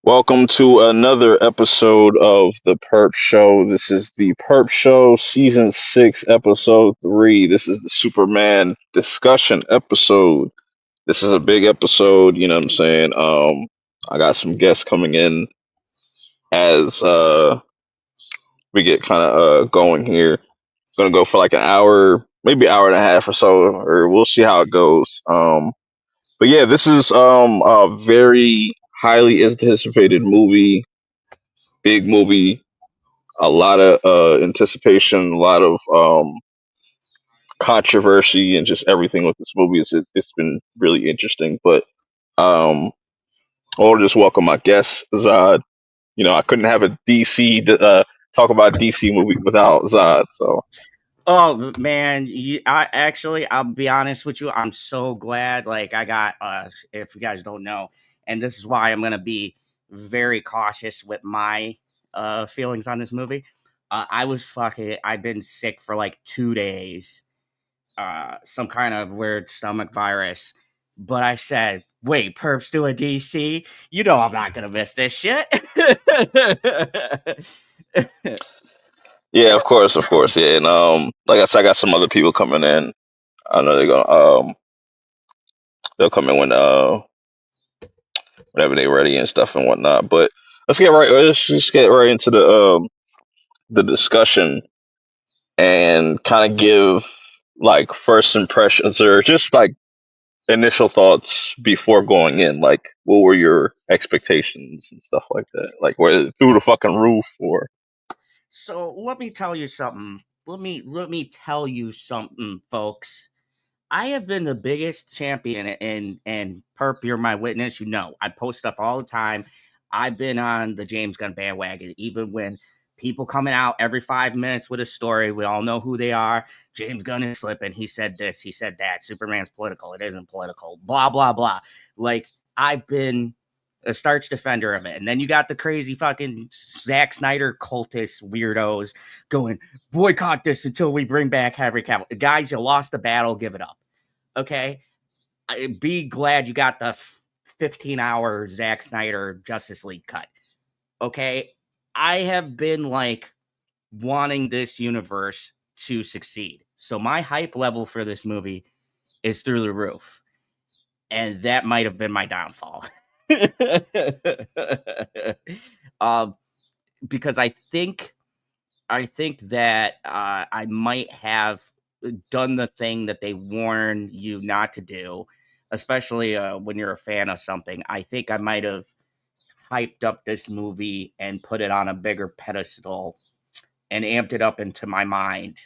Welcome to another episode of the Purp Show. This is the Purp Show, Season 6, Episode 3. This is the Superman discussion episode. This is a big episode, you know what I'm saying? I got some guests coming in as we get kind of going here. Gonna go for like an hour, maybe hour and a half or so, or we'll see how it goes. But yeah, this is a very highly anticipated movie, big movie, a lot of anticipation, a lot of controversy, and just everything with this movie. It's been really interesting. But um, I want to just welcome my guest, Zod. You know, I couldn't have a talk about DC movie without Zod. So Oh man, I'll be honest with you. I'm so glad. Like I got, if you guys don't know, and this is why I'm gonna be very cautious with my feelings on this movie. I've been sick for like 2 days, some kind of weird stomach virus. But I said, wait, Perps do a DC? You know I'm not gonna miss this shit. yeah, of course, yeah. And like I said, I got some other people coming in. I know they'll come in whenever they're ready and stuff and whatnot. But let's just get right into the discussion and kind of give like first impressions or just like initial thoughts before going in. Like, what were your expectations and stuff like that? Like, were it through the fucking roof or? So let me tell you something. Let me tell you something, folks. I have been the biggest champion, and Perp, you're my witness. You know, I post stuff all the time. I've been on the James Gunn bandwagon, even when people coming out every 5 minutes with a story. We all know who they are. James Gunn is slipping. He said this. He said that. Superman's political. It isn't political. Blah blah blah. Like I've been a starch defender of it. And then you got the crazy fucking Zack Snyder cultist weirdos going, boycott this until we bring back Henry Cavill. Guys, you lost the battle, give it up. Okay? Be glad you got the 15-hour Zack Snyder Justice League cut. Okay? I have been like wanting this universe to succeed. So my hype level for this movie is through the roof. And that might have been my downfall. um, because I think that I might have done the thing that they warn you not to do, especially when you're a fan of something. I think I might have hyped up this movie and put it on a bigger pedestal and amped it up into my mind,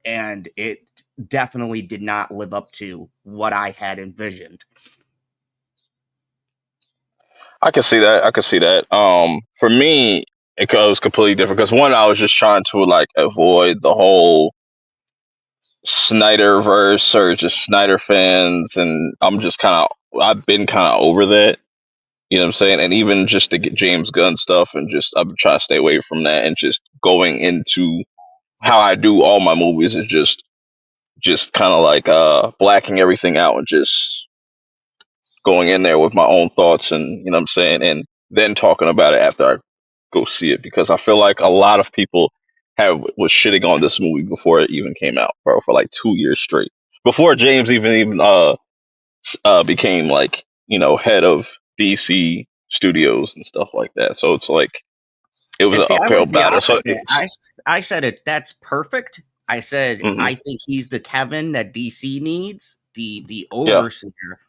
and it definitely did not live up to what I had envisioned. I can see that. I can see that. For me, was completely different because one, I was just trying to like avoid the whole Snyderverse or just Snyder fans, and I've been kind of over that. You know what I'm saying? And even just to get James Gunn stuff, and just I've been trying to stay away from that, and just going into how I do all my movies is just kind of like blacking everything out and just going in there with my own thoughts, and you know what I'm saying, and then talking about it after I go see it, because I feel like a lot of people have was shitting on this movie before it even came out, bro, for like 2 years straight. Before James even became like, you know, head of DC Studios and stuff like that. So it's like it was And an see, I uphill was the battle. So opposite. it's I said it. That's perfect. I said mhm, I think he's the Kevin that DC needs, the yeah, overseer.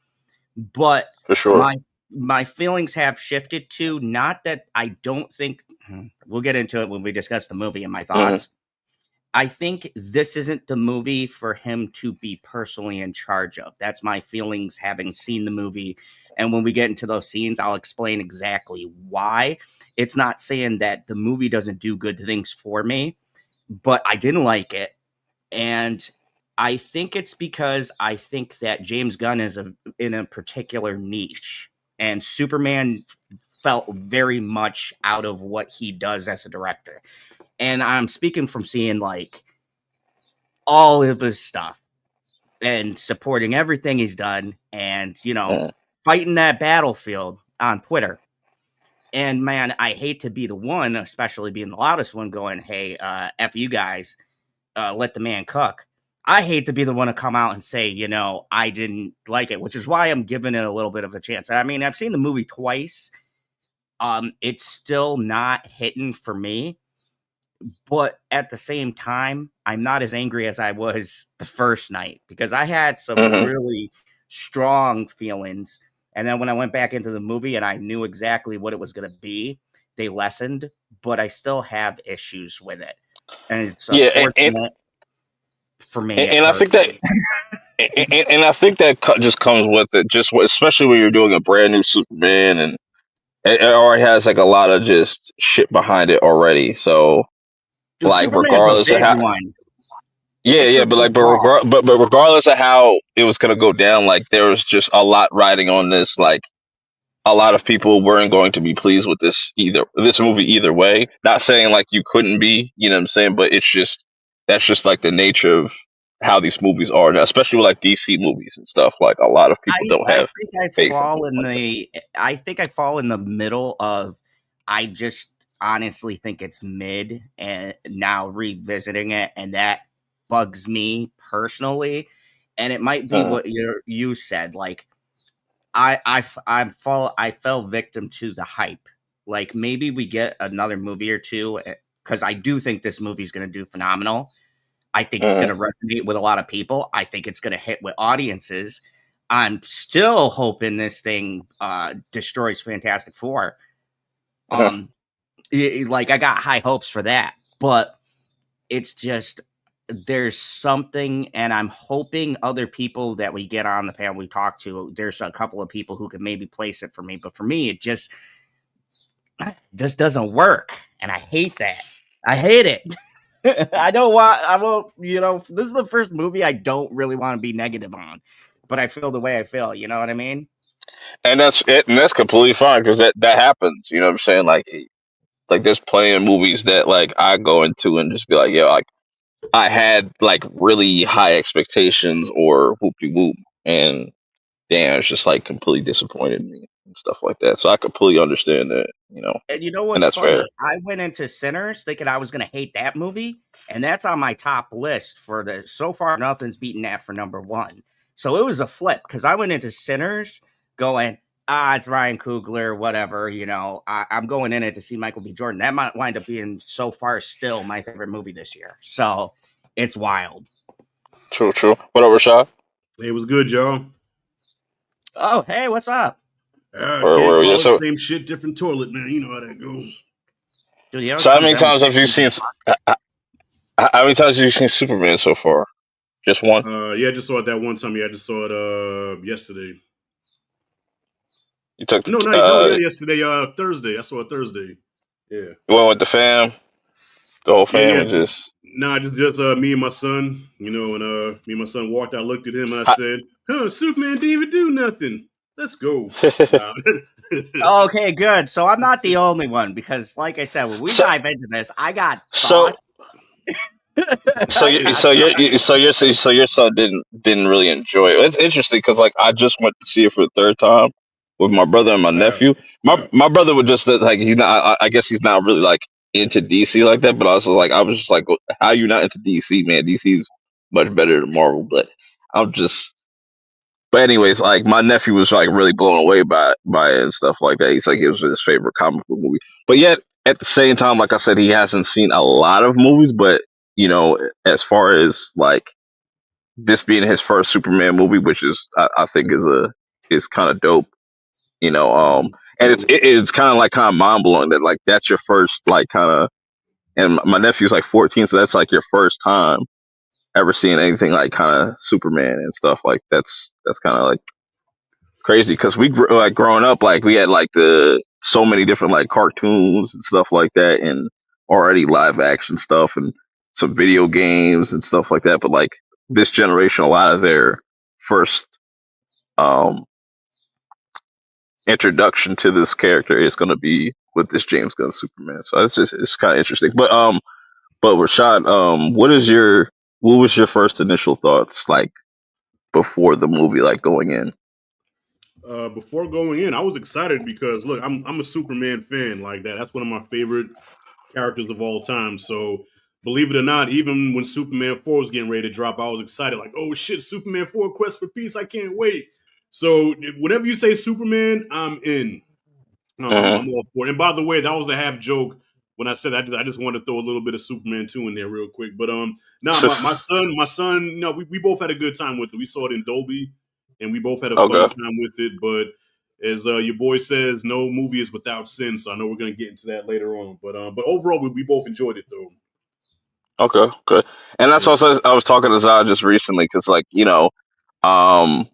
But for sure. my feelings have shifted to not that I don't think we'll get into it when we discuss the movie and my Hmm. thoughts. I think this isn't the movie for him to be personally in charge of. That's my feelings having seen the movie. And when we get into those scenes, I'll explain exactly why. It's not saying that the movie doesn't do good things for me, but I didn't like it. And I think it's because I think that James Gunn is in a particular niche, and Superman felt very much out of what he does as a director. And I'm speaking from seeing like all of his stuff and supporting everything he's done, and Hmm. fighting that battlefield on Twitter. And man, I hate to be the one, especially being the loudest one, going, "Hey, f you guys, let the man cook." I hate to be the one to come out and say, I didn't like it, which is why I'm giving it a little bit of a chance. I mean, I've seen the movie twice. It's still not hitting for me, but at the same time, I'm not as angry as I was the first night because I had some Hmm. really strong feelings. And then when I went back into the movie and I knew exactly what it was going to be, they lessened, but I still have issues with it. And it's Yeah, unfortunate for me at and I first. think that and I think that just comes with it, especially when you're doing a brand new Superman, and it already has like a lot of just shit behind it already. So Dude, like, Superman's a regardless of big how, one. yeah, It's a yeah, but big like, draw. but regardless of how it was gonna go down, like there was just a lot riding on this. Like a lot of people weren't going to be pleased with this movie either way. Not saying like you couldn't be, you know what I'm saying, but it's just that's just like the nature of how these movies are now, especially with like DC movies and stuff. Like a lot of people don't I have think I faith in them fall in like that. the I think I fall in the middle of I just honestly think it's mid and now revisiting it and that bugs me personally. And it might be Mm, what you said. Like I fell victim to the hype. Like maybe we get another movie or two because I do think this movie's going to do phenomenal. I think it's going mm, to resonate with a lot of people. I think it's going to hit with audiences. I'm still hoping this thing destroys Fantastic Four. mm. Um, like I got high hopes for that, but it's just there's something, and I'm hoping other people that we get on the panel we talk to. There's a couple of people who can maybe place it for me, but for me, it just doesn't work, and I hate that. I hate it. I don't want. I won't. This is the first movie I don't really want to be negative on, but I feel the way I feel. You know what I mean? And that's it, and that's completely fine because that happens. You know what I'm saying? Like there's plenty of movies that like I go into and just be like, yeah, like I had like really high expectations or whoop de whoop, and damn, it's just like completely disappointed me and stuff like that. So I completely understand that, And you know and what's that's fair. funny? I went into Sinners thinking I was going to hate that movie, and that's on my top list for the so far. Nothing's beaten that for number one. So it was a flip because I went into Sinners going, it's Ryan Coogler, whatever. I'm going in it to see Michael B. Jordan. That might wind up being so far still my favorite movie this year. So it's wild. True, true. What up, Rashad? Hey, it was good, y'all. Oh, hey, what's up? Can't Yeah. call it So, same shit, different toilet, man. You know how that go. Dude, you know so how many something? times have you seen? How many times have you seen Superman so far? Just one. Yeah, I just saw it that one time. Yeah, I just saw it yesterday. You took No, the no, yeah, yesterday. Thursday. I saw it Thursday. Yeah, you went with the fam, the whole yeah, yeah. family. Just Nah, just me and my son. And me and my son walked. I looked at him and I Hi- said, "Huh, Superman didn't even do nothing. Let's go." Nah. Okay, good. So I'm not the only one because, like I said, when we so dive into this, I got so thoughts. I got your son didn't really enjoy it. It's interesting because like I just went to see it for the third time with my brother and my Wow. nephew. My brother would just like he's not. I guess he's not really like into DC like that. But I was just like, "Well, how you not into DC, man? DC's much better than Marvel." But I'm just. But anyways, like my nephew was like really blown away by it and stuff like that. He's like it was his favorite comic book movie. But yet at the same time, like I said, he hasn't seen a lot of movies. But as far as like this being his first Superman movie, which is I think is kind of dope. And it's kind of mind blowing that like that's your first like kind of. And my nephew's like 14, so that's like your first time ever seeing anything like kind of Superman and stuff like that's kind of like crazy because like growing up like we had like the so many different like cartoons and stuff like that and already live action stuff and some video games and stuff like that, but like this generation a lot of their first um introduction to this character is going to be with this James Gunn Superman, so it's kind of interesting. But Rashad, what was your first initial thoughts like before the movie, like going in? Before going in, I was excited because look, I'm a Superman fan like that. That's one of my favorite characters of all time. So believe it or not, even when Superman 4 was getting ready to drop, I was excited. Like, oh shit, Superman 4 Quest for Peace. I can't wait. So whenever you say Superman, I'm in. I'm Hmm. all for it. And by the way, that was the half joke when I said I just wanted to throw a little bit of Superman 2 in there real quick. But nah, my son, no, we both had a good time with it. We saw it in Dolby and we both had a fun Okay. time with it. But as your boy says, no movie is without sin. So I know we're gonna get into that later on. But overall, we both enjoyed it though. Okay. Okay. And that's Yeah. also I was talking to Zah just recently because like um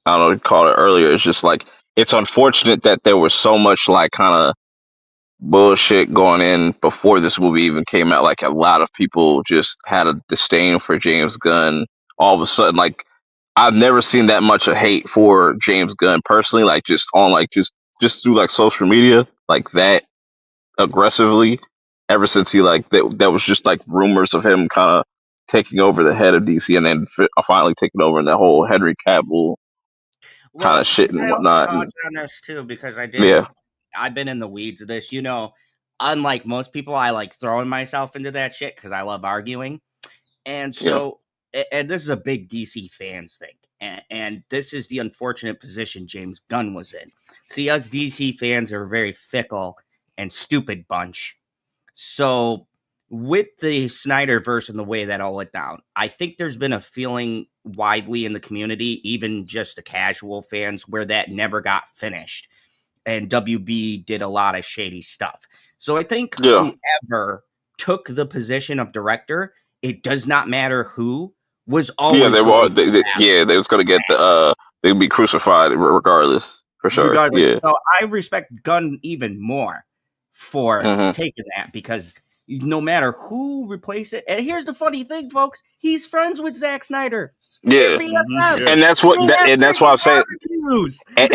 I don't know what you called it earlier. It's just like it's unfortunate that there was so much like kind of bullshit going in before this movie even came out. Like a lot of people just had a disdain for James Gunn. All of a sudden, like I've never seen that much of hate for James Gunn personally. Like just on like just through like social media, like that aggressively. Ever since he like that was just like rumors of him kind of taking over the head of DC and then finally taking over in that whole Henry Cavill kind of Well, shit can and I also whatnot. touch And on this too? Because yeah, I've been in the weeds of this. Unlike most people, I like throwing myself into that shit because I love arguing. And yeah, so, and this is a big DC fans thing. And this is the unfortunate position James Gunn was in. See, us DC fans are a very fickle and stupid bunch. So, with the Snyderverse and the way that all went down, I think there's been a feeling widely in the community, even just the casual fans, where that never got finished. And WB did a lot of shady stuff. So I think yeah. whoever took the position of director, it does not matter who, was Yeah, always they were. going to Yeah, they was gonna get they'd be crucified regardless for sure. regardless. Yeah. So I respect Gunn even more for Hmm. taking that because no matter who replace it, and here's the funny thing, folks, he's friends with Zack Snyder. They're Yeah, Yeah. BFFs. and that's They have and that's great why I'm saying, interviews. and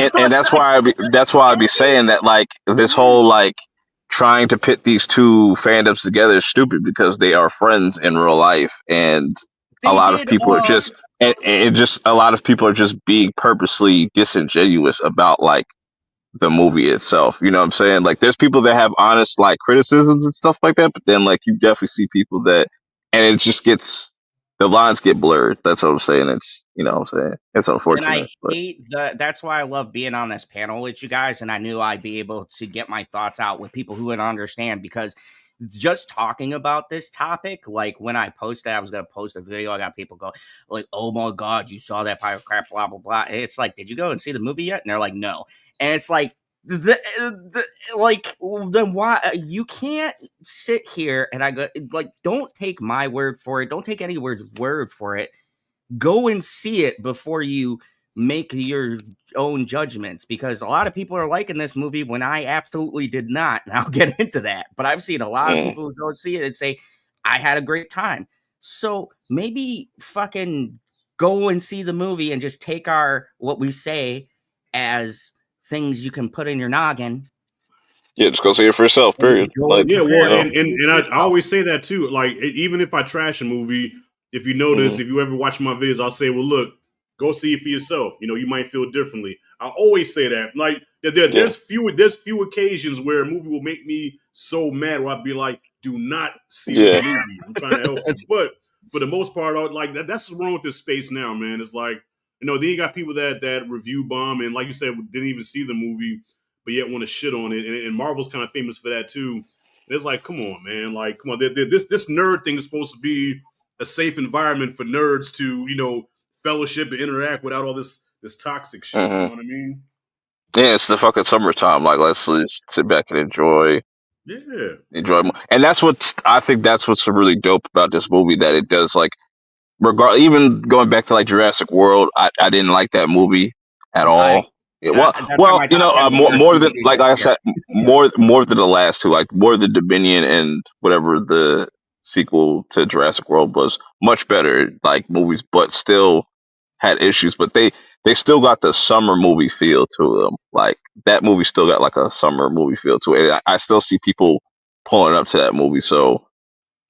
that's why I'd be saying that like this whole like trying to pit these two fandoms together is stupid because they are friends in real life, and a They lot of did. people are just and just a lot of people are just being purposely disingenuous about like the movie itself. You know what I'm saying? Like there's people that have honest like criticisms and stuff like that, but then like you definitely see people that and it just gets the lines get blurred. That's what I'm saying. It's what I'm saying. It's And I unfortunate. But hate that's why I love being on this panel with you guys. And I knew I'd be able to get my thoughts out with people who would understand because just talking about this topic, like when I posted, I was going to post a video. I got people go like, "Oh my God, you saw that pile of crap, blah, blah, blah." And it's like, did you go and see the movie yet? And they're like, no. And it's like, then why you can't sit here and I go like, don't take my word for it. Don't take anyone's word for it. Go and see it before you make your own judgments because a lot of people are liking this movie when I absolutely did not. And I'll get into that. But I've seen a lot of mm, people who go and see it and say, I had a great time. So maybe fucking go and see the movie and just take our what we say as things you can put in your noggin yeah, just go see it for yourself. and Period. go Like Yeah, well, compare it you and and and, see it and for I yourself. always say that too. Like, even if I trash a movie, if you know. notice, if you ever watch my videos, I'll say, "Well, look, go see it for yourself. You might feel differently." I always say that. Like, Yeah, there's few occasions where a movie will make me so mad where I'd be like, "Do not see this yeah, movie. I'm trying to help you." But for the most part, like that's what's wrong with this space now, man. It's like then you got people that review bomb and, like you said, didn't even see the movie, but yet want to shit on it. And Marvel's kind of famous for that too. It's like, come on, man. Like, come on. This nerd thing is supposed to be a safe environment for nerds to, fellowship and interact without all this toxic shit. You know hmm what I mean? yeah. It's the fucking summertime. Like let's just sit back and Yeah. and that's what I think. That's what's really dope about this movie that it does like regard even going back to like Jurassic World, I didn't like that movie at I all. Yeah, That's on my top 10 worst more than movies like this I year. said, more than the last two, like more than Dominion and whatever the sequel to Jurassic World was, much better like movies, but still had issues. But they still got the summer movie feel to them. Like that movie still got like a summer movie feel to it. I still see people pulling up to that movie, so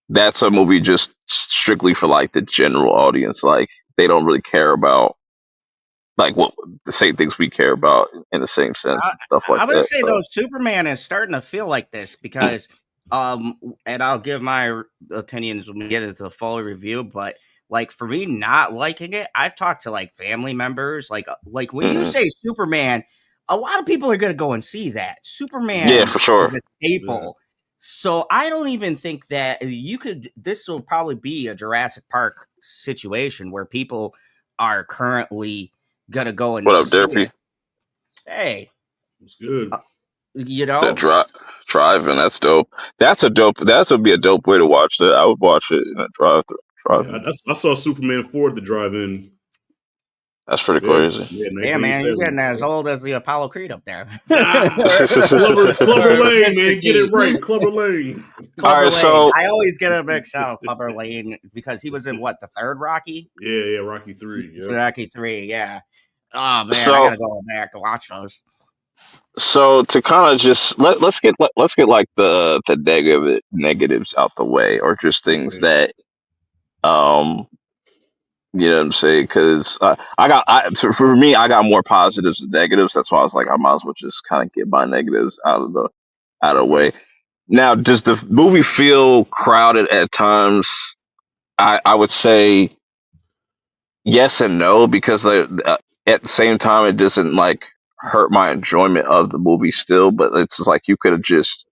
that's a movie just strictly for like the general audience. Like they don't really care about. like what the same things we care about in the same sense I, and stuff like I would that. say So though, Superman is starting to feel like this because, and I'll give my opinions when we get into the full review. But like for me, not liking it, I've talked to like family members. Like when you mhm. say Superman, a lot of people are gonna go and see that. Yeah, Superman for is sure. a Yeah. staple. So I don't even think that you could. This will probably be a Jurassic Park situation where people are currently gonna go What and up, see it. Derpy? Hey, It's good. you The know, driving, that's dope. That's a dope. That would be a dope way to watch that. I would watch it in a drive through. Yeah, Driving. I saw Superman 4 at the drive-in. That's pretty Yeah, crazy. yeah, yeah, man, you're 1987. getting as old as the Apollo Creed up there. Ah, Clubber or Lane, Mr. man, get it T. right, Clubber Lane. All Clubber right, Lane. so I always get a mix up Clubber Lane because he was in what, the third Rocky? Yeah, Rocky 3. Yep. Rocky 3, yeah. Oh man, I so gotta go back and watch those. so to kind of just let's get like the negatives out the way, or just things Okay. that um you know what I'm saying? Because for me, I got more positives than negatives. That's why I was like, I might as well just kind of get my negatives out of the Okay. way. Now, does the movie feel crowded at times? I would say yes and no, because at the same time, it doesn't like hurt my enjoyment of the movie still. But it's just like you could have just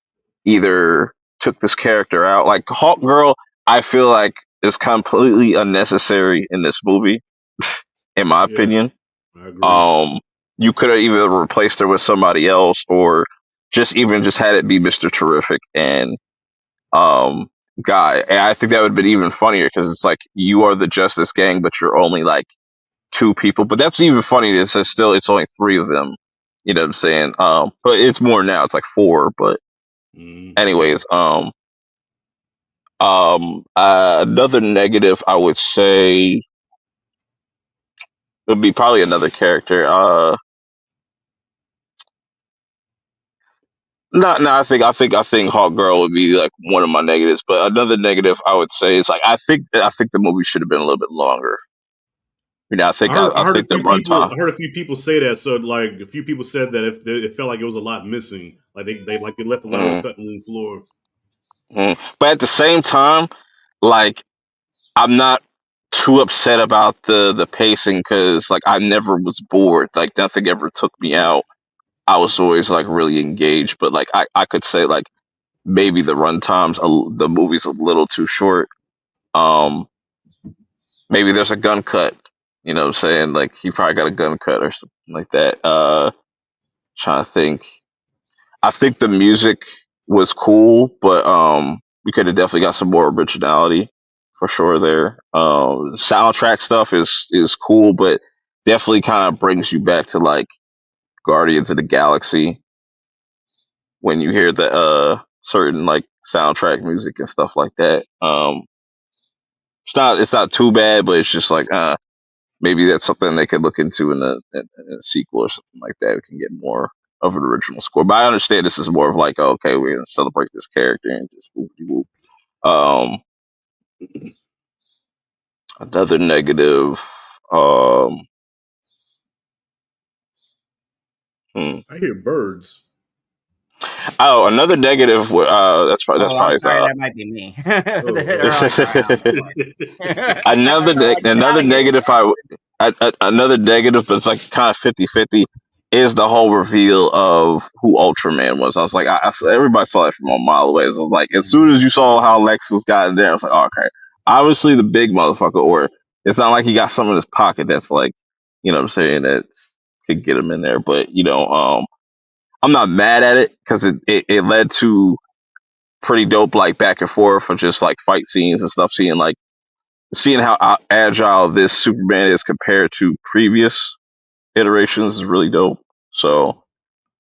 either took this character out, like Hawk Girl. I feel like is completely unnecessary in this movie, in my Yeah, opinion. I agree. Um, you could have either replaced her with somebody else, or just had it be Mister Terrific and um Guy. And I think that would have been even funnier because it's like you are the Justice Gang, but you're only like two people. But that's even funny. It's only three of them. You know what I'm saying? But it's more now. It's like four. But Yeah. anyways, another negative I would say would be probably another character. No, I think Hawk Girl would be like one of my negatives. But another negative I would say is like I think the movie should have been a little bit longer. You know, I think the runtime. I heard a few people say that. So like a few people said that if it felt like it was a lot missing, like they left a lot on the Mm, cutting room floor. But at the same time, like I'm not too upset about the pacing because like I never was bored. Like nothing ever took me out. I was always like really engaged. But like I could say like maybe the movie's a little too short. Um, Maybe there's a gun cut. You know what I'm saying? Like he probably got a gun cut or something like that. Trying to think. I think the music was cool, but we could have definitely got some more originality for sure there. Soundtrack stuff is cool, but definitely kind of brings you back to like Guardians of the Galaxy when you hear the certain like soundtrack music and stuff like that. It's not too bad, but it's just like maybe that's something they could look into in a sequel or something like that. We can get more of an original score. But I understand this is more of like, okay, we're gonna celebrate this character and just whoop whoop. Um, Another negative. Um, hmm. I hear birds. Oh, another negative. That's Oh, I'm probably sorry, that might be me. Oh, They're like around the door. They're like, get out another of here, negative. Another negative, but it's like kind of 50-50 is the whole reveal of who Ultraman was. I was like, everybody saw that from a mile away. So like, as soon as you saw how Lex was got in there, I was like, oh, okay, obviously the big motherfucker, or it's not like he got some in his pocket that's like, you know what I'm saying, that could get him in there. But I'm not mad at it because it led to pretty dope like back and forth for just like fight scenes and stuff. Seeing how agile this Superman is compared to previous iterations is really dope. So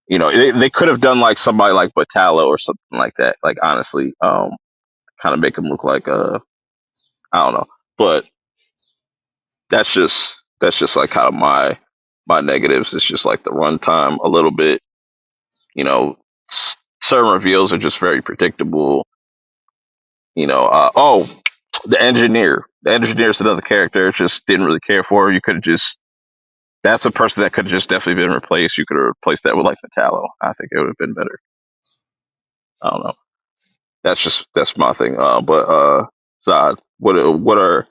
they could have done like somebody like Batalla or something like that. Like honestly, kind of make him look like I don't know, but that's just like kind of my negatives. It's just like the runtime a little bit. You know, certain reveals are just very predictable. Oh, the engineer. The engineer is another character. Just didn't really care for. You could have just That's a person that could have just definitely been replaced. You could have replaced that with like Metallo. I think it would have been better. I don't know. That's my thing. Zod, what are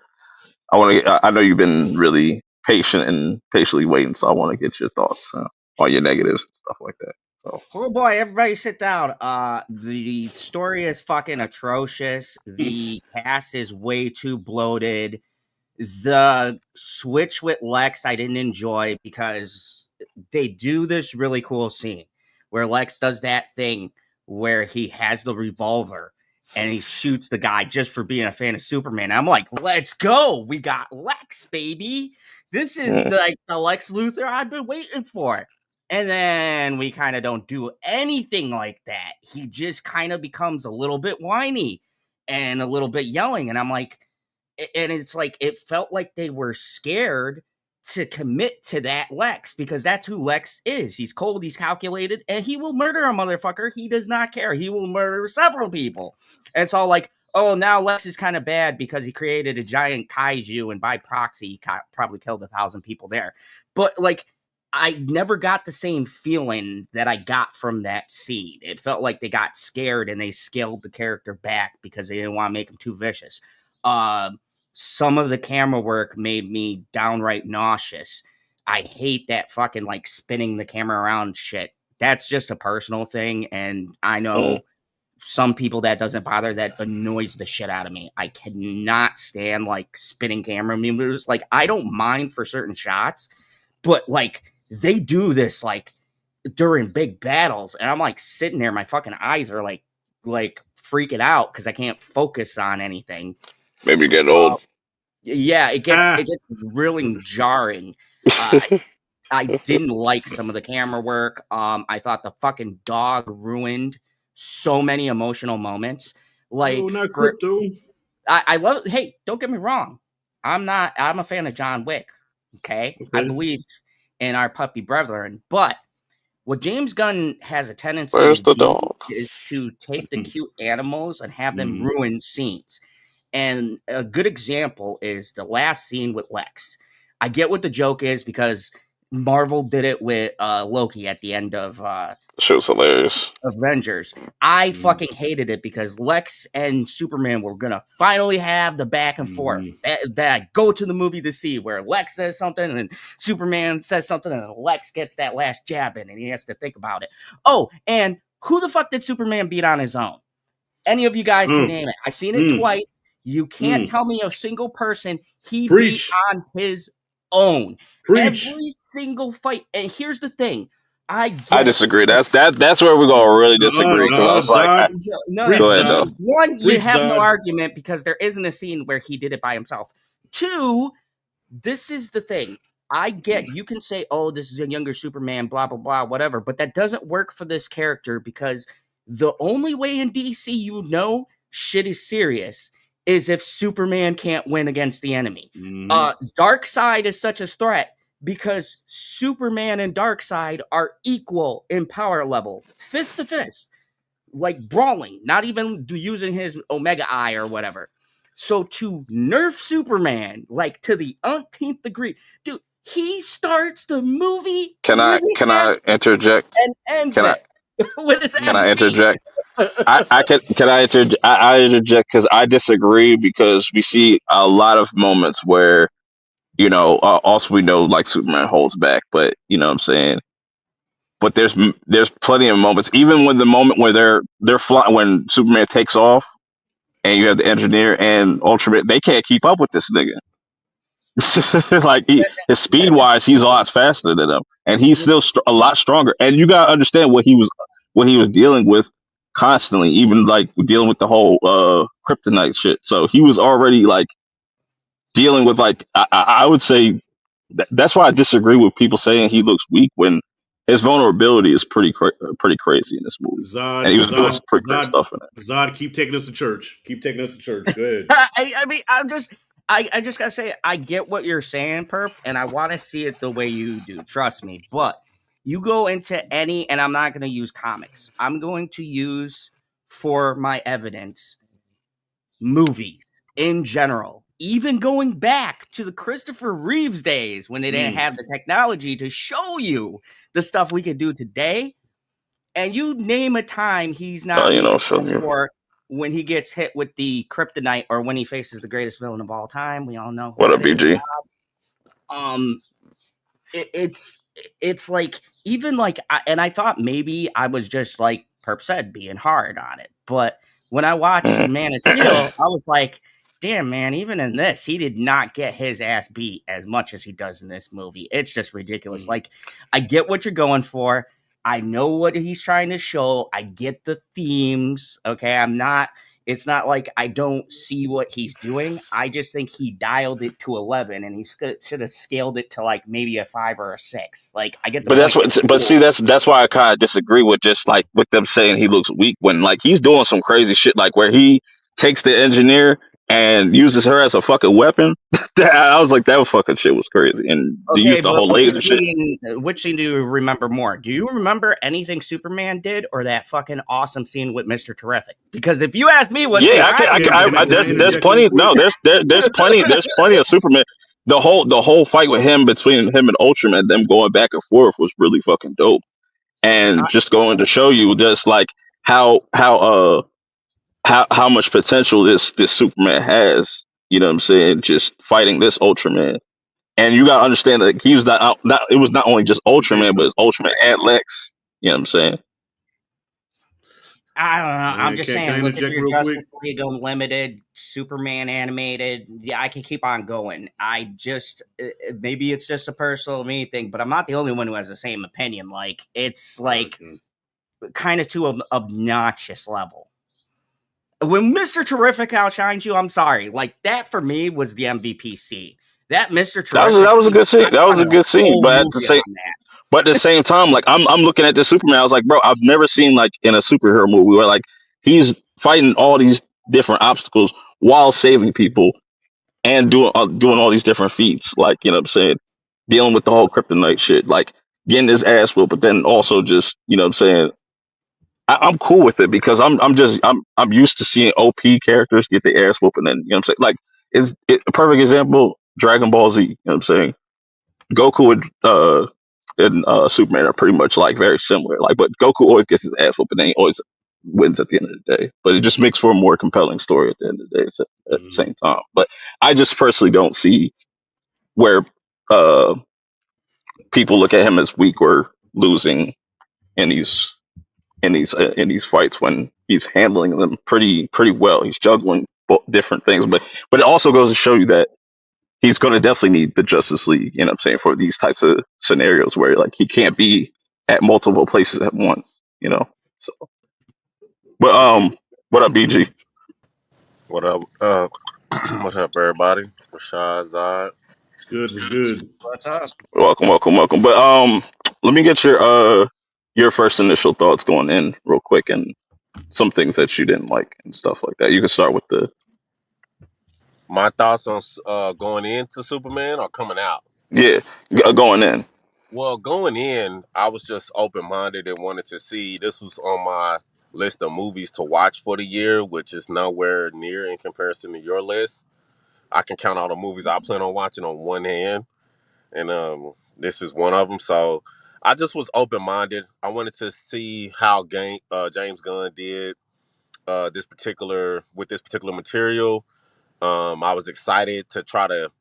I want to? I know you've been really patient and patiently waiting, so I want to get your thoughts on your negatives and stuff like that. So, Oh boy, everybody sit down. The story is fucking atrocious. The cast is way too bloated. The switch with Lex I didn't enjoy because they do this really cool scene where Lex does that thing where he has the revolver and he shoots the guy just for being a fan of Superman. I'm like, let's go. We got Lex, baby. This is mm, the Lex Luthor I've been waiting for. And then we kind of don't do anything like that. He just kind of becomes a little bit whiny and a little bit yelling. And I'm like, and it's like it felt like they were scared to commit to that Lex because that's who Lex is. He's cold, he's calculated, and he will murder a motherfucker. He does not care. He will murder several people. And it's all like, oh, now Lex is kind of bad because he created a giant kaiju and by proxy he probably killed 1,000 people there. But like, I never got the same feeling that I got from that scene. It felt like they got scared and they scaled the character back because they didn't want to make him too vicious. Some of the camera work made me downright nauseous. I hate that fucking like spinning the camera around shit. That's just a personal thing, and I mm. know some people that doesn't bother. That annoys the shit out of me. I cannot stand like spinning camera moves. Like I don't mind for certain shots, but like they do this like during big battles, and I'm like sitting there, my fucking eyes are like freaking out because I can't focus on anything. Maybe you're getting old. Yeah, it Ah, gets really jarring. I didn't like some of the camera work. I thought the fucking dog ruined so many emotional moments. no, Like not for crypto. I love. Hey, don't get me wrong. I'm a fan of John Wick. Okay, I Okay. believe in our puppy brethren, but what James Gunn has a tendency to Where's the do dog? is to take the cute animals and have them Mhm. ruin scenes. And a good example is the last scene with Lex. I get what the joke is because Marvel did it with Loki at the end of Show's hilarious. Avengers. I Mhm. fucking hated it because Lex and Superman were gonna finally have the back and forth Mhm. that I go to the movie to see, where Lex says something and Superman says something, and Lex gets that last jab in, and he has to think about it. Oh, and who the fuck did Superman beat on his own? Any of you guys can Mm. name it. I've seen it Mm. twice. You can't Mm. tell me a single person he beat Preach. on his own. Preach. Every single fight. And here's the thing. I I get disagree. That's where we're gonna really disagree because I was like, Zod. no. Preach, go ahead though. Zod. One, you Preach, have no Zod. argument because there isn't a scene where he did it by himself. Two, this is the thing. I get you can say, oh, this is a younger Superman, blah, blah, blah, whatever, but that doesn't work for this character because the only way in DC you know shit is serious is if Superman can't win against the enemy. Mhm. Darkseid is such a threat because Superman and Darkseid are equal in power level, fist to fist, like brawling, not even using his Omega Eye or whatever. So to nerf Superman like to the umpteenth degree, dude, he starts the movie Can I with his can ass I interject? and ends Can I it with his can ass I beat. interject? I interject because I disagree because we see a lot of moments where also we know like Superman holds back, but you know what I'm saying. But there's plenty of moments, even when the moment where they're flying when Superman takes off and you have the engineer and Ultraman, they can't keep up with this nigga. Like his speed wise, he's a lot faster than them, and he's still a lot stronger. And you gotta understand what he was dealing with constantly, even like dealing with the whole kryptonite shit. So he was already like dealing with like I would say that's why I disagree with people saying he looks weak when his vulnerability is pretty crazy in this movie, and Zod. he was doing Zod. some pretty crazy Zod. stuff in it. Zod. Keep taking us to church. Keep taking us to church. Go ahead. I mean, I just gotta say, I get what you're saying, Perp, and I want to see it the way you do. Trust me. But you go into any, and I'm not gonna use comics. I'm going to use for my evidence movies in general. even going back to the Christopher Reeves days when they didn't have the technology to show you the stuff we could do today, and you name a time he's not being called for when he gets hit with the kryptonite or when he faces the greatest villain of all time. We all know who What that up, BG? It's like, even like, and I thought maybe I was just like Perp said, being hard on it, but when I watched Man of Steel, I was like, damn, man, even in this, he did not get his ass beat as much as he does in this movie. It's just ridiculous. Like, I get what you're going for. I know what he's trying to show. I get the themes. Okay. It's not like I don't see what he's doing. I just think he dialed it to 11 and he should have scaled it to like maybe a 5 or a 6. Like, I get the But that's point. what. But see, that's why I kind of disagree with just like with them saying he looks weak when like he's doing some crazy shit like where he takes the engineer and uses her as a fucking weapon. I was like, that fucking shit was crazy, and they Okay, used the but whole laser shit. which scene do you remember more? Do you remember anything Superman did or that fucking awesome scene with Mr. Terrific? Because if you ask me what scene Yeah, I can. There's interject real plenty. quick? No, there's plenty of Superman. The whole fight with him between him and Ultraman, them going back and forth was really fucking dope, and just going to show you just like how much potential this Superman has. You know what I'm saying? Just fighting this Ultraman, and you gotta understand that he was not it was not only just Okay, Ultraman, but so it's Ultraman and Lex. You know what I'm saying? I don't know. I'm just can I saying, look at interject your real quick? Justice League Unlimited, Superman animated. Yeah, I can keep on going. I just, maybe it's just a personal me thing, but I'm not the only one who has the same opinion. Like, it's like kind of to an obnoxious level. When Mr. Terrific outshines you, I'm sorry. Like, that for me was the MVPC. That Mr. Terrific That was a scene, good scene. I That was a wanted a good scene. whole movie on that. But at the same time, like I'm looking at this Superman, I was like, bro, I've never seen like in a superhero movie where like he's fighting all these different obstacles while saving people and doing all these different feats. Like, you know what I'm saying? Dealing with the whole kryptonite shit, like getting his ass whooped, but then also just, you know what I'm saying? I'm cool with it because I'm used to seeing OP characters get the ass whooped and then, you know what I'm saying? Like a perfect example, Dragon Ball Z, you know what I'm saying? Goku and Superman are pretty much like very similar. Like, but Goku always gets his ass whooped, and then he always wins at the end of the day. But it just makes for a more compelling story at the end of the day. At the same time, but I just personally don't see where uh, people look at him as weak or losing in these fights when he's handling them pretty well. He's juggling different things, but it also goes to show you that he's going to definitely need the Justice League, you know what I'm saying, for these types of scenarios where like he can't be at multiple places at once, you know. So, but what up, BG? What up? What up, everybody? Rashad Zod. Was good. What's up? Welcome, welcome, welcome. But let me get your first initial thoughts going in real quick and some things that you didn't like and stuff like that. You can start with the My thoughts on going into Superman or coming out? yeah going in. Well, going in, I was just open minded and wanted to see. This was on my list of movies to watch for the year, which is nowhere near in comparison to your list. I can count all the movies I plan on watching on one hand, and this is one of them. So I just was open minded. I wanted to see how James Gunn did this particular material. I was excited to try to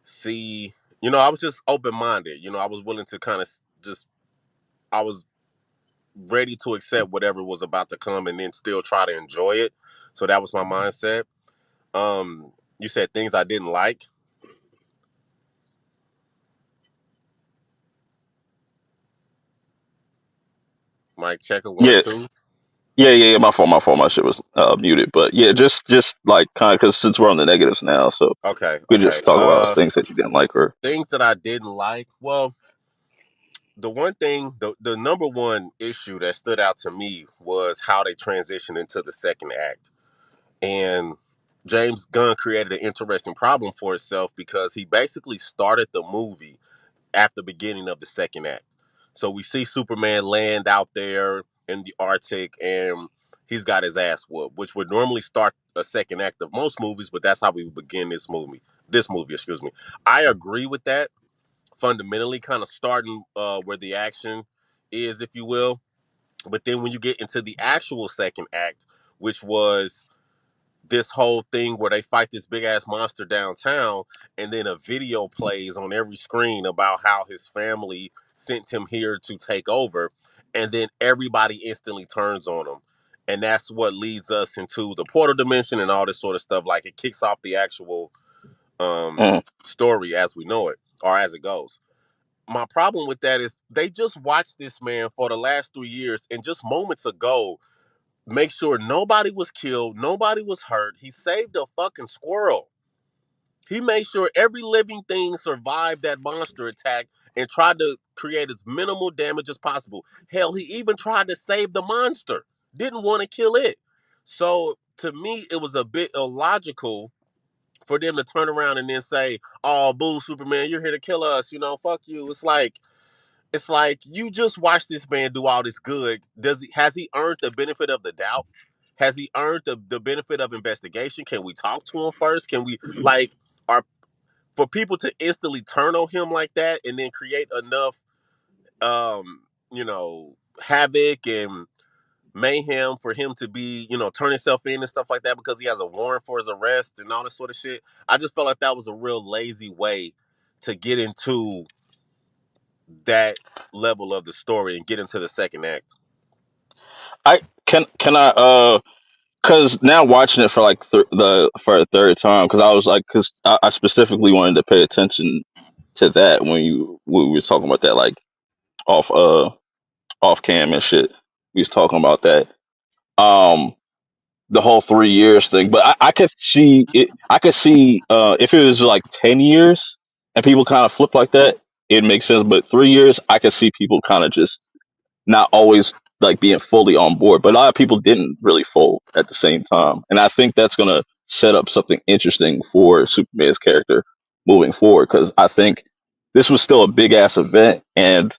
see. I was just open minded. I was willing to kind of just. I was ready to accept whatever was about to come, and then still try to enjoy it. So that was my mindset. You said things I didn't like. Mike checker one Yeah, two. yeah. My fault. My shit was muted. But yeah, just like kind of because since we're on the negatives now, so Okay, we could okay. just talk about things that you didn't like or Things that I didn't like. Well, the one thing, the number one issue that stood out to me was how they transitioned into the second act. And James Gunn created an interesting problem for himself because he basically started the movie at the beginning of the second act. So we see Superman land out there in the Arctic, and he's got his ass whooped, which would normally start a second act of most movies, but that's how we would begin this movie. This movie, excuse me. I agree with that fundamentally, kind of starting where the action is, if you will. But then when you get into the actual second act, which was this whole thing where they fight this big ass monster downtown, and then a video plays on every screen about how his family sent him here to take over, and then everybody instantly turns on him. And that's what leads us into the portal dimension and all this sort of stuff. Like, it kicks off the actual story as we know it, or as it goes. My problem with that is they just watched this man for the last 3 years, and just moments ago make sure nobody was killed, nobody was hurt. He saved a fucking squirrel. He made sure every living thing survived that monster attack and tried to create as minimal damage as possible. Hell, he even tried to save the monster. Didn't want to kill it. So to me, it was a bit illogical for them to turn around and then say, "Oh, boo, Superman, you're here to kill us. Fuck you." It's like you just watch this man do all this good. Has he earned the benefit of the doubt? Has he earned the benefit of investigation? Can we talk to him first? Can we are for people to instantly turn on him like that and then create enough havoc and mayhem for him to be, turn himself in and stuff like that because he has a warrant for his arrest and all this sort of shit. I just felt like that was a real lazy way to get into that level of the story and get into the second act. I can I because now watching it for like for a third time, because I was like, because I specifically wanted to pay attention to that when we was talking about that, like off off cam and shit. We was talking about that. Um, the whole 3 years thing. But I could see it. I could see if it was like 10 years and people kind of flip like that, it makes sense. But 3 years, I could see people kind of just not always like being fully on board. But a lot of people didn't really fold at the same time, and I think that's gonna set up something interesting for Superman's character moving forward. Because I think this was still a big ass event, and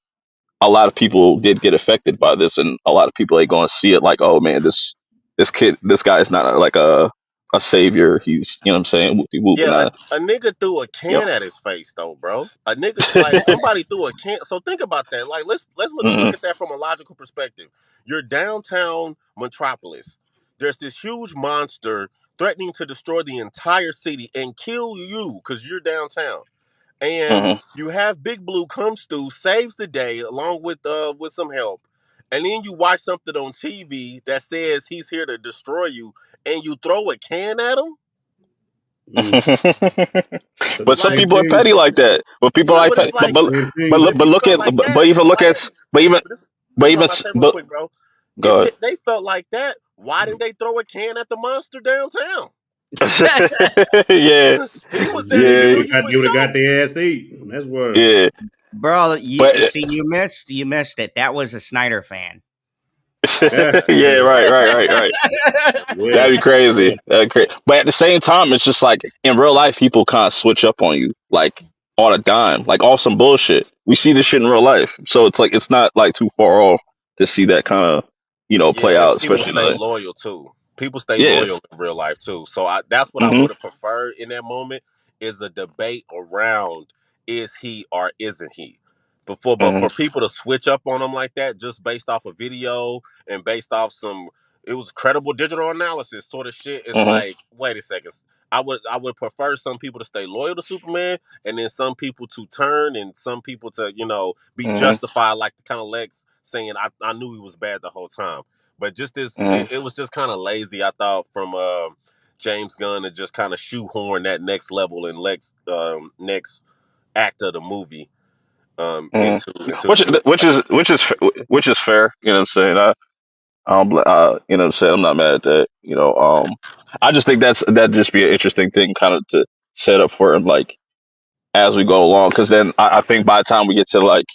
a lot of people did get affected by this, and a lot of people ain't going to see it like, oh man, this guy is not like a savior. He's, you know what I'm saying, whoopie whoop, and Yeah, a nigga threw a you can at his face though, bro. A nigga, like, somebody threw a can. So think about that. Like, let's look know. at that from a logical perspective. You're downtown Metropolis. There's this huge monster threatening to destroy the entire city and kill you because you're downtown. And Hmm. you have Big Blue comes through, saves the day along with some help. And then you watch something on TV that says he's here to destroy you, and you throw a can at him. Mm. So the But some Like, same people are thing. petty like that. But people yeah, like but petty. it's like, Same thing. if But he look felt at like but that, even look why? at but even This is what I'm even about to say real but quick, bro. go ahead. They felt like that, why didn't they throw a can at the monster downtown? Yeah, He was there to They yeah, would kill have you got for they would have got sure. their ass ate. That's why. yeah. Bro, But you missed it. That was a Snyder fan. Yeah, yeah, right. yeah, That'd be crazy. That'd be crazy. But at the same time, it's just like in real life, people kind of switch up on you like all the time, like all some bullshit. We see this shit in real life, so it's like it's not like too far off to see that kind of play Yeah, out, people especially in stay the loyal too. People stay yeah. loyal in real life too. So that's what I Hmm. would have preferred in that moment is a debate around is he or isn't he. But Hmm. for people to switch up on him like that just based off a video and based off some it was credible digital analysis sort of shit. It's Hmm. like, wait a second. I would prefer some people to stay loyal to Superman and then some people to turn and some people to, be Hmm. justified like the kind of Lex saying I knew he was bad the whole time. But just this, Hmm. it was just kind of lazy, I thought, from James Gunn to just kind of shoehorn that next level and next act of the movie Hmm. into the Which universe. which is which is which is fair. You know what I'm saying? I don't, you know what I'm saying? I'm not mad at that. I just think that'd just be an interesting thing, kind of to set up for him, like as we go along. Because then I think by the time we get to like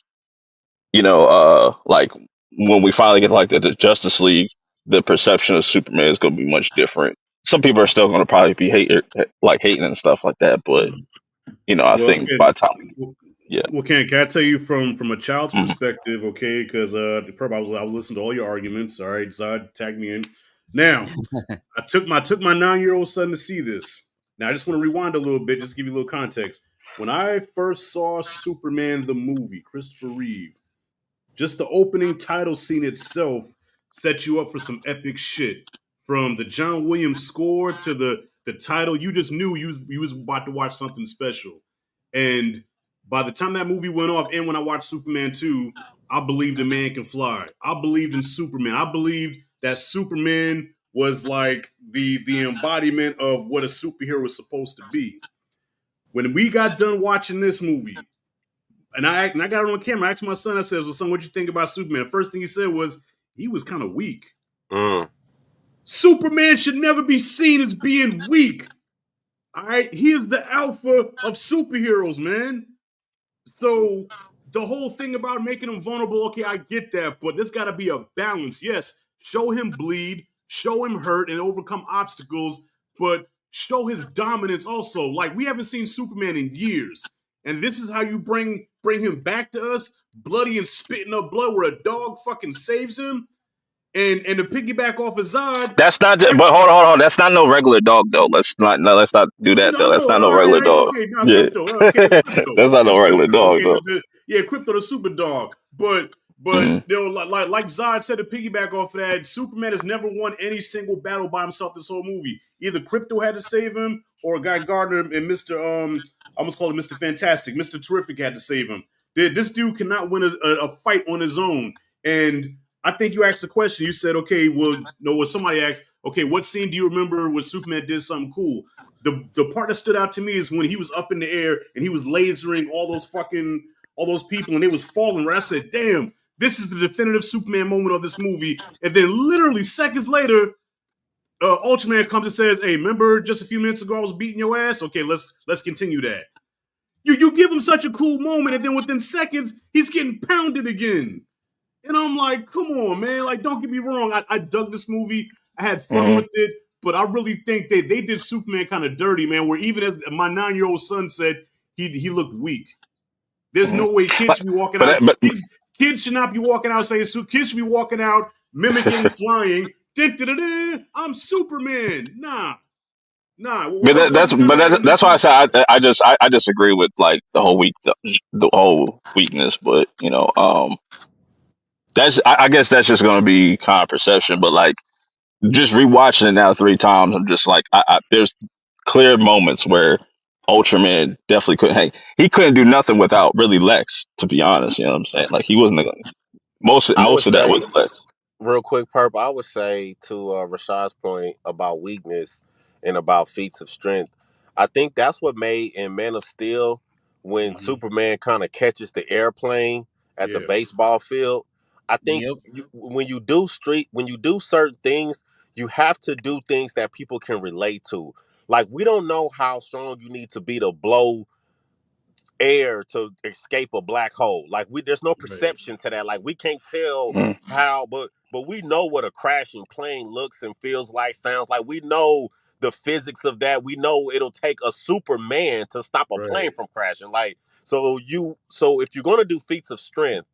when we finally get to, like the Justice League, the perception of Superman is going to be much different. Some people are still going to probably be hating and stuff like that, but I Well, think by the time yeah. Can I tell you from a child's Mhm. perspective? Okay, because I was listening to all your arguments. All right, Zod, tag me in. Now, I took my 9-year-old son to see this. Now, I just want to rewind a little bit, just to give you a little context. When I first saw Superman the movie, Christopher Reeve, just the opening title scene itself set you up for some epic shit. From the John Williams score to the title, you just knew you was about to watch something special. And by the time that movie went off, and when I watched Superman 2, I believed a man can fly. I believed in Superman. I believed that Superman was like the embodiment of what a superhero was supposed to be. When we got done watching this movie, and I got it on camera. I asked my son, I said, "Well, son, what you think about Superman?" The first thing he said was he was kind of weak. Mm. Superman should never be seen as being weak. All right, he is the alpha of superheroes, man. So the whole thing about making him vulnerable, okay, I get that, but there's got to be a balance. Yes, show him bleed, show him hurt, and overcome obstacles, but show his dominance also. Like we haven't seen Superman in years, and this is how you bring him back to us, bloody and spitting up blood, where a dog fucking saves him, and to piggyback off of Zod. That's not. But hold on. That's not no regular dog though. Let's not. No, let's not do that though. No, That's no, not all no right, regular dog. okay, now Yeah, crypto, okay, it's crypto, that's not no regular dog okay, though. yeah, crypto the super dog, but Mm-hmm. you know, like Zod said to piggyback off of that, Superman has never won any single battle by himself this whole movie. Either Crypto had to save him, or Guy Gardner and Mister I almost call him Mister Fantastic, Mister Terrific had to save him. This dude cannot win a fight on his own, and I think you asked the question. You said, okay, well, no, when somebody asked, okay, what scene do you remember where Superman did something cool? The part that stood out to me is when he was up in the air and he was lasering all those people and they was falling. Where I said, damn, this is the definitive Superman moment of this movie. And then literally seconds later, Ultraman comes and says, "Hey, remember just a few minutes ago I was beating your ass? Okay, let's continue that." You give him such a cool moment, and then within seconds he's getting pounded again. And I'm like, come on, man. Like, don't get me wrong. I dug this movie. I had fun with it. But I really think that they did Superman kind of dirty, man, where even as my 9-year-old son said, he looked weak. There's no way kids should be walking out. Kids should not be walking out saying, kids should be walking out mimicking flying. I'm Superman. Nah. That's why I said I disagree with like the whole weakness. But I guess that's just gonna be kind of perception. But like just rewatching it now 3 times, I'm just like there's clear moments where Ultraman definitely couldn't hang. He couldn't do nothing without really Lex. To be honest, you know what I'm saying? Like he wasn't I would most of that say was Lex. real quick, Purp, I would say to Rashad's point about weakness and about feats of strength, I think that's what made in Man of Steel when Mm-hmm. Superman kind of catches the airplane at the baseball field. I think when you do certain things, you have to do things that people can relate to. Like we don't know how strong you need to be to blow air to escape a black hole. Like there's no perception to that. Like we can't tell Mm. how, but we know what a crashing plane looks and feels like, sounds like. We know the physics of that. We know it'll take a Superman to stop a plane from crashing. Like so if you're gonna do feats of strength,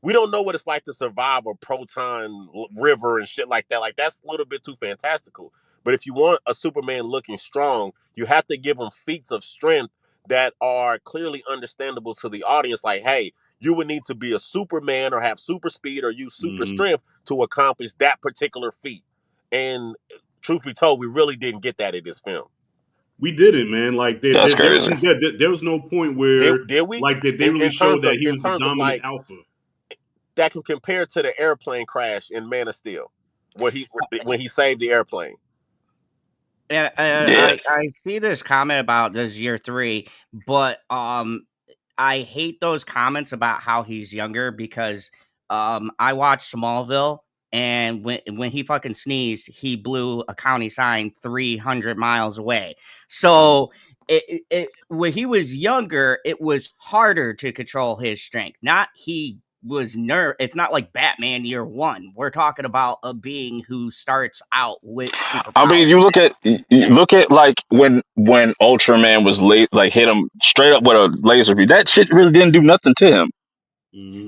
we don't know what it's like to survive a proton river and shit like that. Like that's a little bit too fantastical. But if you want a Superman looking strong, you have to give him feats of strength that are clearly understandable to the audience. Like, hey, you would need to be a Superman or have super speed or use super strength to accomplish that particular feat. And truth be told, we really didn't get that in this film. We didn't, man. Like That's crazy. there was no point where did we? Like they really showed that he was the dominant like, alpha. That can compare to the airplane crash in Man of Steel, when he saved the airplane. Yeah. I see this comment about this year 3, but I hate those comments about how he's younger because I watched Smallville, and when he fucking sneezed, he blew a county sign 300 miles away. So when he was younger, it was harder to control his strength. Not he was It's not like Batman year 1. We're talking about a being who starts out with superpowers. I mean, you look at like when Ultraman was like hit him straight up with a laser beam. That shit really didn't do nothing to him.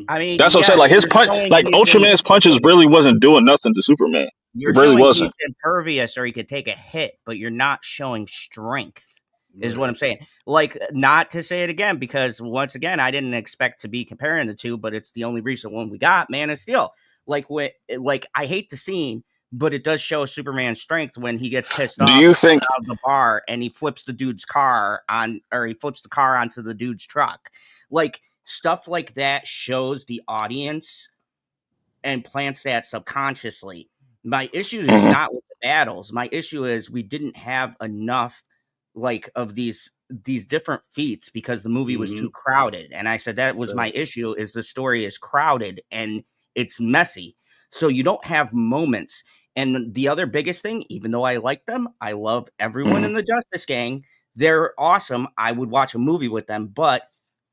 I mean, That's what I'm saying. Like his punch, like Ultraman's punches really wasn't doing nothing to Superman. You're really showing he's wasn't. impervious or he could take a hit, but you're not showing strength, is what Right. I'm saying. Like, not to say it again, because once again, I didn't expect to be comparing the two, but it's the only recent one we got, Man of Steel. Like I hate the scene, but it does show Superman's strength when he gets pissed Do off you think? out of the bar and he flips the dude's car on, or he flips the car onto the dude's truck. Like, stuff like that shows the audience and plants that subconsciously. My issue is Mhm. not with the battles. My issue is we didn't have enough like of these different feats because the movie was Mm-hmm. too crowded. And I said that was my Thanks. issue is the story is crowded and it's messy. So you don't have moments. And the other biggest thing, even though I like them, I love everyone Mhm. in the Justice Gang. They're awesome. I would watch a movie with them, but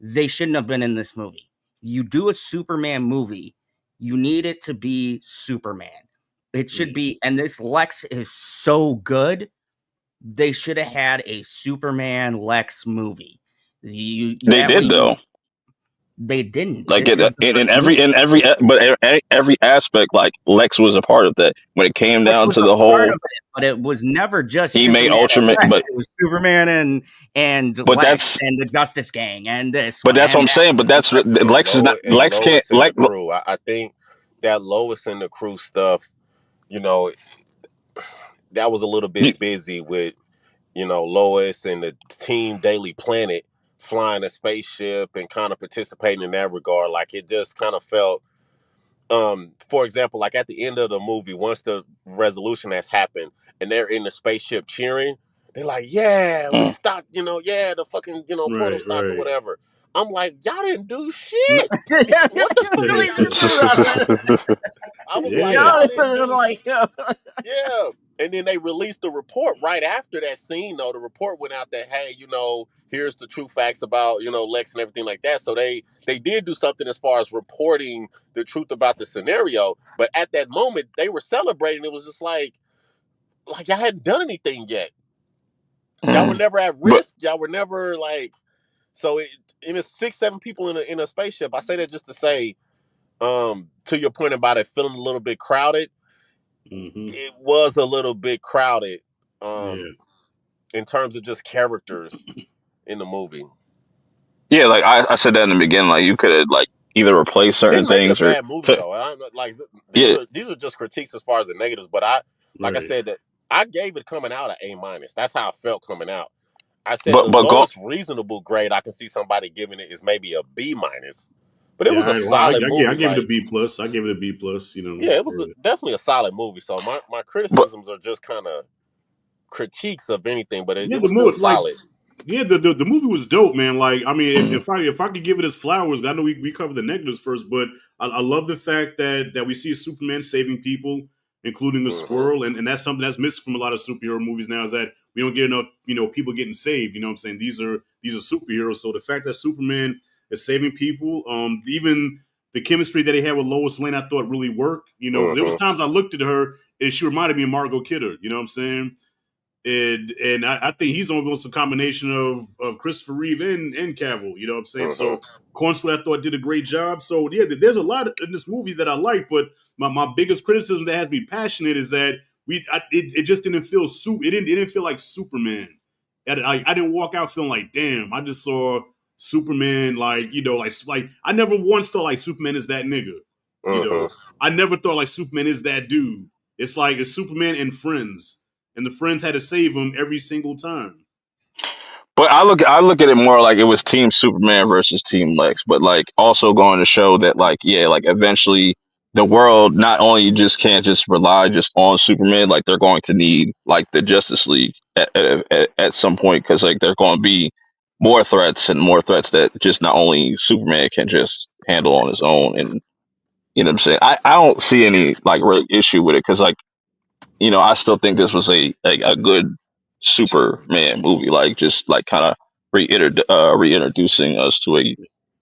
they shouldn't have been in this movie. You do a Superman movie, you need it to be Superman. It should Yeah. be, and this Lex is so good. They should have had a Superman Lex movie. They That way did though. they didn't. Like This is the in first every movie, every aspect, like Lex was a part of that. When it came which down was to a the part of whole, it, but it was never just he made Superman and Ultraman, Lex. It was Superman and but Lex that's and the Justice Gang and this but one that's what and I'm that. saying. But that's And Lex is not Lex can't Lois and the like. crew. I think that Lois and the crew stuff, you know, that was a little You, bit busy with, Lois and the team Daily Planet flying a spaceship and kind of participating in that regard. Like it just kind of felt, for example, like at the end of the movie, once the resolution has happened and they're in the spaceship cheering, they're like, yeah, we mm. stopped, yeah, the fucking, portal Right. stopped or Right. whatever. I'm like, y'all didn't do No, shit. What the you fuck did really y'all didn't do do? nothing. I was like, Yeah. y'all No, didn't do like yeah. And then they released the report right after that scene, though. The report went out that, hey, here's the true facts about, Lex and everything like that. So they did do something as far as reporting the truth about the scenario. But at that moment, they were celebrating. It was just like y'all hadn't done anything yet. Y'all were Mm. never at But risk. Y'all were never like so and it's 6, 7 people in a spaceship. I say that just to say, to your point about it feeling a little bit crowded, Mm-hmm. it was a little bit crowded. Yeah. In terms of just characters in the movie. yeah, like I said that in the beginning. Like you could have like either replaced certain Didn't make it a things or bad movie to though. I don't like yeah. these are just critiques as far as the negatives. But I like I Right. said that I gave it coming out A minus. That's how I felt coming out. I said the But go lowest reasonable grade I can see somebody giving it is maybe a B minus. But it Yeah. was a solid I movie. gave it a Like, B plus. I gave it a B plus. yeah, it was Yeah. definitely a solid movie. So my but criticisms are just kind of critiques of anything, but Yeah. it The was still more like solid. yeah, the movie was dope, man. Like, I mean, mm, if I could give it its flowers, I know we covered the negatives first, but I love the fact that we see Superman saving people, including the Hmm. squirrel, and that's something that's missing from a lot of superhero movies now is that we don't get enough, people getting saved. You know what I'm saying? These are superheroes, so the fact that Superman is saving people, even the chemistry that he had with Lois Lane, I thought really worked. Because there was Hmm. times I looked at her and she reminded me of Margot Kidder. You know what I'm saying? And I think he's almost a combination of Christopher Reeve and Cavill. You know what I'm saying? Hmm. So Cornswell I thought did a great job. So yeah, there's a lot in this movie that I like, but my biggest criticism that has me passionate is that it just didn't feel it didn't feel like Superman. I didn't walk out feeling like damn. I just saw Superman like I never once thought like Superman is that nigga. Hmm. I never thought like Superman is that dude. It's like it's Superman and friends, and the friends had to save him every single time. but I look at it more like it was Team Superman versus Team Lex, but like also going to show that like yeah, like eventually the world not only just can't just rely just on Superman, like they're going to need like the Justice League at some point because like they're going to be more threats that just not only Superman can just handle on his own, and you know what I'm saying. I don't see any like real issue with it because like I still think this was a good Superman movie, like just like kind of reintroducing us to a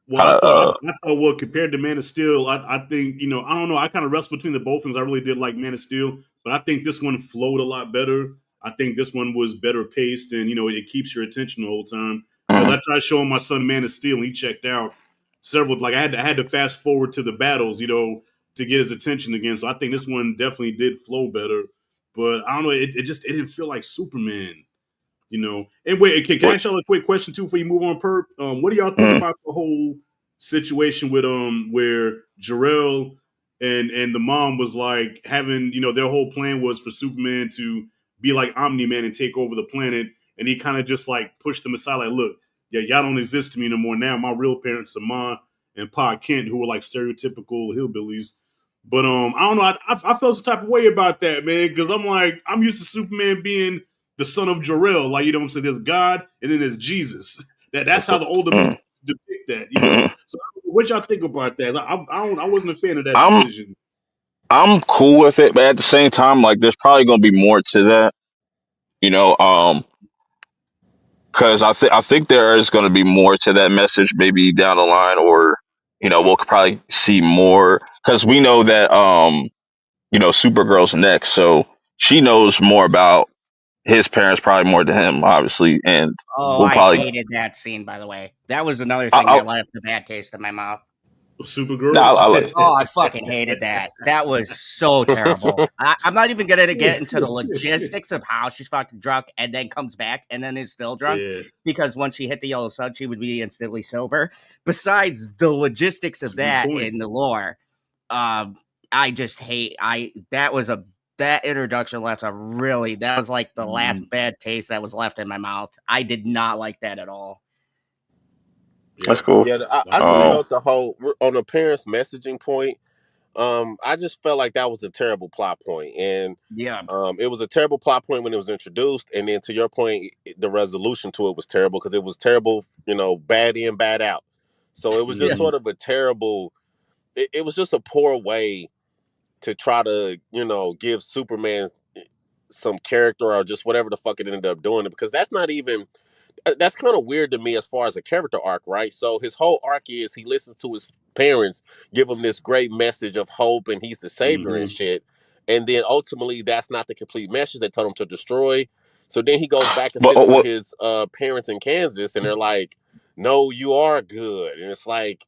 Well, kind I of thought, well, compared to Man of Steel, I think I don't know. I kind of wrestled between the both ones. I really did like Man of Steel, but I think this one flowed a lot better. I think this one was better paced, and it keeps your attention the whole time. Because mhm. I tried showing my son Man of Steel, and he checked out several. Like I had to fast forward to the battles, to get his attention again. So I think this one definitely did flow better. But I don't know, it didn't feel like Superman. And wait, can I What? ask y'all a quick question too before you move on, Perp? What do y'all think Mm, about the whole situation with where Jarrell and the mom was like having, their whole plan was for Superman to be like Omni Man and take over the planet, and he kind of just like pushed them aside, like, look, yeah, y'all don't exist to me no more. Now my real parents are Ma and Pa Kent, who were like stereotypical hillbillies. But I don't know. I felt some type of way about that, man, because I'm like, I'm used to Superman being the son of Jarrell. Like, what I'm saying? There's God and then there's Jesus. That's how the older movies mm. depict that. So what y'all think about that? I wasn't a fan of that I'm decision. I'm cool with it, but at the same time, like there's probably gonna be more to that, you know, because I think there is gonna be more to that message maybe down the line, or we'll probably see more because we know that Supergirl's next, so she knows more about his parents probably more than him, obviously, and Oh, we'll I probably. hated that scene, by the way. That was another I, thing I, that left a bad taste in my mouth. Supergirl. I like. Oh, I fucking hated that. That was so terrible. I'm not even gonna get into the logistics of how she's fucking drunk and then comes back and then is still drunk, Yeah, because once she hit the yellow sun, she would be instantly sober. Besides the logistics that's of a good that point. in the lore, I just hate. That introduction left a really. That was like the last Mhm. bad taste that was left in my mouth. I did not like that at all. That's Yeah, cool. Yeah, I I just agree. Um, felt the whole on the parents' messaging point. I just felt like that was a terrible plot point, and Yeah, it was a terrible plot point when it was introduced, and then to your point, the resolution to it was terrible because it was terrible, bad in, bad out. So it was just yeah. Hmm. sort of a terrible. It was just a poor way to try to, give Superman some character or just whatever the fuck it ended up doing, because that's not even that's kind of weird to me as far as a character arc, right? So his whole arc is he listens to his parents give him this great message of hope and he's the savior and Hmm. shit. And then ultimately that's not the complete message they told him to destroy. So then he goes back and but sits with his parents in Kansas and they're like, "No, you are good." And it's like,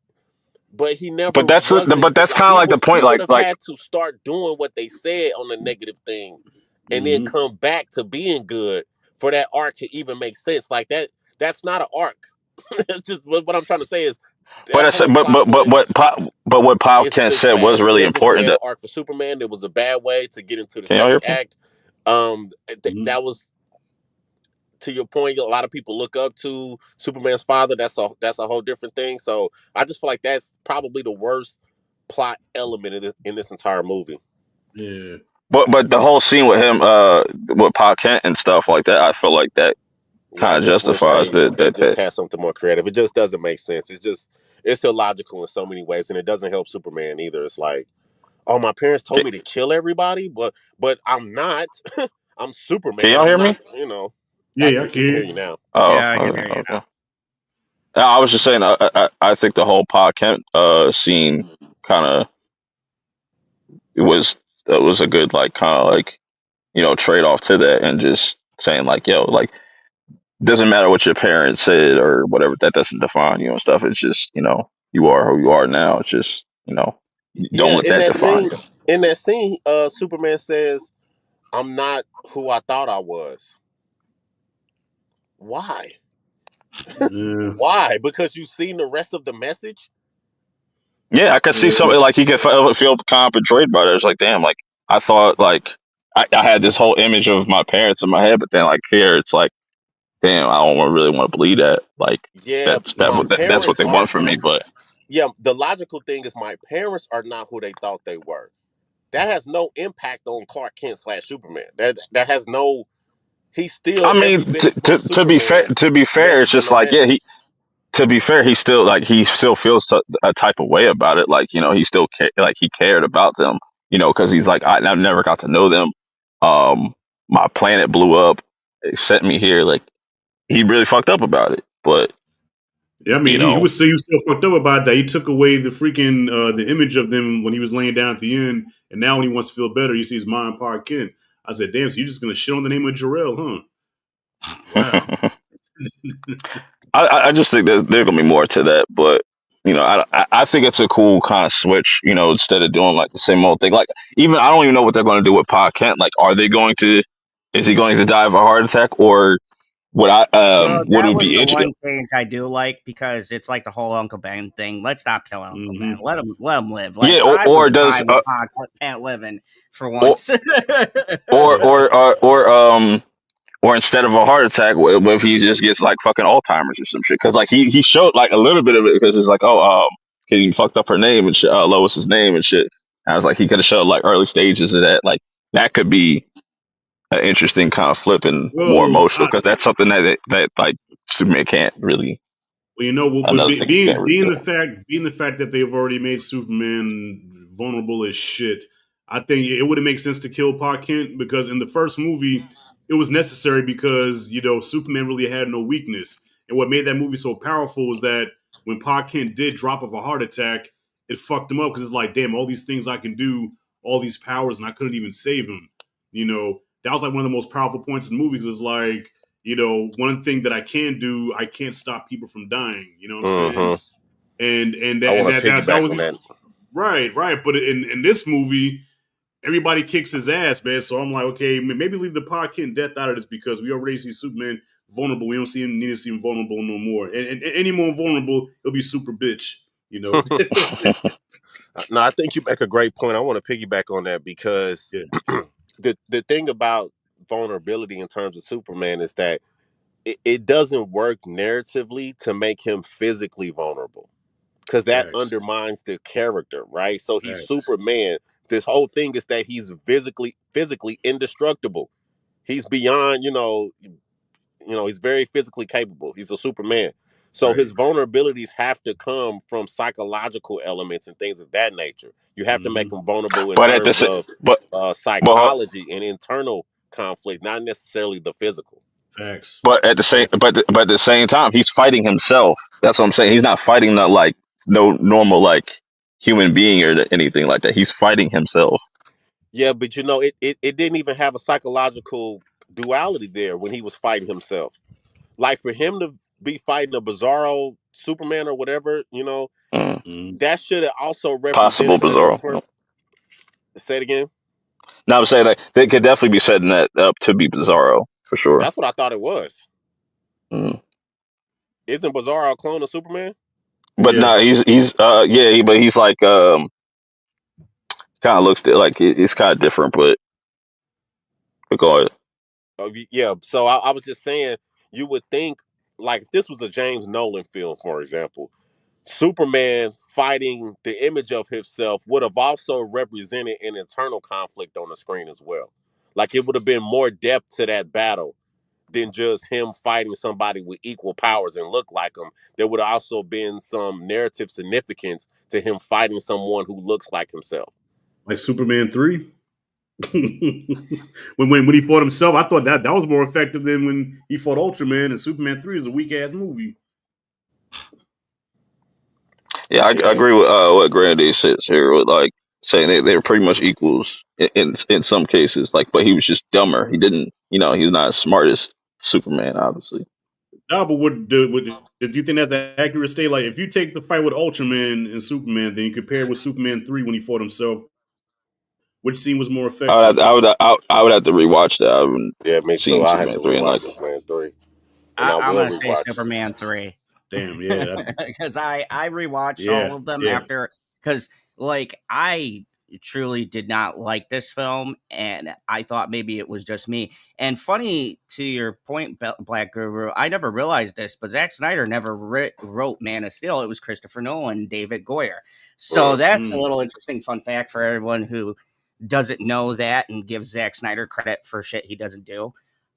but he never wasn't, but that's like kind of like the he point. would Like have like had to start doing what they said on the negative thing and then Hmm. come back to being good for that arc to even make sense. Like that's not an arc. It's just what I'm trying to say is but that that's, whole plot point but what Pop is Kent just said bad. was It really doesn't important. create an That, arc for Superman. It was a bad way to get into the can y'all hear second me? act. Hmm. That was, to your point, a lot of people look up to Superman's father. That's a whole different thing. So I just feel like that's probably the worst plot element in this entire movie. Yeah. But the whole scene with him, with Pop Kent and stuff like that, I feel like that Yeah, I kind of just wish justifies they just that. had something more creative. It just doesn't make sense. It's illogical in so many ways, and it doesn't help Superman either. It's like, oh, my parents told me to kill everybody, but I'm not. I'm Can Superman. y'all hear I'm me? not. Yeah, I We can hear can. you now. Oh, Yeah, I can hear okay. you Okay. I was just saying, I think the whole Pop Kent scene kind of it was that was a good like kind of like trade off to that, and just saying like, yo, like doesn't matter what your parents said or whatever, that doesn't define you and stuff. It's just you are who you are now. It's just don't Yeah, let that define you. in that scene, Superman says, "I'm not who I thought I was." Why? Yeah. Why? Because you've seen the rest of the message. Yeah, I could see Yeah. something like he could feel kind of betrayed by that. It's like, damn, like I thought, like I had this whole image of my parents in my head, but then like here, it's like, damn, I don't really want to believe that. Like Yeah, that's what they want from me. But yeah, the logical thing is my parents are not who they thought they were. That has no impact on Clark Kent slash Superman. That has no. He's still I every mean, bit as much Superman, to be fair, it's messaging just the like, yeah, message. to be fair, he still feels a type of way about it. Like he still like he cared about them. Because he's like, I never got to know them. My planet blew up. It sent me here. Like he really fucked up about it. But Yeah, I you mean, know, he was so fucked up about that. He took away the freaking the image of them when he was laying down at the end, and now when he wants to feel better, he sees Ma and Pa Kent. I said, "Damn, so you're just gonna shit on the name of Jarrell, huh?" Wow. I just think there's gonna be more to that. But you know, I think it's a cool kind of switch. You know, instead of doing like the same old thing. Like even I don't even know what they're going to do with Pa Kent. Like, are they going to? Is he going to die of a heart attack, or Well, would that it was be the interesting? one change I do like because it's like the whole Uncle Ben thing. Let's stop killing Uncle Ben. Mm-hmm. Let him live. Yeah, Like I was or does fine with Pa Kent living for or once. or or or, or um or instead of a heart attack, what if he just gets like fucking Alzheimer's or some shit? Because like he showed like a little bit of it because it's like he fucked up her name and shit, Lois's name and shit. I was like he could have showed like early stages of that. Like that could be an interesting kind of flip and more Well, emotional because that's something that like Superman can't really. well, you know, Another thing he can't really do. being the fact that they've already made Superman vulnerable as shit, I think it would have made sense to kill Pa Kent because in the first movie it was necessary because Superman really had no weakness, and what made that movie so powerful was that when Pa Kent did drop of a heart attack, it fucked him up because it's like, damn, all these things I can do, all these powers, and I couldn't even save him. That was like one of the most powerful points in the movie because it's like, one thing that I can do, I can't stop people from dying. You know what I'm saying? Hmm. And I that, and want to that piggyback was on that. right. But in this movie, everybody kicks his ass, man. So I'm like, okay, maybe leave the Kent death out of this because we already see Superman vulnerable. We don't need to see him vulnerable no more. And any more vulnerable, he'll be super bitch. No, I think you make a great point. I want to piggyback on that because Yeah, the thing about vulnerability in terms of Superman is that it doesn't work narratively to make him physically vulnerable because that facts, undermines the character, right? So he's facts, Superman. This whole thing is that he's physically indestructible. He's beyond, he's very physically capable. He's a Superman. So right. his vulnerabilities have to come from psychological elements and things of that nature. You have to make Mm-hmm. him vulnerable in But at the terms sa- of but psychology and internal conflict, not necessarily the physical. Facts. but at the same Facts. but at the same time, he's fighting himself. That's what I'm saying. He's not fighting the like no normal like human being or anything like that. He's fighting himself. Yeah, but it didn't even have a psychological duality there when he was fighting himself. Like for him to be fighting a bizarro Superman or whatever, Mm. Mm-hmm. that should have also Possible represented an Bizarro. internal. Say it again. Now I'm saying like they could definitely be setting that up to be Bizarro for sure. That's what I thought it was. Mm. Isn't Bizarro a clone of Superman? But Yeah. no, but he's like kind of looks like it's kind of different, but go ahead. Oh, yeah. So I was just saying, you would think like if this was a James Nolan film, for example, Superman fighting the image of himself would have also represented an internal conflict on the screen as well. Like it would have been more depth to that battle than just him fighting somebody with equal powers and look like him. There would have also been some narrative significance to him fighting someone who looks like himself. Like Superman 3. when he fought himself, I thought that was more effective than when he fought Ultraman, and Superman 3 is a weak ass movie. Yeah, I Yeah. agree with what Grandy says here with like saying they're pretty much equals in some cases. Like, but he was just dumber. He didn't, he's not as smart as Superman, obviously. No, but do you think that's an accurate state? Like, if you take the fight with Ultraman and Superman, then you compare it with Superman 3 when he fought himself, which scene was more effective? I would have to rewatch that. I haven't Yeah, me too. seen I have Superman to 3 in rewatch like Superman 3. And I I'm will gonna say rewatch it. Superman 3 Damn, yeah, because I rewatched yeah, all of them yeah. after because like I truly did not like this film and I thought maybe it was just me. And funny to your point, Black Guru, I never realized this, but Zack Snyder never wrote Man of Steel. It was Christopher Nolan and David Goyer. So Mm. that's a Mm. little interesting fun fact for everyone who doesn't know that and gives Zack Snyder credit for shit he doesn't do.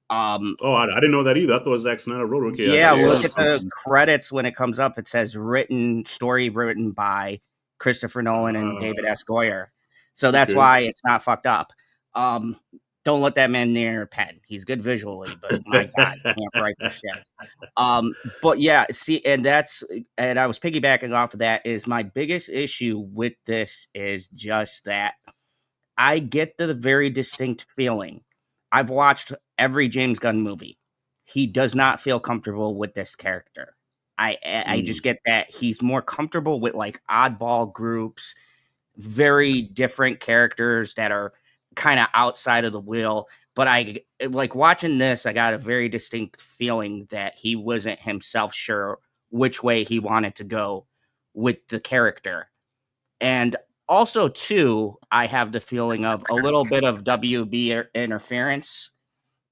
Um, Oh, I didn't know that either. I thought Zack Snyder wrote. Okay, I yeah, guess I Yeah. look missed at the something. credits when it comes up. It says story written by Christopher Nolan and David Uh, S. Goyer. So that's okay. why it's not fucked up. Um, don't let that man near a pen. He's good visually, but my God, can't write for shit. But yeah, see, and I was piggybacking off of that. Is my biggest issue with this is just that I get the very distinct feeling. I've watched every James Gunn movie. He does not feel comfortable with this character. I just get that he's more comfortable with like oddball groups, very different characters that are kind of outside of the wheel. But I like watching this, I got a very distinct feeling that he wasn't himself sure which way he wanted to go with the character. And also, too, I have the feeling of a little bit of WB interference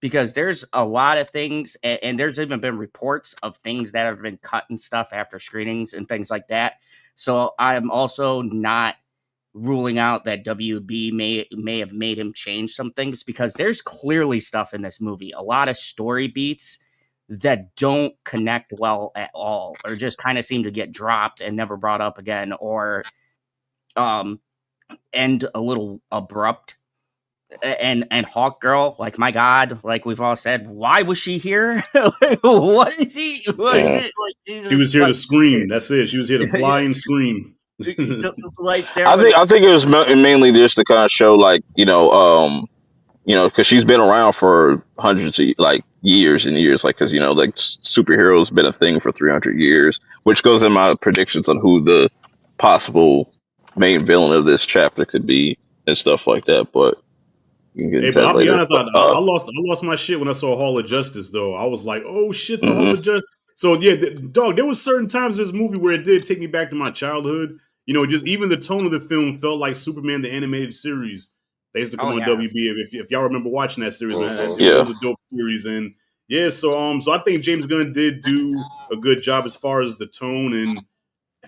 because there's a lot of things, and there's even been reports of things that have been cut and stuff after screenings and things like that. So I'm also not ruling out that WB may have made him change some things because there's clearly stuff in this movie, a lot of story beats that don't connect well at all, or just kind of seem to get dropped and never brought up again, or end a little abrupt. And Hawk Girl, like my God, like we've all said, why was she here? What is she? What is it? Like She was here to like, scream. That's it. She was here to fly and scream. like there was. I think it was mainly just to kind of show like because she's been around for hundreds of like years and years, like because like superheroes been a thing for 300 years, which goes in my predictions on who the possible main villain of this chapter could be and stuff like that. But you can get Hey, into but that I'll be later. honest, But I lost my shit when I saw Hall of Justice. Though I was like, oh shit, the Hall mhm. of Justice. So yeah, dog. There was certain times in this movie where it did take me back to my childhood. Just even the tone of the film felt like Superman the animated series. They used to come Oh on yeah. WB. If y'all remember watching that series, man, it Yeah. was a dope series. And yeah, so I think James Gunn did do a good job as far as the tone and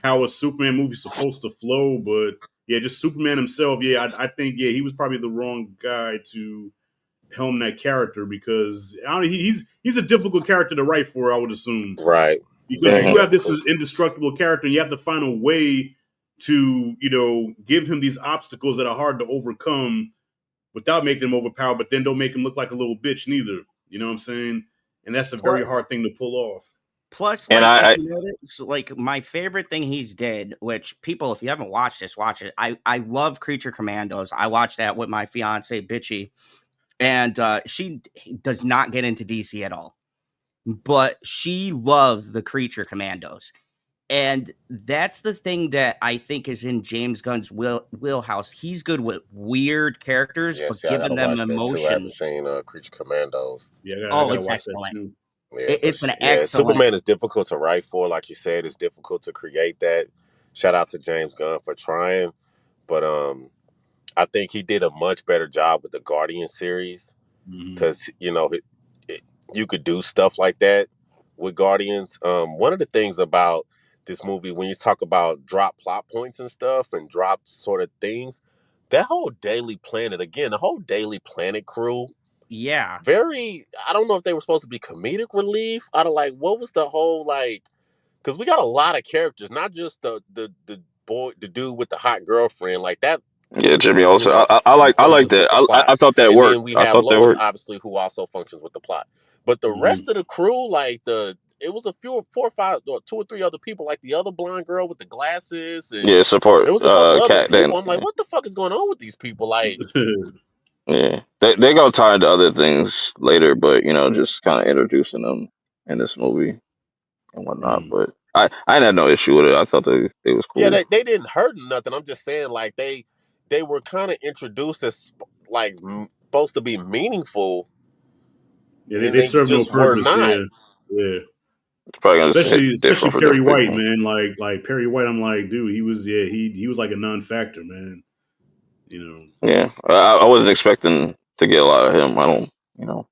how a Superman movie's supposed to flow. But yeah, just Superman himself. Yeah, I think he was probably the wrong guy to helm that character because I don't know, he's a difficult character to write for. I would assume Right. because Very you have this difficult. as indestructible character, and you have to find a way to give him these obstacles that are hard to overcome without making him overpowered, but then don't make him look like a little bitch neither. You know what I'm saying? And that's a very hard thing to pull off. Plus, And like if I you notice, like my favorite thing he's did, which people, if you haven't watched this, watch it. I love Creature Commandos. I watched that with my fiance Bitchy, and she does not get into DC at all, but she loves the Creature Commandos. And that's the thing that I think is in James Gunn's wheelhouse. He's good with weird characters, Yeah, but see, I giving gotta them watch that too. I haven't emotion. seen Creature Commandos. Yeah, I Oh, gotta it's watch that excellent. too. Yeah, It's an yeah, excellent. Superman is difficult to write for. Like you said, it's difficult to create that. Shout out to James Gunn for trying, but I think he did a much better job with the Guardian series Mm-hmm. because you could do stuff like that with Guardians. One of the things about this movie, when you talk about drop plot points and stuff and drop sort of things, that whole Daily Planet, again, the whole Daily Planet crew, Yeah. I don't know if they were supposed to be comedic relief out of like, what was the whole like, because we got a lot of characters, not just the boy, the dude with the hot girlfriend, like that, yeah, Jimmy Olsen. I like functions with that. the plot. I thought that And worked. then we I have thought that Lois, worked. obviously, who also functions with the plot. But the Mm-hmm. rest of the crew, like it was a few, 4 or 5, or 2 or 3 other people, like the other blonde girl with the glasses, and Yeah, support there was a couple other cat. Then people. I'm like, what the fuck is going on with these people? Like, yeah, they go tie into other things later, but just kind of introducing them in this movie and whatnot. Mm-hmm. But I didn't have no issue with it. I thought they was yeah, cool. they didn't hurt nothing. I'm just saying, like they were kind of introduced as like supposed to be meaningful, Yeah, and they they serve no just were purpose. not. Yeah, yeah. It's probably gonna just hit Especially different for Perry different White, people. man. Like Perry White, I'm like, dude, he was like a non-factor, man. You know, Yeah, I wasn't expecting to get a lot of him. I don't,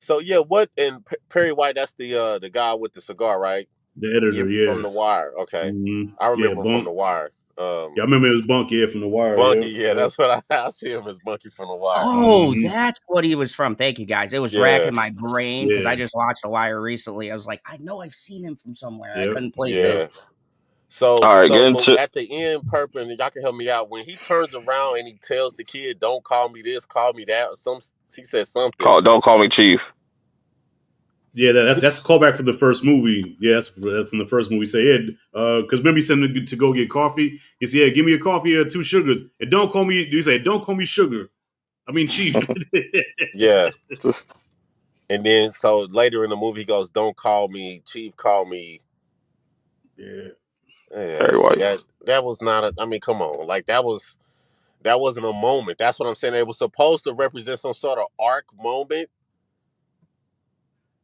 So yeah, what and Perry White? That's the guy with the cigar, right? the editor, Yep. From yeah, The Wire. Okay, mm-hmm. I Yeah, remember him from Bunk. The Wire. Yeah, I remember it was Bunk, yeah, from The Wire. Bunky, Yep, yeah, yep. that's what I see him as Bunky from The Wire. Oh, Mm-hmm. that's what he was from. Thank you, guys. It was Yeah, racking my brain because Yeah, I just watched The Wire recently. I was like, I know I've seen him from somewhere. I yep, couldn't place yep. it. yeah. So All right, get but into at the end, Purp, and y'all can help me out. When he turns around and he tells the kid, "Don't call me this, call me that," or he says something. Don't call me chief. Yeah, that's a callback from the first movie. Yeah, that's from the first movie. Say, yeah, because remember he sent him to go get coffee. He said, yeah, give me a coffee, 2 sugars, and don't call me. Do you say, don't call me sugar? I mean, chief. Yeah, and then so later in the movie, he goes, "Don't call me chief, call me." Yeah. Yeah, Very see white. that was not a. I mean, come on, like that wasn't a moment. That's what I'm saying. It was supposed to represent some sort of arc moment.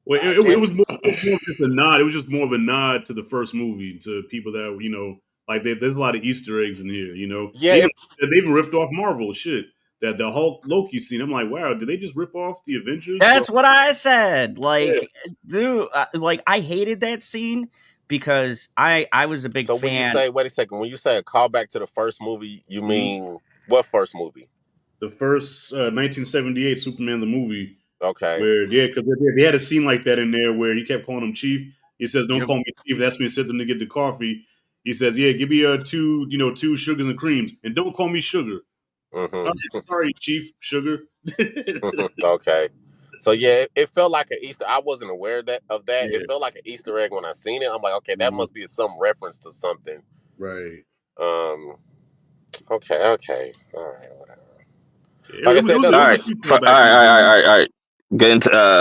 Well, I it can't. was more. It was more of just a nod. It was just more of a nod to the first movie to people that like there's a lot of Easter eggs in here. Yeah, if They even ripped off Marvel shit. That the Hulk Loki scene. I'm like, wow, did they just rip off the Avengers? That's what I said. Yeah. Like, dude, like I hated that scene because I was a big so when you fan. say, wait a second, when you say a callback to the first movie, you Mhm. mean what first movie? The first 1978 Superman the movie, Okay. where because they had a scene like that in there where he kept calling him Chief. He says, "Don't Yep. call me Chief." That's when he sent them to get the coffee. He says, "Yeah, give me two sugars and creams, and don't call me Sugar." All Mm-hmm. right, sorry, Chief Sugar. Okay. So yeah, it felt like an Easter. I wasn't aware of that. It Yeah. felt like an Easter egg when I seen it. I'm like, okay, that Mhm. must be some reference to something. Right. Um. Okay. Okay. All right. Whatever. It, Like I it, was- it said, was All it was right. a few All callbacks in right. this All right. All movie. right. All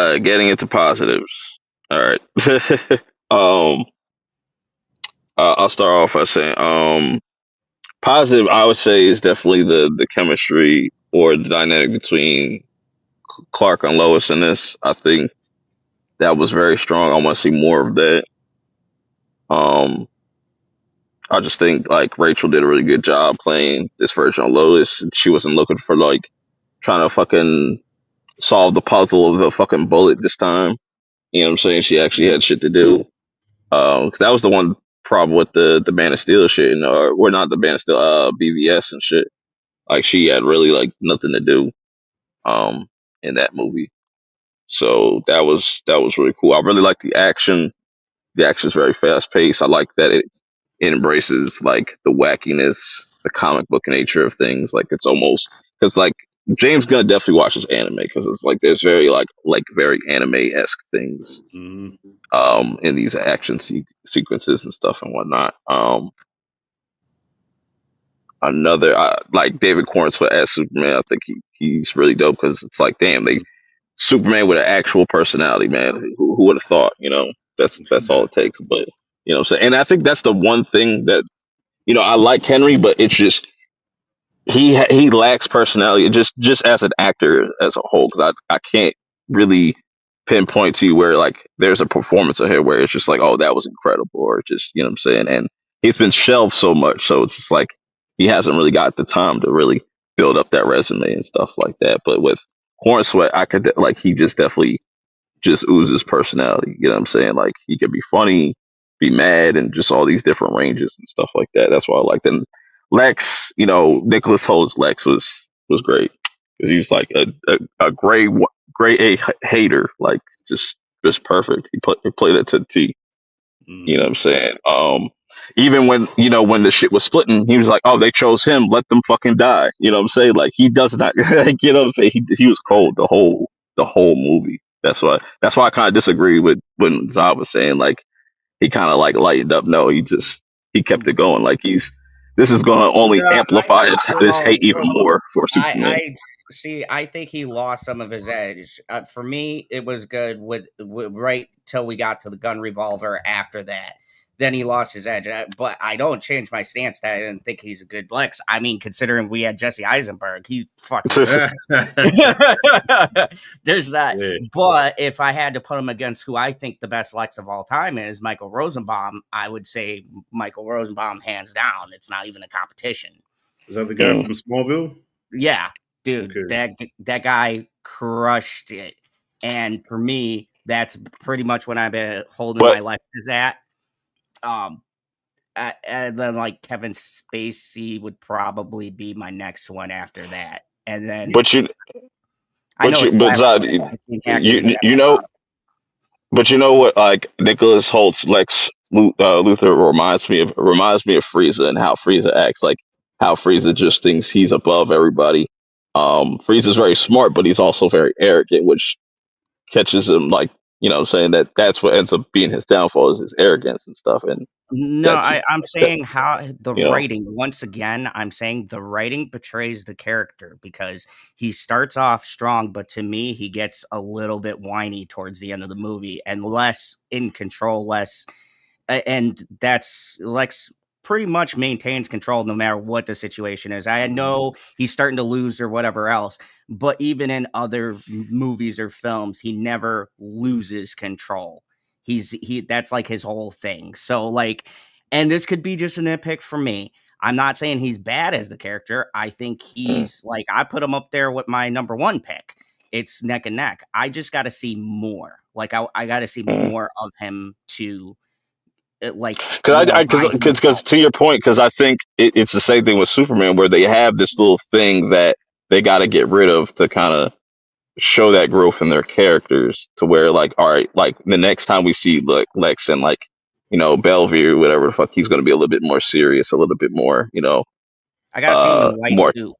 right. Getting into positives. All right. um. I'll start off by saying positive. I would say is definitely the chemistry or the dynamic between Clark and Lois in this. I think that was very strong. I want to see more of that. Um. I just think like Rachel did a really good job playing this version of Lois. She wasn't looking for like trying to fucking solve the puzzle of the fucking bullet this time. You know what I'm saying? She actually had shit to do. 'Cause that was the one problem with the Man of Steel shit, and or not the Man of Steel, BVS and shit. Like she had really like nothing to do, um, in that movie. So that was really cool. I really like the action. The action is very fast paced. I like that it embraces like the wackiness, the comic book nature of things. Like it's almost because like James Gunn definitely watches anime because it's like there's very very anime esque things Mhm. in these action sequences and stuff and whatnot. Another like David Cornswell as Superman, I think he's really dope because it's like damn they Superman with an actual personality, man. Who would have thought? That's all it takes. But what I'm saying, and I think that's the one thing that I like Henry, but it's just he lacks personality just as an actor as a whole because I can't really pinpoint to you where like there's a performance of him where it's just like oh that was incredible or just what I'm saying and he's been shelved so much so it's just like he hasn't really got the time to really build up that resume and stuff like that but with Horn Sweat I could like he just definitely just oozes personality. You know what I'm saying? Like he can be funny, be mad, and just all these different ranges and stuff like that. That's why I liked him. Lex, Nicholas Holt's Lex was great because he's like a gray A hater, like just perfect. He played it to the T. You know what I'm Mhm. saying? Even when the shit was splitting, he was like, "Oh, they chose him. Let them fucking die." You know what I'm saying? Like he does not, like, you know what I'm saying? He was cold the whole movie. That's why I kind of disagree with when Zod was saying like he kind of like lightened up. No, he kept it going. Like this is going to only No, amplify this bro, hate even more for Superman. I see. I think he lost some of his edge. For me, it was good with right till we got to the gun revolver. After that, then he lost his edge. But I don't change my stance that I didn't think he's a good Lex. I mean, considering we had Jesse Eisenberg, he's fucking. There's that. Yeah. But if I had to put him against who I think the best Lex of all time is, Michael Rosenbaum, I would say Michael Rosenbaum hands down. It's not even a competition. Is that the guy Mm. from Smallville? Yeah, dude, Okay. that guy crushed it. And for me, that's pretty much what I've been holding But my life to that. Um, and then like Kevin Spacey would probably be my next one after that. And then but you I know it's but blasphemy Zod, between Hackett and you Kevin you know Smith. But you know what? Like Nicholas Holt's Luthor reminds me of Frieza and how Frieza acts. Like how Frieza just thinks he's above everybody. Frieza's very smart, but he's also very arrogant, which catches him. Like what I'm saying that's what ends up being his downfall is his arrogance and stuff. And No, that's I'm that. saying how the You know. writing, once again, I'm saying the writing betrays the character because he starts off strong, but to me, he gets a little bit whiny towards the end of the movie and less in control, less and that's Lex pretty much maintains control no matter what the situation is. I know he's starting to lose or whatever else, but even in other movies or films, he never loses control. He that's like his whole thing. So like, and this could be just a nitpick for me. I'm not saying he's bad as the character. I think Mm. he's like, I put him up there with my number one pick. It's neck and neck. I just got to see more. Like I got to see Mm. more of him to like, Because because to your point, because I think it's the same thing with Superman, where they have this little thing that they got to get rid of to kind of show that growth in their characters, to where like, all right, like the next time we see like Lex and like, Bellevue, whatever the fuck, he's going to be a little bit more serious, a little bit more, I got to see him in a white more. suit.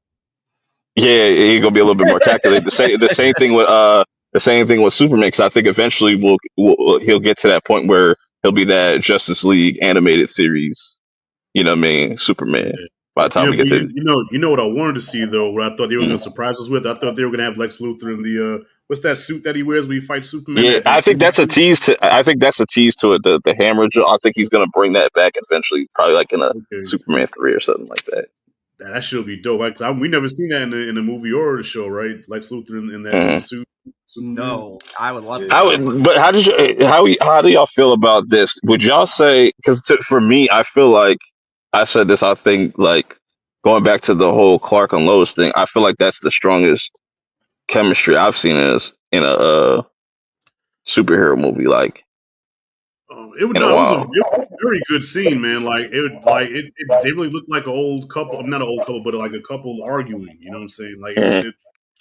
Yeah, he's gonna be a little bit more calculated. The same thing with Superman, because I think eventually he'll get to that point where he'll be that Justice League animated series. You know what I mean? Superman. Yeah. By the time we get to, You know what I wanted to see though. What I thought they were going mm. to surprise us with. I thought they were going to have Lex Luthor in the what's that suit that he wears when he fights Superman? Yeah, That green suit. I think that's a tease to it. The hammer drill. I think he's gonna bring that back eventually, probably like in a Okay, Superman 3 or something like that. that should be dope. We never seen that in the movie or the show, right? Lex Luthor in that Mhm. suit, Superman. No, I would love Yeah. to see it. But how do y'all feel about this? Would y'all say, because for me, I feel like I said this. I think like going back to the whole Clark and Lois thing, I feel like that's the strongest chemistry I've seen in a superhero movie like It was in a no, while. it was a very good scene, man. They really looked like an old couple. Not an old couple, but like a couple arguing. You know what I'm saying? Like Mhm.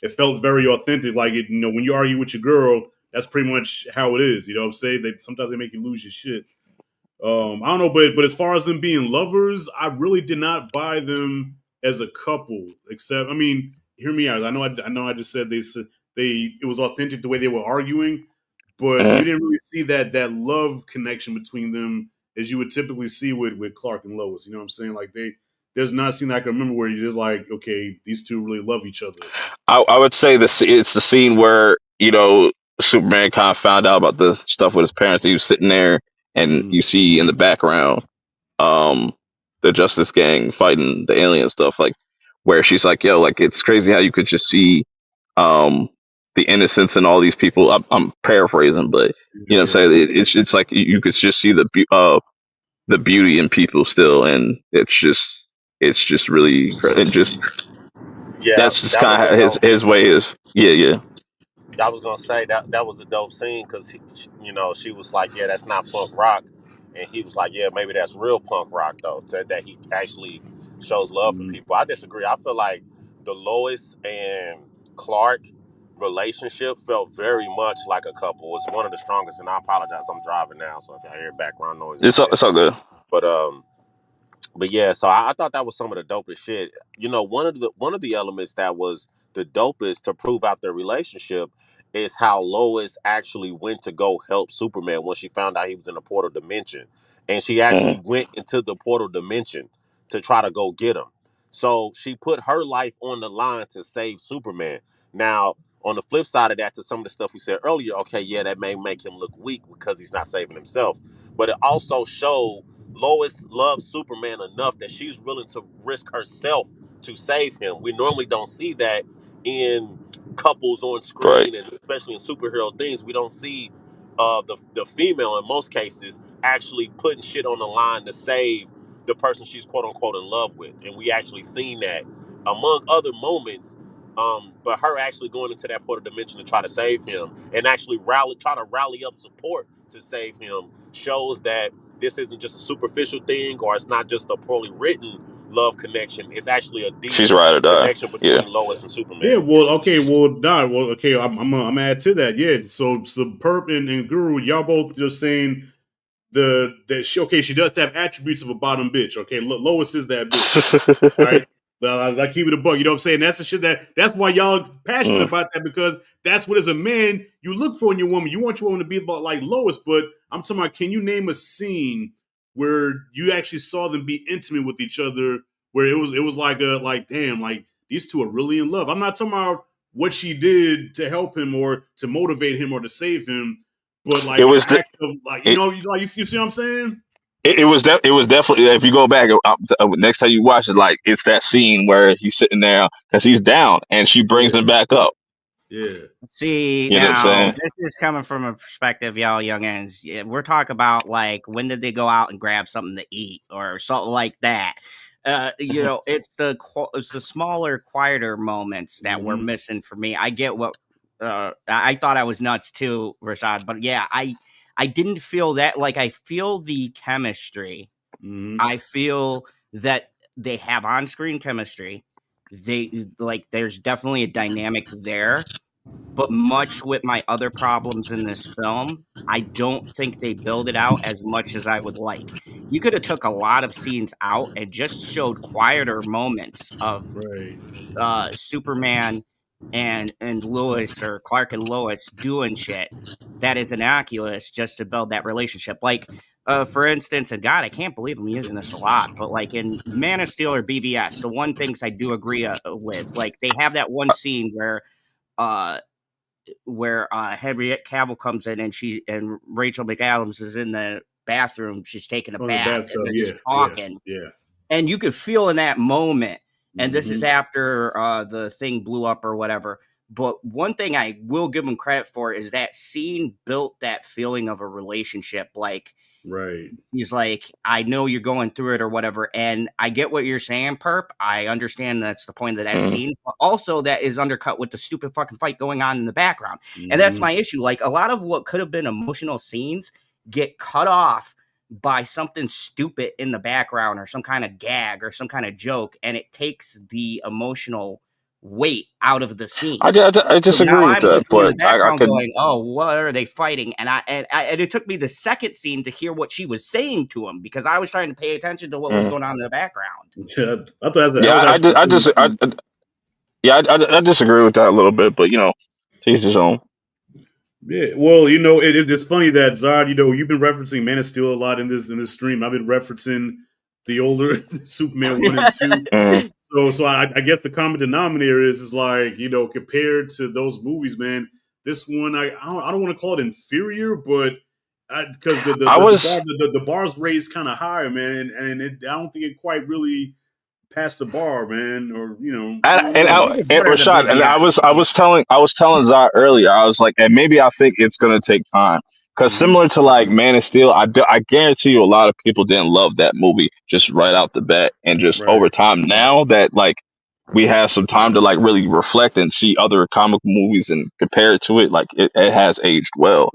it felt very authentic. Like when you argue with your girl, that's pretty much how it is. You know what I'm saying? Sometimes they make you lose your shit. I don't know, but as far as them being lovers, I really did not buy them as a couple. Except, I mean, hear me out. I know. I just said it was authentic the way they were arguing, but you Mhm. didn't really see that love connection between them as you would typically see with Clark and Lois. You know what I'm saying? Like there's not a scene I can remember where you're just like, okay, these two really love each other. I would say it's the scene where Superman kind of found out about the stuff with his parents. He was sitting there, and Mm, you see in the background um the Justice Gang fighting the alien stuff, like where she's like, yo, like it's crazy how you could just see um the innocence in all these people. I'm paraphrasing, but you know what I'm yeah, saying, it's like you could just see the beauty in people still, and it's just really and just Yeah, that's just that was kind a of dope. his way is, yeah. I was gonna say that was a dope scene because she was like, yeah, that's not punk rock, and he was like, yeah, maybe that's real punk rock though. That he actually shows love for mm, people. I disagree. I feel like the Lois and Clark relationship felt very much like a couple. It's one of the strongest, and I apologize, I'm driving now, so if I hear background noise, my It's bad. all good. But yeah, so I thought that was some of the dopest shit. One of the elements that was the dopest to prove out their relationship is how Lois actually went to go help Superman when she found out he was in the portal dimension, and she Mhm. actually went into the portal dimension to try to go get him. So she put her life on the line to save Superman. Now, on the flip side of that, to some of the stuff we said earlier, okay, yeah, that may make him look weak because he's not saving himself, but it also showed Lois loves Superman enough that she's willing to risk herself to save him. We normally don't see that in couples on Right. screen, and especially in superhero things. We don't see the female in most cases actually putting shit on the line to save the person she's quote unquote in love with, and we actually seen that among other moments. But her actually going into that portal dimension to try to save him and actually try to rally up support to save him shows that this isn't just a superficial thing, or it's not just a poorly written love connection. It's actually a deep She's ride or die. connection Yeah. between Lois and yeah. Superman. Well, okay. Well, nah. Well, okay. I'm gonna add to that. Yeah. So Perp and Guru, y'all both just saying she does have attributes of a bottom bitch. Okay, Lois is that bitch. Right? I keep it a bug. You know what I'm saying? That's the shit that's why y'all passionate Mm. about that, because that's what as a man you look for in your woman. You want your woman to be about like Lois, but I'm talking about, can you name a scene where you actually saw them be intimate with each other, where it was like damn, like these two are really in love. I'm not talking about what she did to help him or to motivate him or to save him, but It like an was the act of like it, you see what I'm saying? it was definitely, if you go back next time you watch it, like it's that scene where he's sitting there because he's down and she brings Yeah, him back up. yeah. See, You know what I'm now saying? this is coming from a perspective, y'all youngins. Yeah, we're talking about like when did they go out and grab something to eat or something like that. It's the smaller, quieter moments that were Mm-hmm. missing for me. I get what I thought I was nuts too, Rashad, but yeah, I didn't feel that. Like I feel the chemistry. Mm-hmm. I feel that they have on-screen chemistry. They like there's definitely a dynamic there, but much with my other problems in this film, I don't think they build it out as much as I would like. You could have took a lot of scenes out and just showed quieter moments of Right. Superman and Lois or Clark and Lois doing shit that is innocuous just to build that relationship. Like, for instance, and God, I can't believe I'm using this a lot, but like in Man of Steel or BVS, the one things I do agree with, like they have that one scene uh Henriette Cavill comes in and Rachel McAdams is in the bathroom. She's taking a On the bath and bathtub. they're just Yeah, yeah, talking, yeah. and you could feel in that moment. And this is Mm-hmm. after the thing blew up or whatever. But one thing I will give them credit for is that scene built that feeling of a relationship. Like Right. he's like, I know you're going through it or whatever. And I get what you're saying, Perp. I understand that's the point of that Mhm. scene, but also that is undercut with the stupid fucking fight going on in the background. And that's Mm-hmm. my issue. Like a lot of what could have been emotional scenes get cut off by something stupid in the background or some kind of gag or some kind of joke, and it takes the emotional weight out of the scene. I So now disagree with I'm that, just in the but I background could. going, "Oh, what are they fighting?" And it took me the second scene to hear what she was saying to him because I was trying to pay attention to what was Mm. going on in the background. Yeah, I thought that Yeah, was I, actually di- I pretty just cool. yeah, I disagree with that a little bit, but to each his own. Yeah, well, it's funny that Zod, you've been referencing Man of Steel a lot in this stream. I've been referencing the older Superman 1 and 2. Mm. So I guess the common denominator is like compared to those movies, man. This one I don't want to call it inferior, but because I was the bar's raised kind of higher, man, I don't think it quite really passed the bar, man. Or I don't It know. was and better than Rashad, and BBS. I was telling Zod earlier. I was like, and maybe I think it's gonna take time because Hmm. similar to like Man of Steel, I guarantee you a lot of people didn't love that movie just right out the bat, and just Right. over time now that like we have some time to like really reflect and see other comic movies and compare it to it, like it has aged well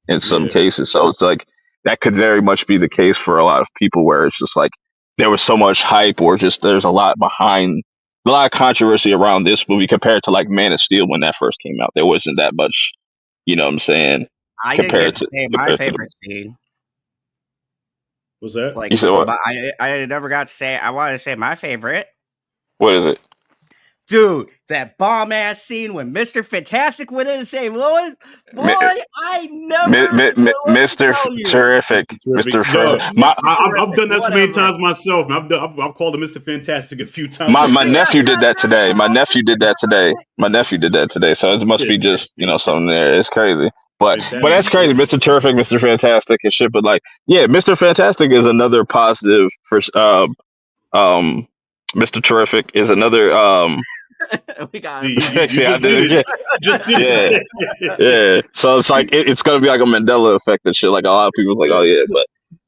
in some Yeah. cases. So it's like that could very much be the case for a lot of people where it's just like there was so much hype or just there's a lot of controversy around this movie compared to like Man of Steel when that first came out. There wasn't that much, what I'm saying, I didn't get compared to to say my compared to the favorite scene. What's that? Like, you said what? but I never got to say. I wanted to say my favorite. What is it? Dude, that bomb ass scene when Mr. Fantastic went in and saved Lois, boy, Mi- I never let me Mr. tell you, Terrific, Mr. Terrific. Mr. No, Terrific. Mr. I've Terrific, done that so many whatever. times myself. And I've called him Mr. Fantastic a few times My myself. nephew did that today. My nephew did that today. My nephew did that today. So it must Yeah. be just something there. It's crazy, but Fantastic that's shit. crazy. Mr. Terrific, Mr. Fantastic, and shit. But like, yeah, Mr. Fantastic is another positive for um. Mr. Terrific is another We got See, him you, back. you see I just did did it it. again. Just did Yeah, it. yeah. So it's like it's gonna be like a Mandela effect and shit. Like a lot of people's like, oh yeah,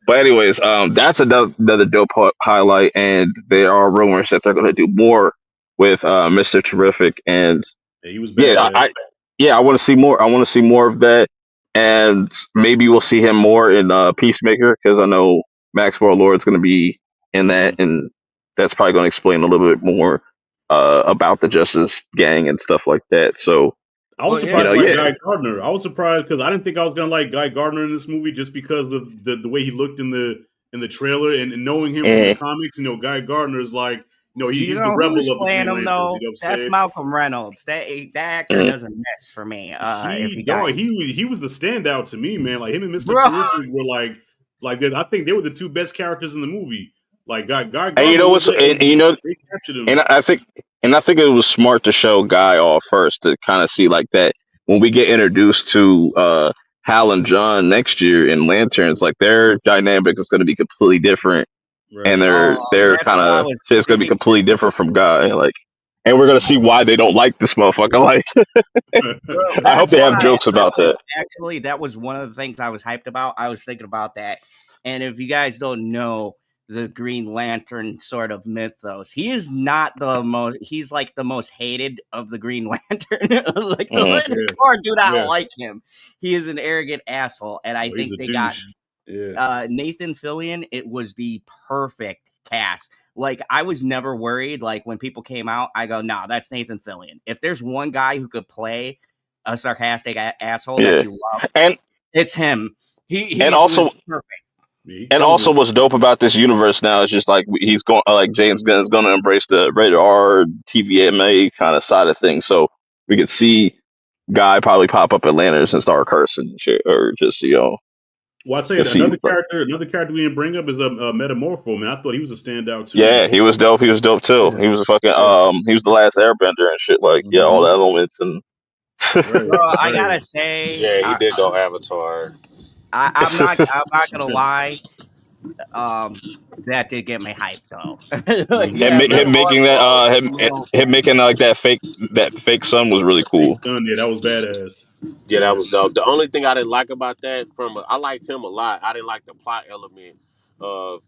but anyways, that's another dope highlight, and there are rumors that they're gonna do more with Mr. Terrific, and Yeah, he was yeah, badass. I want to see more. I want to see more of that, and maybe we'll see him more in Peacemaker because I know Max Warlord's gonna be in Mhm. that, and that's probably gonna explain a little bit more about the Justice Gang and stuff like that. So I was Well, yeah, surprised by yeah. Guy Gardner. I was surprised because I didn't think I was gonna like Guy Gardner in this movie just because of the way he looked in the trailer and knowing him from the Mm. comics. Guy Gardner is like you he's the know who's rebel of the playing Green him Lanterns. You though? know what I'm That's saying? Malcolm Reynolds. That actor Mm. doesn't miss for me. If He you got dog he was the standout to me, man. Like him and Mister bro, Terrific were I think they were the two best characters in the movie. Like Guy And you Gardner know was what's there. and you know They captured and him. I think it was smart to show Guy off first to kind of see like that when we get introduced to Hal and John next year in Lanterns, like their dynamic is going to be completely different, and Right. they're That's kind what I of was shit's going to be thinking. completely different from Guy. Like, and we're going to see why they don't like this motherfucker. Like, Well, I hope that's they have why jokes about that. that was one of the things I was hyped about. I was thinking about that. And if you guys don't know the Green Lantern sort of mythos, he is not the most, he's like the most hated of the Green Lantern. Like the Mhm. Lantern Yeah. Corps do not Yeah. like him. He is an arrogant asshole. And I Oh, he's think a they got douche. Yeah. Nathan Fillion. It was the perfect cast. Like I was never worried. Like when people came out, I go, "No, that's Nathan Fillion." If there's one guy who could play a sarcastic asshole that Yeah, you love, and it's him. He and was also perfect. Yeah, he and killed also it. what's dope about this universe now is just like he's going like James Gunn is going to embrace the rated R TVMA kind of side of things, so we could see Guy probably pop up at Lanterns and start cursing and shit, or just Well, I'll tell you to see. another character we didn't bring up is Metamorpho, man. I thought he was a standout too, Yeah, man. he was dope. He was dope too. Yeah. He was a fucking Yeah. he was the last Airbender and shit. Like yeah, all the Mm-hmm. elements and Right. Well, I Right. gotta say, Yeah, he did go Avatar. I'm not gonna lie. Um, that did get me hyped though. Like, Mm-hmm. yeah, Mm-hmm. him making that Metamorpho is a him little. him making like that fake sun was really Fake cool. Sun, yeah, that was badass. Yeah, that Yeah. was dope. The only thing I didn't like about that, I liked him a lot. I didn't like the plot element of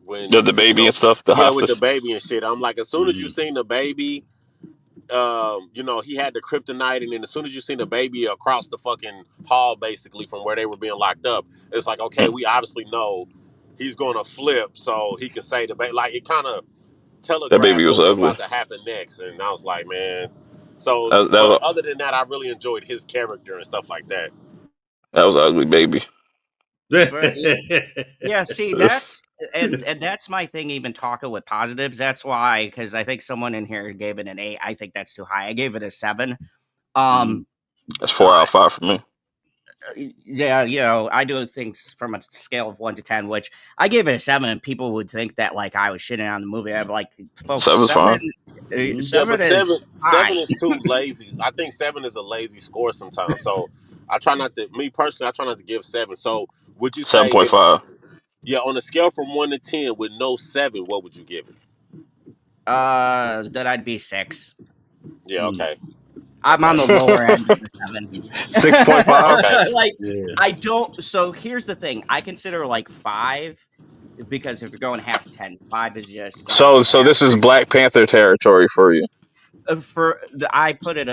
when The baby and stuff, the yeah, with the hostage. baby and shit. I'm like, as soon as you Mm-hmm. seen the baby, he had the kryptonite, and then as soon as you seen the baby across the fucking hall, basically from where they were being locked up, it's like, okay, Mm, we obviously know he's gonna flip, so he can say the baby. Like it kind of that baby telegraphed what was was ugly. about to happen next, and I was like, man. So, That but was other than that, I really enjoyed his character and stuff like that. that was an ugly baby. But yeah, see, and that's my thing. Even talking with positives, that's why because I think someone in here gave it an 8. I think that's too high. I gave it a 7. Mhm. Um, That's 4 out of 5 for me. yeah, I do things from a scale of 1 to 10, which I gave it a 7. And people would think that like I was shitting on the movie. I'm like, folks, Seven's fine. Mhm. Yeah, but 7 is seven high. is too lazy. I think 7 is a lazy score sometimes. So I try not to. Me personally, I try not to give 7. So would you Seven say point if five. yeah, on a scale from 1 to 10 with no 7, what would you give it? Then I'd be 6. Yeah, Mm. okay, I'm on okay, the lower end of the 6.5. 7. okay. Like Yeah. I don't. So here's the thing. I consider like 5 because if you're going half to 10, 5 is just So this is Black Panther territory for you I put it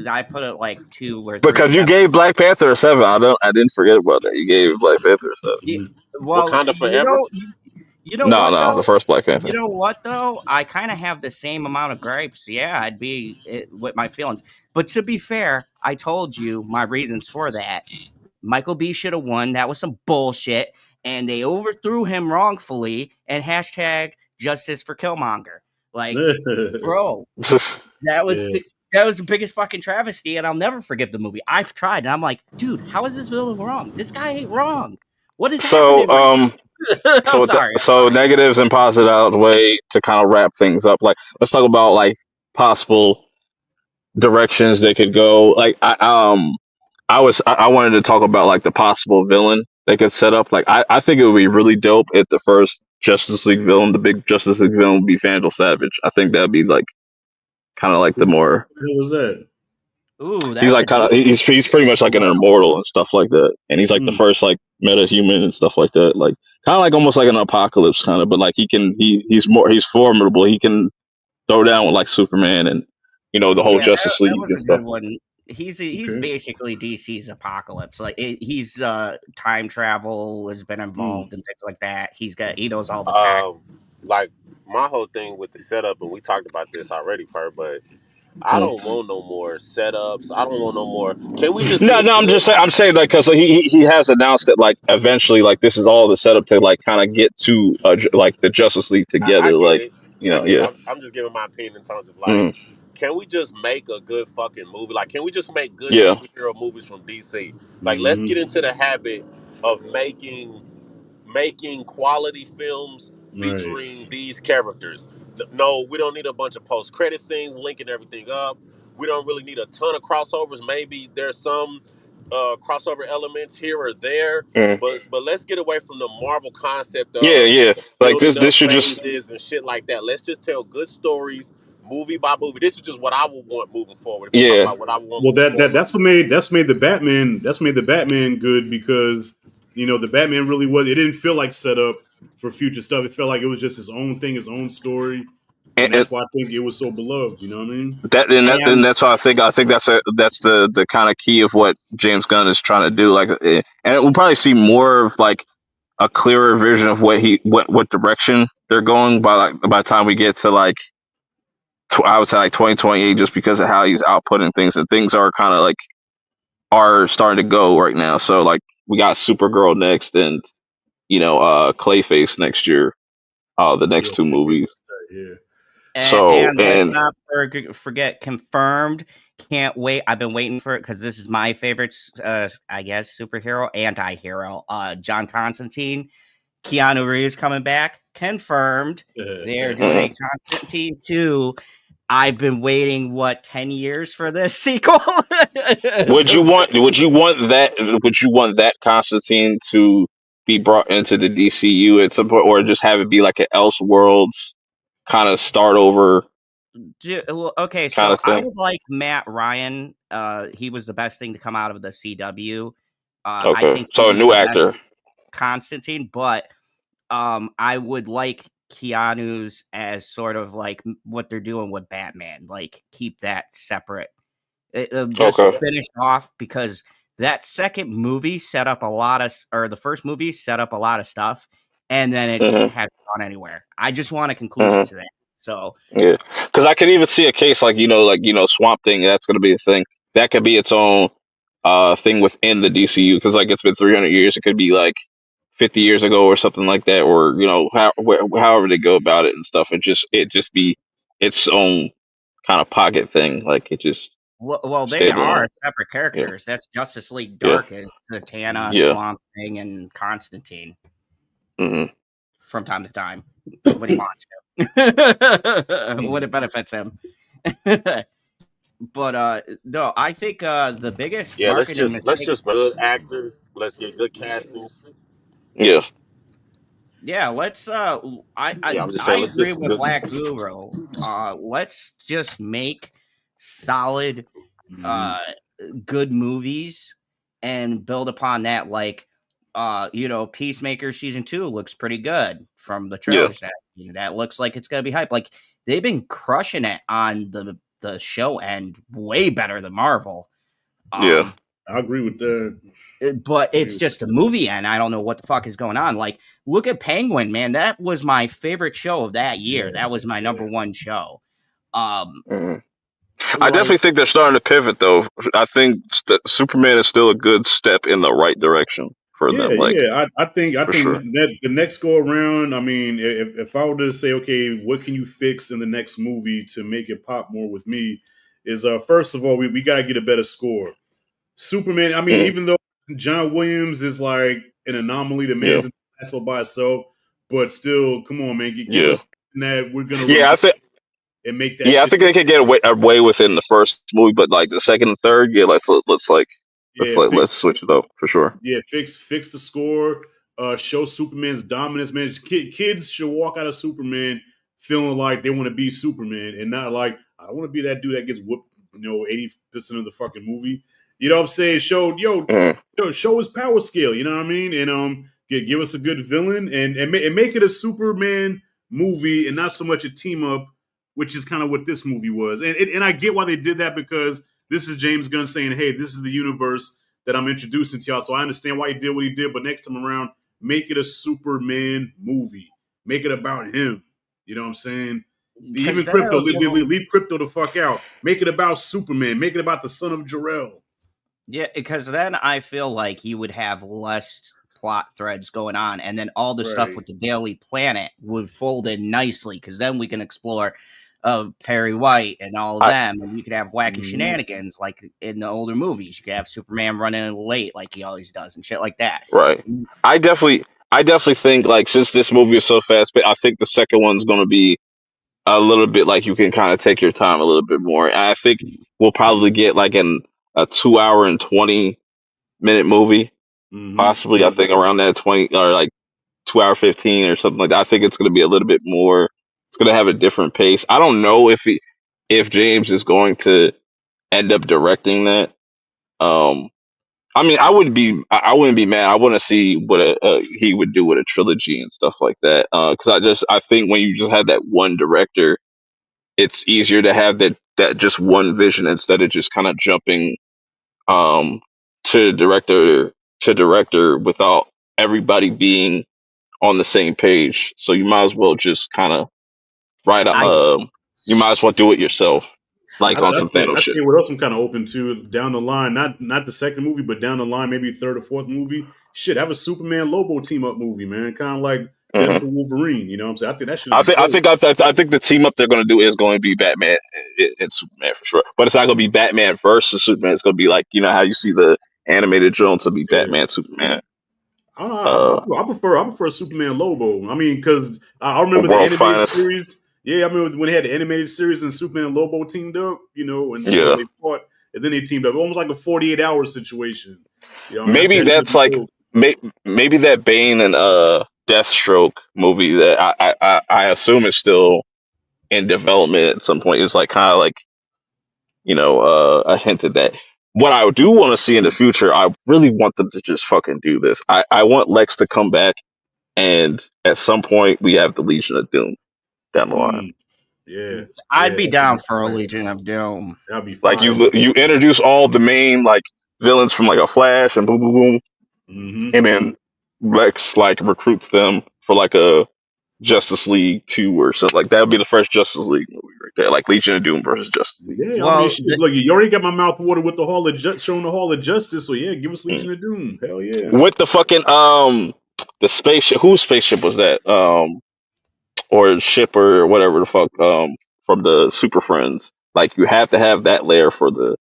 I put it like 2 or 3 because you steps. gave Black Panther a 7. I didn't forget about that. You gave Black Panther a 7. Yeah, Mhm. well, Wakanda forever. you know No, what no, the though? first Black You Panther. know what though? I kind of have the same amount of gripes. Yeah, I'd be with my feelings. But to be fair, I told you my reasons for that. Michael B should have won. That was some bullshit, and they overthrew him wrongfully. And hashtag justice for Killmonger. Like, bro, that was Yeah. the, that was the biggest fucking travesty, and I'll never forgive the movie. I've tried, and I'm like, dude, how is this villain wrong? This guy ain't wrong. What is so happening right now? I'm sorry. so negatives and positives outweigh to kind of wrap things up. Like let's talk about like possible directions they could go. Like I wanted to talk about like the possible villain they could set up. Like I think it would be really dope if the first Justice League villain, the big Justice League villain, would be Vandal Savage. I think that'd be like kind of like the Who more the hell was that? Ooh, he's that's a like kind of deep he's pretty much like an immortal and stuff like that, and he's like the Mm. first like meta human and stuff like that. Like kind of like almost like an apocalypse kind of, but like he's formidable. He can throw down with like Superman and the whole Yeah, Justice that League was and a stuff. good one. He's Okay. basically DC's Apocalypse. Like he's time travel has been Mm. involved and things like that. He knows all the tech. Um, like my whole thing with the setup, and we talked about this already, Per, but I Mm. don't want no more setups. I don't want no more. Can we just No, get no, I'm good? just saying. I'm saying like because he has announced that like eventually like this is all the setup to like kind of get to like the Justice League I together. get Like it. I get it. yeah. I'm just giving my opinion in terms of like, Mm, can we just make a good fucking movie? Like, can we just make good yeah. superhero movies from DC? Like, let's get Mm-hmm. into the habit of making quality films Right. featuring these characters. No, we don't need a bunch of post credit scenes linking everything up. We don't really need a ton of crossovers. Maybe there's some crossover elements here or there, Mm. but let's get away from the Marvel concept Yeah, of yeah. Like building this up should just phases and shit like that. Let's just tell good stories, movie by movie. This is just what I would want moving forward. If we're talking yeah. about what I would want Well, moving forward, that's made the Batman good because the Batman really was. It didn't feel like set up for future stuff. It felt like it was just his own thing, his own story, and And that's why I think it was so beloved. You know what I mean? and And that's why I think that's the kind of key of what James Gunn is trying to do. Like, and we'll probably see more of like a clearer vision of what direction they're going by the time we get to like I would say like 2028, just because of how he's outputting things, and things are kind of like are starting to go right now. So like we got Supergirl next, and Clayface next year. The Yeah, next two Clayface movies. is tight, yeah. So and let's and not forget confirmed. Can't wait. I've been waiting for it because this is my favorite, I guess, superhero, anti-hero. John Constantine, Keanu Reeves coming back, confirmed. They're doing a mhm. Constantine 2. I've been waiting 10 years for this sequel. Would you want that Constantine to be brought into the DCU at some point, or just have it be like an Elseworlds kind of start over Well, okay, kind so of I thing? like Matt Ryan. He was the best thing to come out of the CW. I Okay, think he so a was new the best actor. Constantine, but I would like Keanu's as sort of like what they're doing with Batman. Like keep that separate. Just Okay. finish off because that second movie set up a lot of, or the first movie set up a lot of stuff, and then it hmm hasn't gone anywhere. I just want a conclusion hmm to that. So Yeah, because I could even see a case like Swamp Thing. That's going to be a thing. That could be its own thing within the DCU, because like it's been 300 years. It could be like 50 years ago or something like that, or however they go about it and stuff. It just be its own kind of pocket thing. Like it just well, they stayed are alone. separate Yeah, characters. That's Justice League yeah, Dark is Zatanna, yeah. Swamp Thing, and Constantine hmm from time to time when he wants to. When it benefits him. But no, I think the biggest yeah, marketing let's mistake. just good actors. Let's get good castings. Yeah. Yeah, let's. I I Yeah, I'm just I saying, let's get agree some with good. Black Guru. Let's just make solid, Mhm. uh, good movies and build upon that. Like, Peacemaker season 2 looks pretty good from the Yeah. trailers. That looks like it's gonna be hype. Like they've been crushing it on the show end, way better than Marvel. Yeah. Um, I agree with that. but I agree it's with just a movie, and I don't know what the fuck is going on. Like, look at Penguin, man. That was my favorite show of that year. that. That was my Yeah, number one show. Um, hmm I like definitely think they're starting to pivot, though. I think Superman is still a good step in the right direction for yeah, them. Like yeah. I for think sure. that the next go around. I mean, if I were to say, okay, what can you fix in the next movie to make it pop more with me? Is first of all, we got to get a better score. Superman. I mean, Mhm. even though John Williams is like an anomaly, the Yeah. man's asshole by itself, but still, come on, man, give Yeah. us that we're gonna Yeah. remember I think. and make that Yeah, I shit. think they could get away within the first movie, but like the second and third, yeah, Yeah, let's switch it up for sure. yeah, fix the score. Show Superman's dominance, man. Kids should walk out of Superman feeling like they want to be Superman and not like I want to be that dude that gets whooped. 80% of the fucking movie. You know what I'm saying? Mhm. Show his power scale. You know what I mean? And give us a good villain and make it a Superman movie and not so much a team up, which is kind of what this movie was. And I get why they did that because this is James Gunn saying, hey, this is the universe that I'm introducing to y'all. So I understand why he did what he did, but next time around, make it a Superman movie. Make it about him. You know what I'm saying? because Even then crypto, it'll give them. leave crypto the fuck out. Make it about Superman. Make it about the son of Jor-El. Yeah, because then I feel like you would have less plot threads going on, and then all the stuff Right. with the Daily Planet would fold in nicely. Because then we can explore Perry White and all of I them, and you could have wacky Mhm. shenanigans like in the older movies. You could have Superman running in late like he always does, and shit like that. right. I definitely think like since this movie is so fast, but I think the second one's going to be a little bit like you can kind of take your time a little bit more. And I think we'll probably get like a 2 hour and 20 minute movie, Mm-hmm. possibly. I think around that 20 or like 2 hour 15 or something like that. I think it's going to be a little bit more. It's going to have a different pace. I don't know if James is going to end up directing that. Um, I mean, I wouldn't be mad. I want to see what he would do with a trilogy and stuff like that. Because I think when you just have that one director, it's easier to have that just one vision instead of just kind of jumping um to director without everybody being on the same page. So you might as well just kind of write. I You might as well do it yourself, like I on some Thanos I tell shit. you what else I'm kind of open to down the line. Not the second movie, but down the line, maybe third or fourth movie. Shit, have a Superman Lobo team up movie, man. Kind of like Hmm. Deadpool Wolverine. You know what I'm saying? I think that should be dope. I think the team up they're going to do is going to be Batman and Superman for sure. But it's not going to be Batman versus Superman. It's going to be like how you see the animated Jones will be Yeah. Batman Superman. I don't know. Uh, I prefer Superman Lobo. I mean, because I remember the World's animated Finest. series. Yeah, I remember when they had the animated series and Superman and Lobo teamed up. Yeah. They fought and then they teamed up, almost like a 48-hour situation. I mean, I think Maybe that should that's be like dope. maybe that Bane and Deathstroke movie that I assume is still in development at some point is like kind of like a hint at that. What I do want to see in the future, I really want them to just fucking do this. I want Lex to come back, and at some point we have the Legion of Doom down the line. Mm, yeah, I'd yeah, be that should down be for a fire. Legion of Doom. That'd be Like fire. you introduce all the main like villains from like a Flash and boom boom boom, Mm-hmm. and then Lex like recruits them for like a Justice League 2 or something like that. Would be the first Justice League movie right there, like Legion of Doom versus Justice League. Yeah, I mean, Well, shit. Look, you already got my mouth watered with the showing the Hall of Justice. So yeah, give us Mm. Legion of Doom. Hell yeah. With the fucking the spaceship, whose spaceship was that? Or ship or whatever the fuck from the Super Friends. Like you have to have that layer for the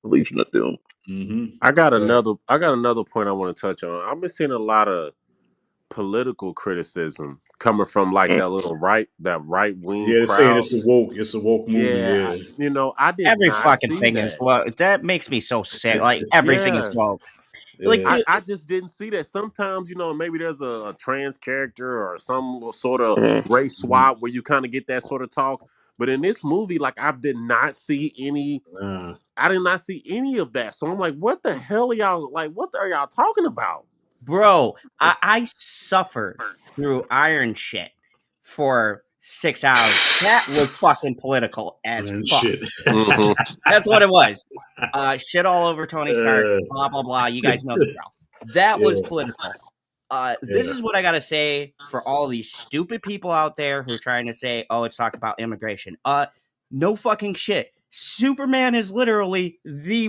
Legion of Doom. Mm-hmm. I got another point I want to touch on. I've been seeing a lot of political criticism coming from like Mm. that right wing Yeah, they're saying crowd. it's a woke movie. Yeah, Yeah. I did every not fucking see thing is that. well. That makes me so sick. Like everything is Yeah, woke. Like, Yeah. dude, I just didn't see that. Sometimes, maybe there's a trans character or some sort of Mm. race Mhm. swap where you kind of get that sort of talk. But in this movie, like I did not see any. Nah. I did not see any of that. So I'm like, what the hell are y'all like? What are y'all talking about? bro, I suffered through Iron shit for 6 hours. That was fucking political as And fuck. shit. Hmm. That's what it was. Shit all over Tony Stark. Uh, Blah blah blah. You guys know the drill. That was yeah, political. This yeah. is what I gotta say for all these stupid people out there who are trying to say, "Oh, it's talking about immigration." No fucking shit. Superman is literally he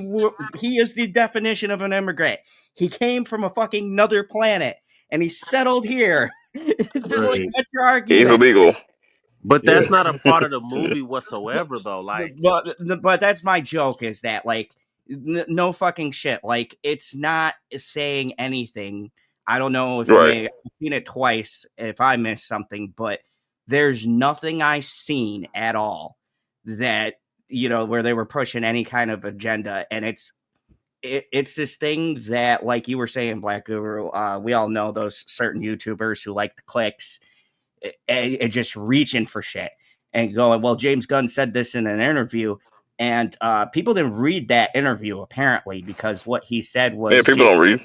is the definition of an immigrant. He came from a fucking another planet and he settled here. Like, Right. what's your He's argument? illegal. But Yeah. that's not a part of the movie whatsoever, though. Like, But that's my joke is that like no fucking shit. Like it's not saying anything. I don't know if Right. I've seen it twice if I missed something, but there's nothing I seen at all that where they were pushing any kind of agenda, and it's this thing that, like you were saying, Black Guru, we all know those certain YouTubers who like the clicks and just reaching for shit and going, well, James Gunn said this in an interview. And people didn't read that interview apparently because what he said Yeah, was, people don't read.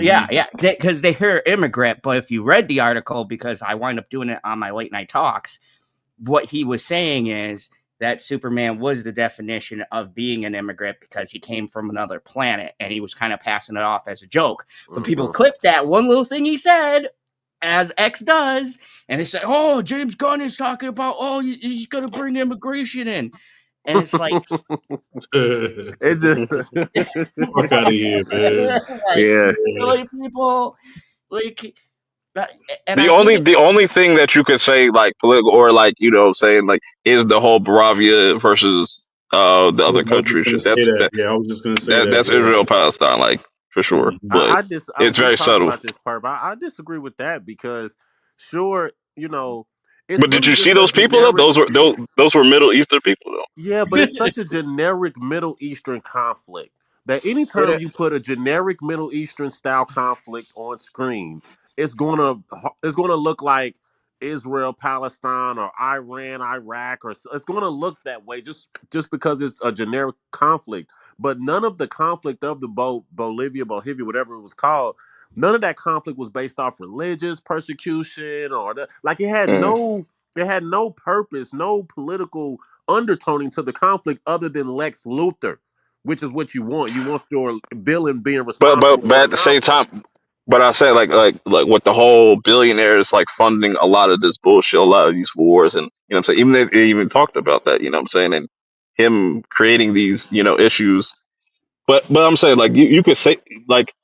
yeah, Mhm. because they hear immigrant. But if you read the article, because I wind up doing it on my late night talks, what he was saying is that Superman was the definition of being an immigrant because he came from another planet, and he was kind of passing it off as a joke. But people clipped that one little thing he said, as X does, and they say, "Oh, James Gunn is talking about he's going to bring immigration in," and it's like, it just, Fuck out of here, man. like yeah. Yeah. really, people like, and The I only hate. the only thing that you could say like political or like saying like is the whole Bravia versus the I other was just country gonna shit. say that. Yeah, I was just gonna say that. That's Israel Palestine like for sure, Yeah. Mhm. but it's We very talked subtle. about this part, but I disagree with that because, sure, it's But did really you see just a those people though? generic. Those were Middle Eastern people though. Yeah, but it's such a generic Middle Eastern conflict. that anytime It, you put a generic Middle Eastern style conflict on screen, it's gonna look like Israel, Palestine, or Iran, Iraq, or it's gonna look that way just because it's a generic conflict. But none of the conflict of the Bolivia, whatever it was called, none of that conflict was based off religious persecution like mm. it had no purpose, no political undertoning to the conflict other than Lex Luthor, which is what you want. You want your villain being but responsible but but for the at the same conflict. time, but I say like with the whole billionaires like funding a lot of this bullshit, a lot of these wars, and what I'm saying, even they even talked about that, what I'm saying, and him creating these issues. But I'm saying like you could say like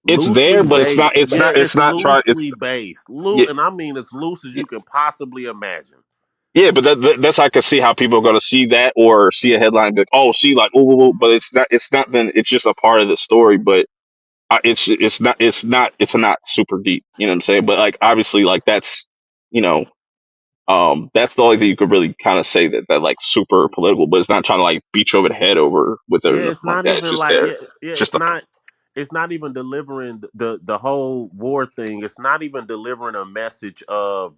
it's there, Loosely but based. Yeah, it's it's not trying. It's loosely based. yeah, And I mean as loose as you can possibly imagine. yeah, but that's I can see how people are going to see that or see a headline like, oh, see, like, oh, but it's not. It's not. Then it's just a part of the story, but it's not super deep. You know what I'm saying? But like obviously, like you know that's the only thing you could really kind of say that like super political, but it's not trying to like beat you over the head over with it or Yeah, nothing it's like not that. It's even just like there. yeah, It's just a it's not even delivering the whole war thing. It's not even delivering a message of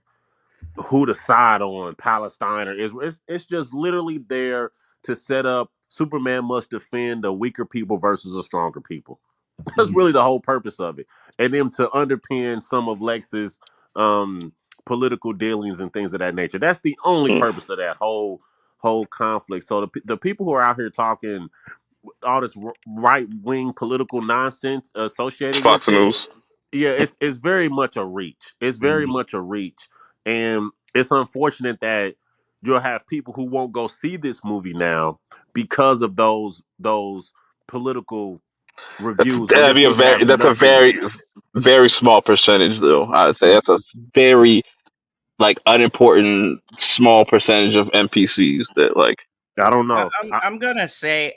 who to side on, Palestine or Israel. It's just literally there to set up Superman must defend the weaker people versus the stronger people. That's really the whole purpose of it, and then to underpin some of Lex's um, political dealings and things of that nature. That's the only mm, purpose of that whole conflict. So the people who are out here talking all this right wing political nonsense associated with Fox it, News. yeah, it's very much a reach. It's very much a reach, and it's unfortunate that you'll have people who won't go see this movie now because of those political reviews when That'd this be a movie very has that's a nothing. very small percentage though. I'd say that's a very like unimportant small percentage of NPCs that like I don't I, know.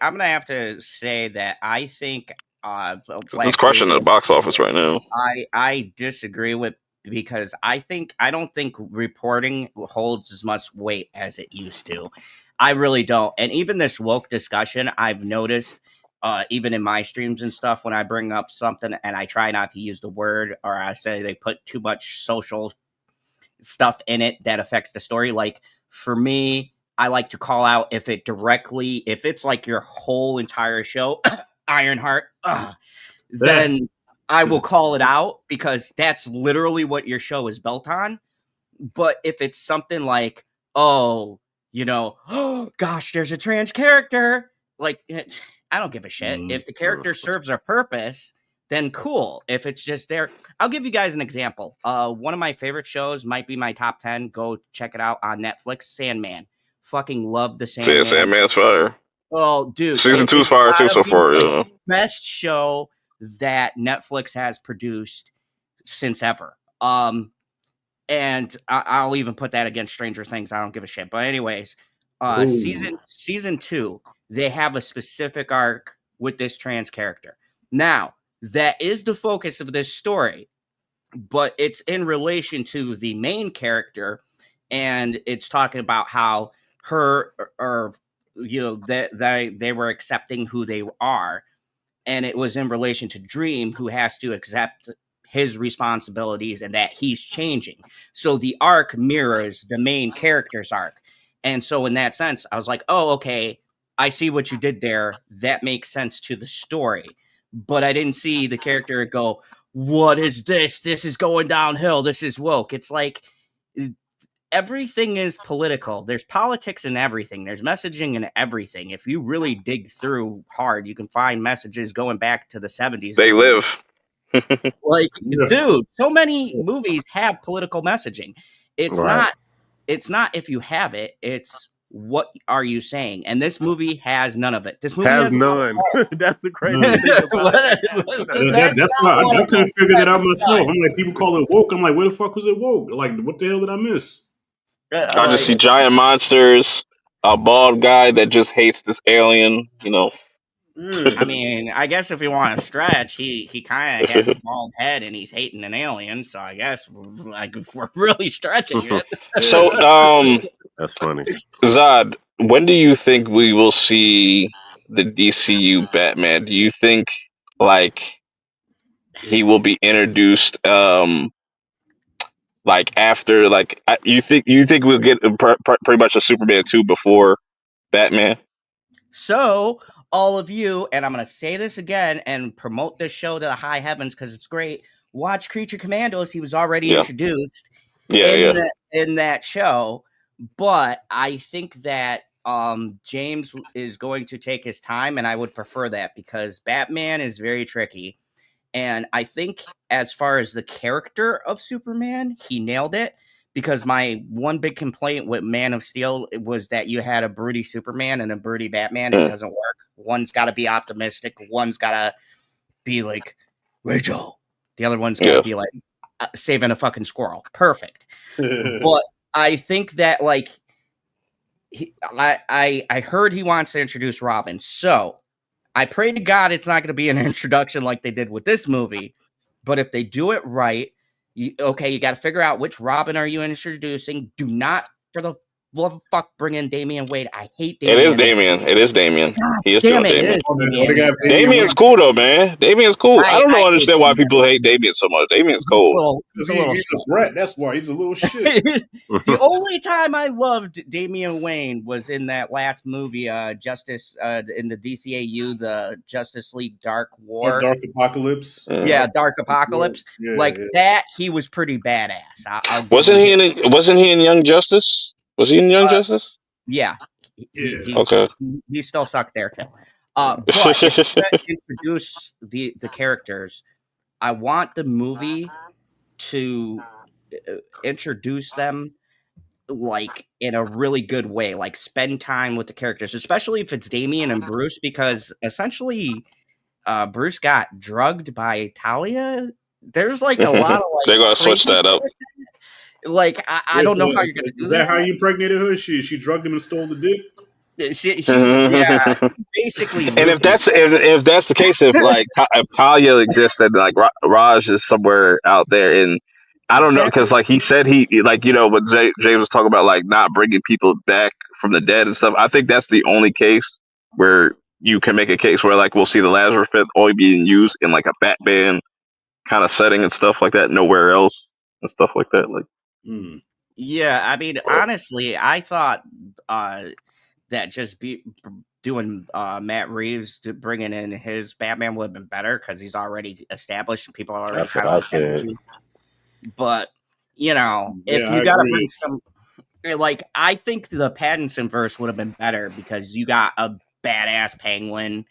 I'm gonna have to say that I think it's Black crushing the Widow. box office right now. I disagree with because I don't think reporting holds as much weight as it used to. I really don't. And even this woke discussion, I've noticed even in my streams and stuff when I bring up something and I try not to use the word or I say they put too much social stuff in it that affects the story. Like for me, I like to call out if it's like your whole entire show, Ironheart, Yeah. then I will call it out because that's literally what your show is built on. But if it's something like, oh, oh gosh, there's a trans character, like I don't give a shit. If the character serves a purpose, then cool. If it's just there, I'll give you guys an example. One of my favorite shows might be my top 10. Go check it out on Netflix. Sandman. Fucking love the So yeah, Sandman. Sandman's fire. Oh, dude, Season two's it's fire too gotta so be far. the Yeah, best show that Netflix has produced since ever. And I'll even put that against Stranger Things. I don't give a shit. But anyways, season two, they have a specific arc with this trans character. Now that is the focus of this story, but it's in relation to the main character, and it's talking about how her or that they were accepting who they are, and it was in relation to Dream, who has to accept his responsibilities and that he's changing. So the arc mirrors the main character's arc. And so in that sense, I was like, oh, okay, I see what you did there. That makes sense to the story. But I didn't see the character go, what is this? This is going downhill. This is woke. It's like everything is political. There's politics in everything. There's messaging in everything. If you really dig through hard, you can find messages going back to the 70s they even. live. Like, dude, so many movies have political messaging. It's Right. not it's not if you have it, it's what are you saying? And this movie has none of it. This movie Has has a lot of none. That's the crazy None. thing about it. It has none. That, that's that's not why one I of them. couldn't figure that out That's myself. I'm like, people call it woke. I'm like, where the fuck was it woke? Like, what the hell did I miss? none. I just Like see giant monsters, a bald guy that just hates this alien. I mean, I guess if you want to stretch, he kind of has a bald head and he's hating an alien. So I guess like if we're really stretching it, So, Yeah. That's funny. Zod, when do you think we will see the DCU Batman, do you think like he will be introduced like after like you think we'll get pretty much a Superman 2 before Batman? So, all of you, and I'm going to say this again and promote this show to the high heavens because it's great. Watch Creature Commandos. He was already Yeah. introduced Yeah, in yeah. in that show, but I think that James is going to take his time, and I would prefer that because Batman is very tricky. And I think as far as the character of Superman, he nailed it because my one big complaint with Man of Steel was that you had a broody Superman and a broody Batman. It Mm. doesn't work. One's got to be optimistic. One's got to be like Rachel. The other one's got to Yeah. be like saving a fucking squirrel. Perfect. But I think that like I heard he wants to introduce Robin. So I pray to God it's not going to be an introduction like they did with this movie. But if they do it right, you got to figure out which Robin are you introducing. Do not, for the love of fuck, bring in Damian Wade. I hate It is Damian. Damian. It is Damian. God He is damn doing it, it Damian. is They got Damian. Damian Damian's Wayne. cool though, man. Damian's cool. I don't know I hate understand why Damian. people hate Damian so much. Damian's cool. He's a He, little he's shit. a brat. That's why he's a little shit. The only time I loved Damian Wayne was in that last movie, Justice in the DCAU, the Justice League Dark War. Dark Apocalypse. Yeah, Dark Apocalypse. Yeah, like yeah. that, he was pretty badass. I'll give Wasn't him he in Wasn't he in Young Justice? Was he in Young Justice? yeah. Yeah. Okay. He still sucked there too. But if you're gonna introduce the characters, I want the movie to introduce them like in a really good way, like spend time with the characters, especially if it's Damian and Bruce, because essentially Bruce got drugged by Talia. There's like a lot of They're like gonna switch crazy that up. like I don't know how you're gonna do Is that how that. you impregnated her? She drugged him and stole the dick. Yeah, basically And if that's the case, if Talia exists and like Raj is somewhere out there, and I don't know that's because like he said when James was talking about like not bringing people back from the dead and stuff. I think that's the only case where you can make a case where like we'll see the Lazarus Pit only being used in like a Batman kind of setting and stuff like that, nowhere else and stuff like that. Like, yeah. I mean, honestly, I thought that just doing Matt Reeves bringing in his Batman would have been better because he's already established and people are already That's what kind I of said. But if Yeah, you I got to agree. bring some, like I think the Pattinson verse would have been better because you got a badass Penguin,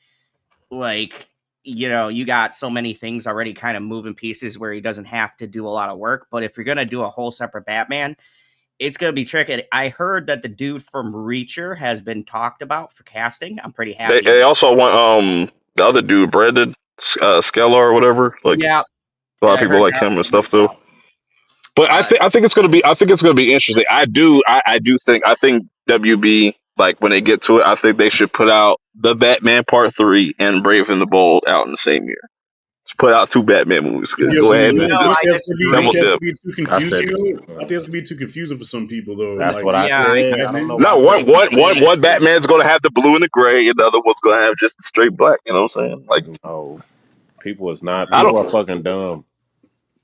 like you got so many things already kind of moving pieces where he doesn't have to do a lot of work. But if you're gonna do a whole separate Batman, it's gonna be tricky. I heard that the dude from Reacher has been talked about for casting. I'm pretty happy. they also want the other dude, Brandon Skeller or whatever. Like Yeah, a lot of I people heard like that him and one as stuff too. well. But I think it's gonna be interesting. I think WB like when they get to it, I think they should put out the Batman Part 3 and Brave and the Bold out in the same year. Just put out two Batman movies. Yeah, Go but ahead and you just I think double disagree. that's dip. gonna be too I said, confusing? I think that's gonna be too confusing for some people, though. that's Like, what I Yeah, said. I Batman. don't know No, why people keep saying that one shit. Batman's gonna have the blue and the gray, and the other one's gonna have just the straight black. You know what I'm saying? Like No, people is not. I don't. People are fucking dumb.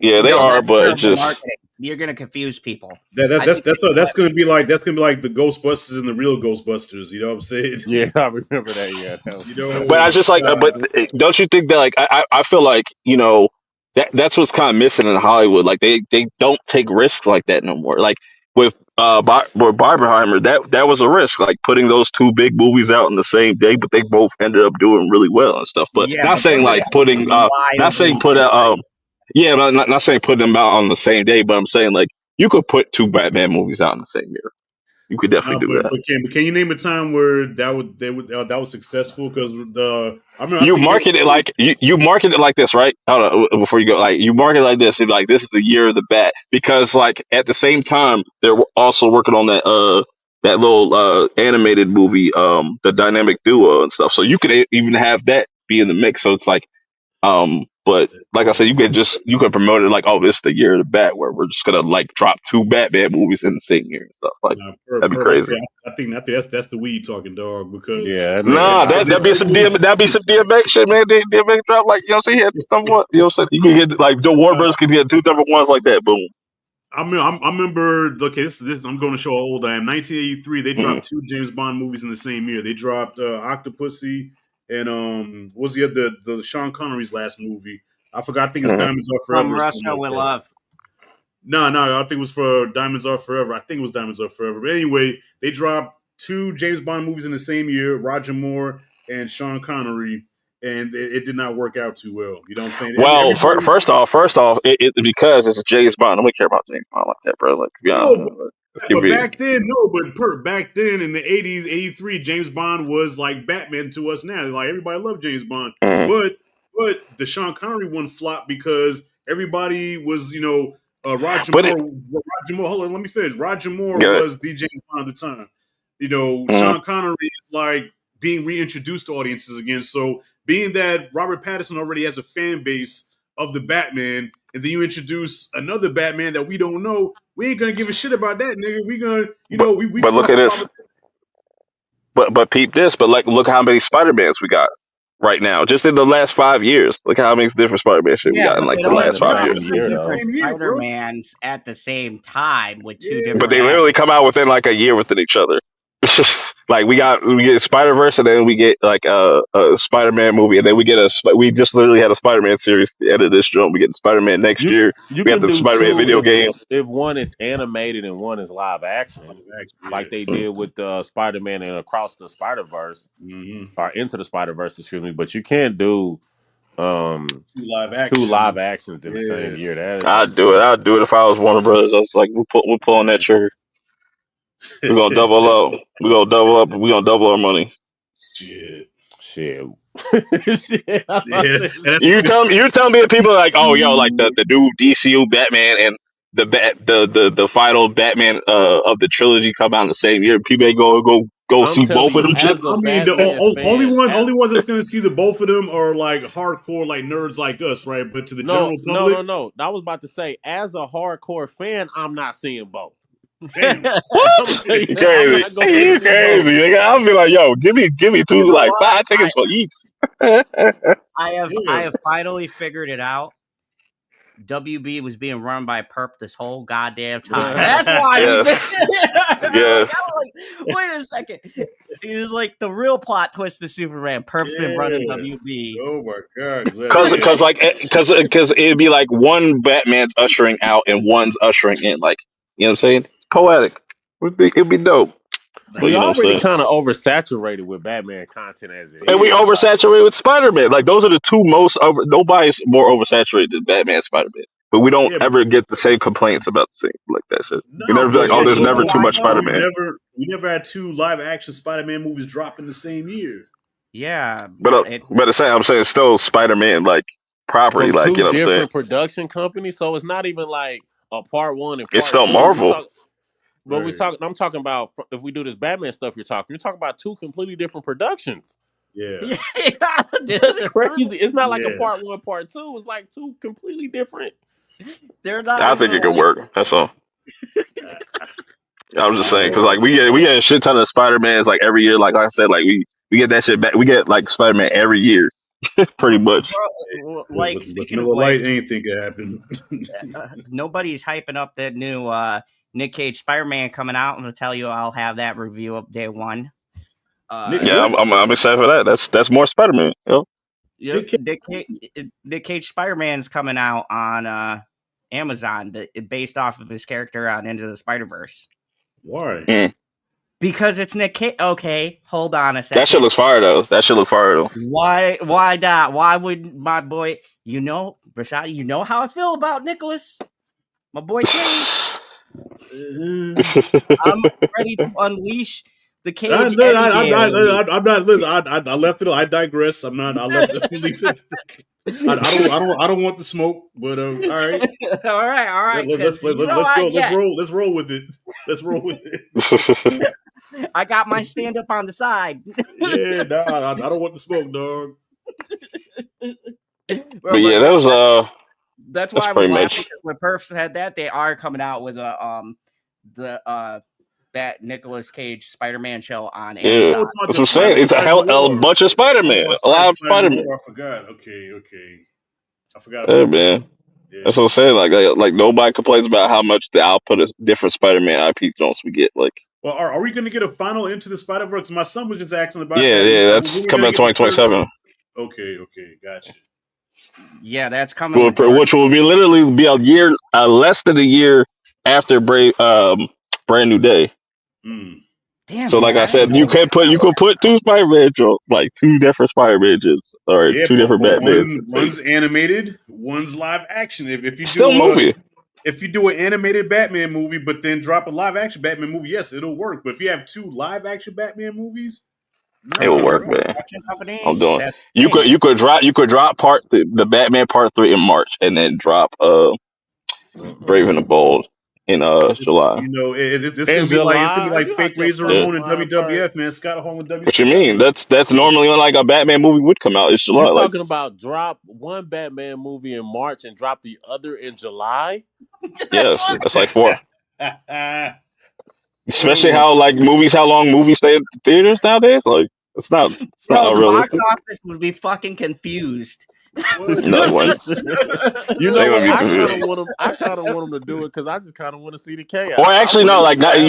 Yeah, they No, are, that's but it terrible just marketing. You're gonna confuse people. That, that I that's think that's that's gonna be like the Ghostbusters and the real Ghostbusters. You know what I'm saying? Yeah, I remember that. Yeah, that was You But I know, just like, but don't you think that like I feel like that's what's kind of missing in Hollywood. Like they don't take risks like that no more. Like with with Barbenheimer, that was a risk. Like putting those two big movies out in the same day, but they both ended up doing really well and stuff. But yeah, not but saying those like are putting not saying wildly put different. yeah, not saying putting them out on the same day, but I'm saying like you could put two Batman movies out in the same year. You could definitely do that. but can you name a time where that was successful? Because I remember I You think market it like you market it like this, right? Hold on, before you go, like you market it like this, and like this is the year of the bat, because like at the same time they're also working on that little animated movie, the dynamic duo and stuff. So you could even have that be in the mix. So it's like But like I said, you could promote it like, oh, this is the year of the Bat, where we're just gonna like drop 2 Batman movies in the same year and stuff. Like Nah, that'd be I crazy. think, I think that's the weed talking, dog. Because Yeah, that Nah, nigga. that'd be that'd be some DMX shit, man. DMX drop like, you know what I'm saying? He had number one, you know what I'm saying? You could get like the Warner Brothers could get 2 number ones like that. Boom. I remember. Okay, this I'm going to show how old I am. 1983. They Mhm. dropped 2 James Bond movies in the same year. They dropped Octopussy and what was the Sean Connery's last movie? I forgot. I think it's Mhm. Diamonds Are From Forever or something Russia like with that. Love. No, I think it was for Diamonds Are Forever. I think it was Diamonds Are Forever. But anyway, they dropped 2 James Bond movies in the same year. Roger Moore and Sean Connery. And it did not work out too well. You know what I'm saying? Well, Everybody. first off, because it's a James Bond. Nobody care about James Bond like that, bro. Like, to be honest, No, let's keep but reading. back then, no, but back then in the 80s, 83, James Bond was like Batman to us now. Like everybody loved James Bond. Mhm. But the Sean Connery one flopped because everybody was, Roger But it, Moore. Roger Moore, hold on, let me finish. Roger Moore yeah, was the James Bond at the time. mhm. Sean Connery is like being reintroduced to audiences again. So being that Robert Pattinson already has a fan base of the Batman, and then you introduce another Batman that we don't know, we ain't gonna give a shit about that nigga. We gonna, but we but look fuck at with this. Robert. But peep this. But like, look how many Spider Mans we got right now, just in the last 5 years. Look how many different Spider Man shit we Yeah, got in but like they the don't In last the they five don't same years. have two year though. different Same year, bro. Spider-Mans at the same time with two Yeah, But different they actors. literally come out within like a year within each other. Like we get Spider Verse, and then we get like a Spider Man movie, and then we just literally had a Spider Man series at the end of this joint. We get the Spider Man next You year. you We have can the do Spider Man 2 video game. if one is animated and one is live action, like yeah. they did with Spider Man and Across the Spider Verse Mm-hmm. or Into the Spider Verse, excuse me. But you can't do um 2 live 2 live action. actions in the same Yeah, year. I'd That's do it. I'd do it if I was Warner Brothers. I was like, we're pulling that trigger. We're gonna yeah. double up. We're gonna double up. We're gonna double our money. Shit. shit. Shit. Yeah, You tell me that people are like, oh, yo, like the new DCU Batman and the final Batman of the trilogy come out in the same year. People ain't go I'm see telling both of you, them as shits. a I mean, Batman fan, only ones that's going to see the both of them are like hardcore, like nerds like us, right? But to the no, general no, public, no, no. I was about to say, as a hardcore fan, I'm not seeing both. damn. What? I'm gonna tell you, You I'm crazy? not going to You see both. crazy? Nigga, I'll be like, yo, give me You two know like what? 5 tickets for each. I Yeah, have finally figured it out. WB was being run by Purp this whole goddamn time. That's why we've been. Yes, I yes. was like, wait a second. It was like the real plot twist of Superman. Purp's been running yeah. WB. Oh my god, yeah, Cause it'd be like one Batman's ushering out and one's ushering in. Like, you know what I'm saying? It's poetic. It'd be dope. But We you know what I'm already saying? kind of oversaturated with Batman content as it And we is. Like, oversaturated with Spider Man. Like those are the two most over. Nobody's more oversaturated than Batman and Spider Man. But we don't yeah. ever get the same complaints about the same like that shit. We No, never be like, oh, there's You know never too why much though? Spider we Man. never had 2 live action Spider-Man movies drop in the same year. Yeah, it's But I'm saying it's still Spider Man like property. from Like, you two know what I'm saying? different production companies, so it's not even like a part one and It's part still two. Marvel. Right. I'm talking about if we do this Batman stuff. You're talking about 2 completely different productions. Yeah. yeah, this That's is crazy. It's not like a Yeah. part one, part two. It's like 2 completely different. they're not I think even it could like work. That's all. I'm just I saying don't because know. like we get a shit ton of Spider Mans like every year. Like I said, like we get that shit back. We get like Spider Man every year, pretty much. like With speaking of Miller Lite, which, anything could happen. nobody's hyping up that new Nick Cage Spider-Man coming out, and I'll tell you I'll have that review up day one. Nick, Uh, Yeah, what? I'm excited for that. That's more Spider Man. You know? you Nick Cage? Nick Cage Spider-Man's coming out on Amazon, based off of his character on Into the Spider-Verse. Why? Mm. Because it's Nick Cage. Okay, hold on a That shit second. looks fire though. That shit look fire though. Why not? Why would my boy? You know, Rashad. You know how I feel about Nicholas, my boy Cage. I'm ready to unleash the cage any day of the week. I'm not. Listen, I left it. I digress. I'm not. I left it. Leave it. I don't want the smoke. But all right. all right, because you know Let's I go. get. Let's roll with it. Let's roll with it. I got my stand up on the side. Yeah, nah, I don't want the smoke, dog. But yeah, that was that's that's why I was pretty laughing much because when Perf said that they are coming out with that Nicolas Cage Spider-Man show on yeah. Oh, Amazon. it's about That's the what I'm saying. It's Spider-Man a lore. bunch of Oh, Spider-Man, about a lot of Spider-Man Spider-Man. lore. I forgot. Okay. I forgot Yeah, about that. man. Yeah. That's what I'm saying. Like nobody complains about how much the output of different Spider-Man IP joints we get. Like, Well, are we going to get a final Into the Spider-Verse? My son was just asking about yeah, that. yeah, When that's we're going coming to in get the third. 2027. Okay, gotcha. Yeah, that's coming with Dark. Which will be literally be a year, less than a year after Brand New Day. Mm. Damn, So, like man, I I didn't said, know that. you could put two Spider-Man joints, like two different Spider-Man joints, or Yeah, two different but Batmans. one's animated, one's live action. If you Still do movie. if you do an animated Batman movie, but then drop a live action Batman movie, yes, it'll work. But if you have two live action Batman movies, It will nah, work, bro. man. Production I'm companies. doing. That's the thing. You could drop the Batman Part 3 in March, and then drop Brave and the Bold in July. It's In gonna be like July, you fake out your Razor Yeah. Ramon fucking and mind, Perp. WWF, man. Scott Hall and What you WCW. mean? That's normally when like a Batman movie would come out. It's You July. Like, talking about drop one Batman movie in March and drop the other in July? That's yes, what. that's like four. Especially Oh, how long movies stay in theaters nowadays. Like, it's not Bro, the box unrealistic. office would be fucking confused. what? No, they wouldn't. You know They would what? be I kind confused. of want them. I kind of want them to do it because I just kind of want to see the Or chaos. I actually, want to no. see Like, what not, happens.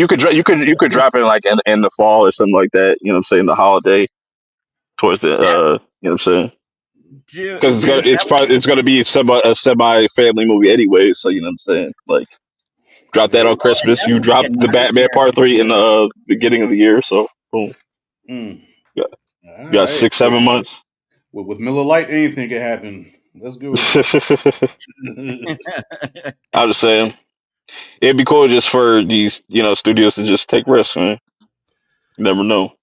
you could drop it like in the fall or something like that. You know what I'm saying? The holiday towards the That, you know what I'm saying? Because dude, that would it's gonna be a semi family movie anyway. So you know what I'm saying? Like, drop that Yeah. on Christmas. that You would be drop a the Batman nightmare. Part 3 in the beginning of the year. So boom, Mm. you got, All you got right. 6 7 months. With Miller Lite, anything can happen. Let's go. I'm just saying. It'd be cool just for these, studios to just take risks, man. You never know.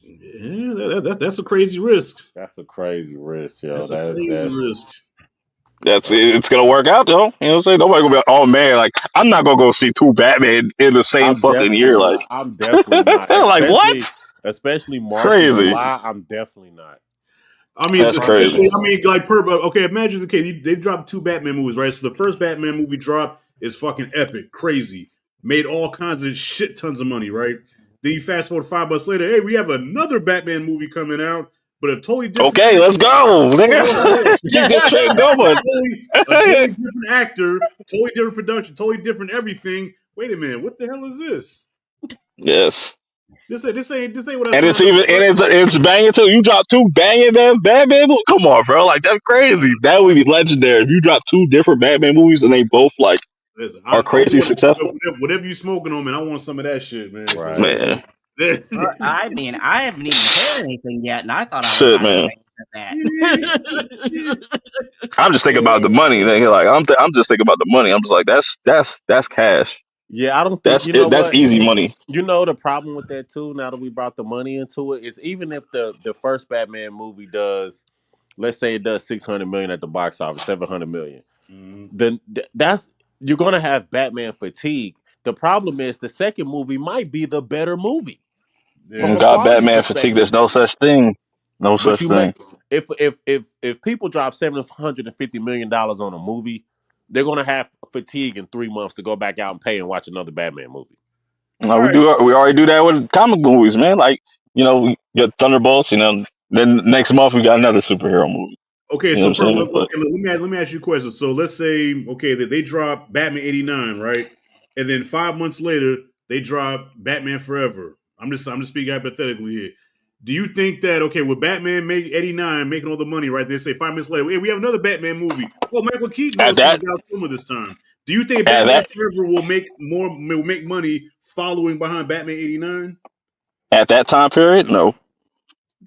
Yeah, that's a crazy risk. That's a crazy risk, yo. That's a crazy risk. It's gonna work out though. You know what I'm saying? Nobody gonna be like, oh man, like I'm not gonna go see two Batman in the same I'm fucking year. definitely Like, not. I'm definitely not. like what? Especially March and Crazy. July. I'm definitely not. I mean, That's crazy. especially, like, okay, imagine, okay, they dropped two Batman movies, right? So the first Batman movie drop is fucking epic, crazy, made all kinds of shit tons of money, right? Then you fast forward 5 months later, hey, we have another Batman movie coming out, but a totally different Okay, actor. let's go, nigga. Hold on. Keep this train going. A totally different actor, totally different production, totally different everything. Wait a minute, what the hell is this? Yes. This ain't what I And it's signed up even for. it's banging too. You drop two banging ass Batman movies. Come on, bro. Like that's crazy. That would be legendary. If you drop two different Batman movies and they both like Listen, are crazy successful. whatever you smoking on, man, I want some of that shit, man. Because Right. Man, I mean, I haven't even heard anything yet, and I thought I was shit, on the man. right to that. I'm just thinking about the money. Nigga. Like I'm just thinking about the money. I'm just like that's cash. Yeah, I don't think you know That's what. easy money. You know the problem with that too. Now that we brought the money into it, is even if the first Batman movie does, let's say it does 600 million at the box office, 700 million, Mhm. then that's you're gonna have Batman fatigue. The problem is the second movie might be the better movie from Oh a Yeah. God, quality Batman fatigue. There's perspective. no such thing. No But such you thing. make if people drop $750 million on a movie, they're gonna have fatigue in 3 months to go back out and pay and watch another Batman movie. All right. We already do that with comic movies, man. Like we get Thunderbolts. Then next month we got another superhero movie. Okay, You know so what I'm saying? But let me ask you a question. So let's say that they drop Batman '89, right, and then 5 months later they drop Batman Forever. I'm just speaking hypothetically here. Do you think that with Batman make '89 making all the money, right? They say 5 minutes later, hey, we have another Batman movie. Well, Michael Keaton though at is from that Val Kilmer this time. Do you think at Batman that Forever will make money following behind Batman '89? at that time period, no.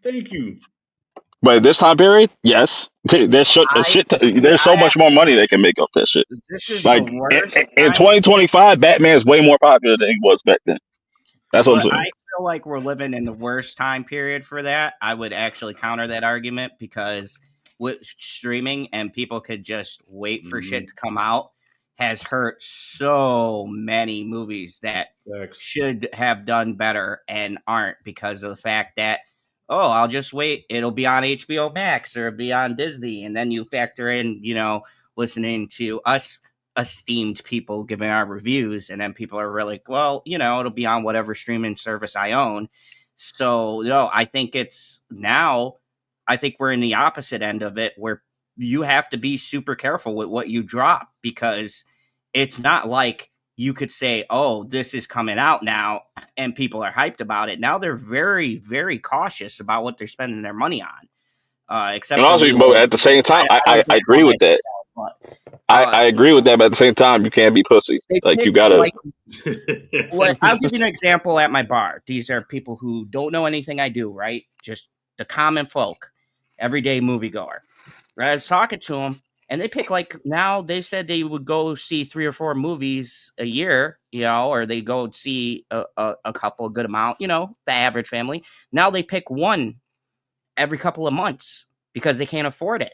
Thank you. But at this time period, yes. I There's so much more money they can make off that shit. This is the Like worst in time. 2025, Batman is way more popular than he was back then. That's what I'm But I saying. feel like we're living in the worst time period for that. I would actually counter that argument because with streaming and people could just wait for Mm-hmm. shit to come out has hurt so many movies that Thanks. should have done better and aren't because of the fact that oh, I'll just wait. It'll be on HBO Max or it'll be on Disney. And then you factor in, listening to us esteemed people giving our reviews. And then people are really, well, it'll be on whatever streaming service I own. So, I think I think we're in the opposite end of it where you have to be super careful with what you drop because it's not like you could say, oh, this is coming out now and people are hyped about it. Now they're very, very cautious about what they're spending their money on. Except And for also, Lilo. but at the same time, I don't I give a agree fuck with that. but I agree with that, but at the same time, you can't be pussy. they Like you pick gotta. I'll give you an example at my bar. These are people who don't know anything I do, right? Just the common folk, everyday moviegoer. Right? I was talking to them, and they pick now they said they would go see 3 or 4 movies a year, or they go see a couple, a good amount, the average family. Now they pick one every couple of months because they can't afford it.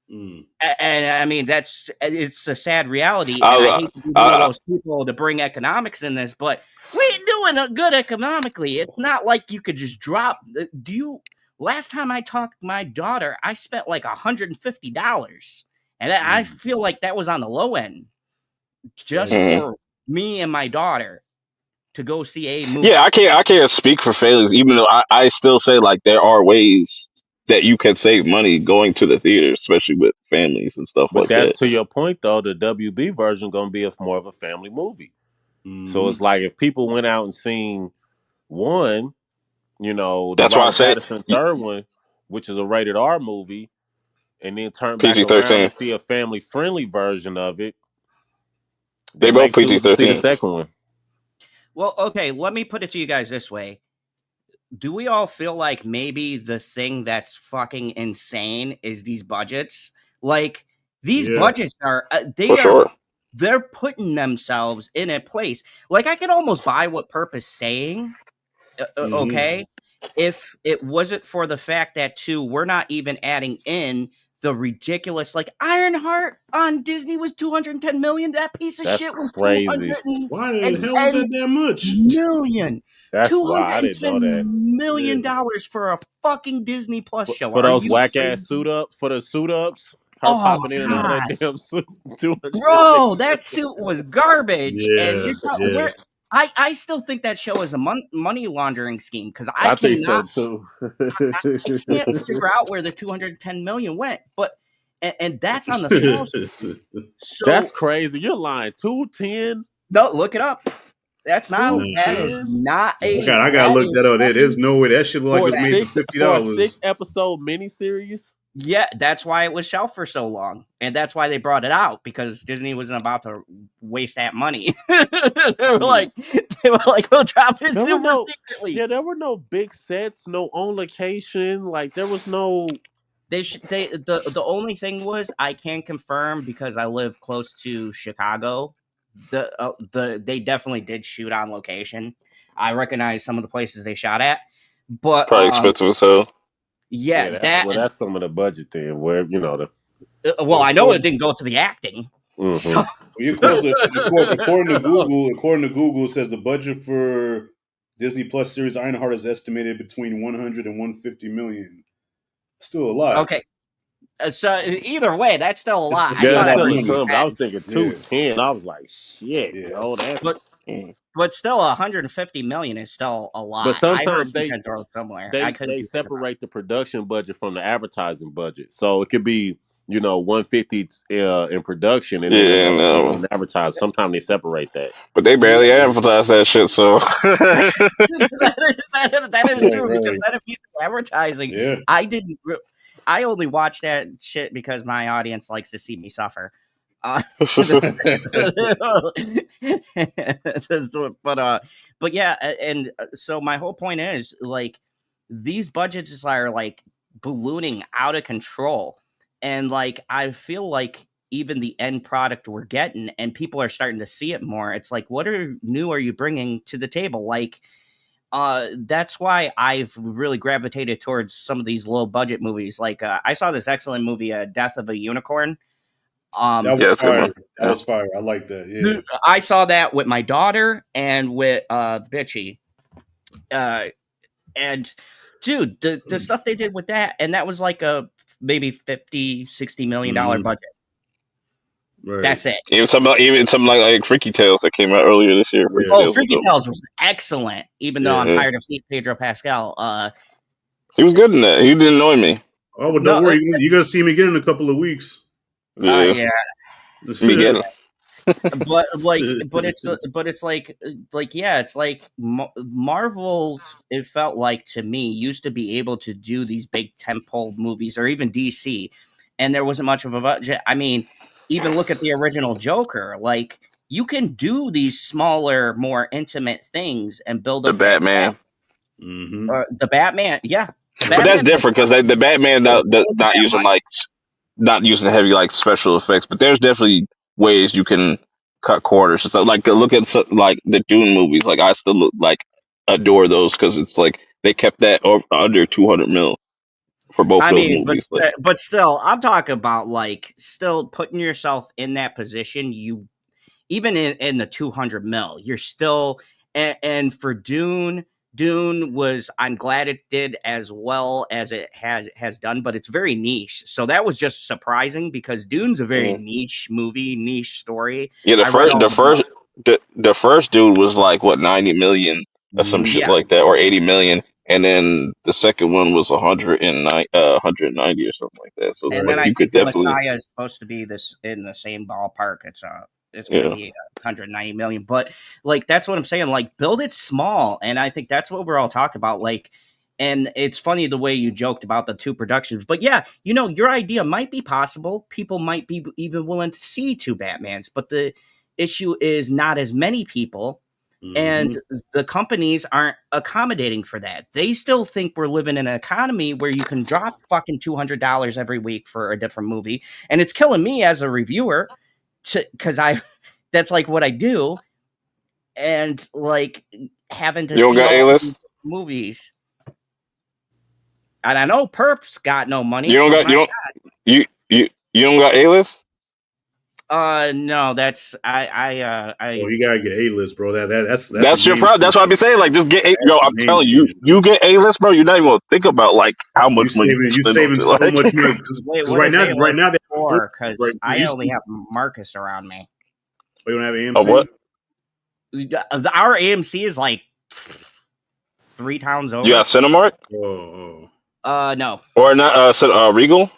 And I mean, it's a sad reality. And I hate to be one of those people to bring economics in this, but we ain't doing good economically. It's not like you could just drop. Last time I talked to my daughter, I spent like $150. And I feel like that was on the low end just for me and my daughter to go see a movie. Yeah, I can't speak for families, even though I still say like there are ways that you can save money going to the theater, especially with families and stuff But like that. that's to your point, though. The WB version going to be more of a family movie. So it's like if people went out and seen one, the That's why I Robert say Pattinson third one, which is a rated R movie, and then turn back around PG-13. and see a family friendly version of it, They they both may choose to see the PG-13. second one. Well, okay, let me put it to you guys this way. Do we all feel like maybe the thing that's fucking insane is these budgets? Like these budgets are they're putting themselves in a place. Like I could almost buy what Purp is saying. Okay, if it wasn't for the fact that too, we're not even adding in the ridiculous, like Ironheart on Disney was 210 million. That piece of shit was crazy. 210 Why the hell was that much? million. That's why I didn't know that. $210 million for a fucking Disney Plus show. For those whack ass suit ups, her popping in and out of that damn suit. Bro, that suit was garbage. Yeah, and I still think that show is a money laundering scheme because I think so too. I can't figure out where the 210 million went, but and that's on the small scale. So that's crazy. You're lying. 210? No, look it up. That's not. That is not a. I gotta look that up. There's no way that shit look like it was made for $50 for a 6-episode miniseries. Yeah, that's why it was shelved for so long, and that's why they brought it out because Disney wasn't about to waste that money. they were like, we'll drop it secretly. Yeah, there were no big sets, no on location. Like there was no. The only thing was I can confirm because I live close to Chicago. They definitely did shoot on location. I recognize some of the places they shot at, but probably expensive as hell. Yeah, that's some of the budget then. Where I know it didn't go to the acting. Mm-hmm. So. According to Google, it says the budget for Disney Plus series Ironheart is estimated between 100 and 150 million. Still a lot. Okay. So either way, that's still a lot. I was thinking 210. I was like, shit, bro. But still, 150 million is still a lot. But sometimes they separate the production budget from the advertising budget, so it could be 150 in production and then another in advertising. Sometimes they separate that. But they barely advertise that shit, so that is true because that piece of advertising. Yeah. I only watch that shit because my audience likes to see me suffer. But yeah, and so my whole point is like these budgets are like ballooning out of control, and like I feel like even the end product we're getting, and people are starting to see it more. It's like, what new are you bringing to the table? Like, that's why I've really gravitated towards some of these low budget movies. Like, I saw this excellent movie, Death of a Unicorn. That was fire. That was fire. I like that. Yeah, I saw that with my daughter and with Bitchy, and dude, the stuff they did with that, and that was like a maybe $50-60 million budget. Right. That's it. Even something like Freaky Tales that came out earlier this year. Freaky Tales Freaky was Tales was excellent, even though I'm tired of seeing Pedro Pascal. He was good in that. He didn't annoy me. Oh, well, don't No, worry. You're going to see him again in a couple of weeks. yeah. Miguel. but it's like yeah, it's like Marvel. It felt like to me used to be able to do these big tentpole movies, or even DC, and there wasn't much of a budget. I mean, even look at the original Joker. Like, you can do these smaller, more intimate things and build The up that Batman. the Batman, yeah. But that's different because the Batman not using heavy like special effects. But there's definitely ways you can cut corners. So like look at like the Dune movies. Like I still adore those because it's like they kept that under 200 mil for both I those mean, movies. but still, I'm talking about like still putting yourself in that position. You even in the 200 mil, you're still and for Dune was, I'm glad it did as well as it has done, but it's very niche. So that was just surprising because Dune's a very niche movie, niche story. Yeah, the first Dune was like what 90 million or some shit like that, or 80 million, and then the second one was 190 or something like that. So it's And then like I you could think the definitely Messiah is supposed to be this in the same ballpark. It's going to be 190 million, but like that's what I'm saying. Like, build it small, and I think that's what we're all talking about. Like, and it's funny the way you joked about the two productions, but yeah, your idea might be possible. People might be even willing to see two Batmans, but the issue is not as many people. And the companies aren't accommodating for that. They still think we're living in an economy where you can drop fucking $200 every week for a different movie. And it's killing me as a reviewer because that's like what I do. And like having to see all these movies. And I know Purp's got no money. You don't got A-list? No, that's Oh, you gotta get A-list, bro. That's your problem. That's what I've been saying. Like, just get A. Yo, I'm telling you, you get A-list, bro. You're not even gonna think about like how much money you saving so much money. Because right now, because I only have Marcus around me. Oh, you don't have AMC? Oh, what? Our AMC is like 3 towns over. You got Cinemark? No. Or not? Regal?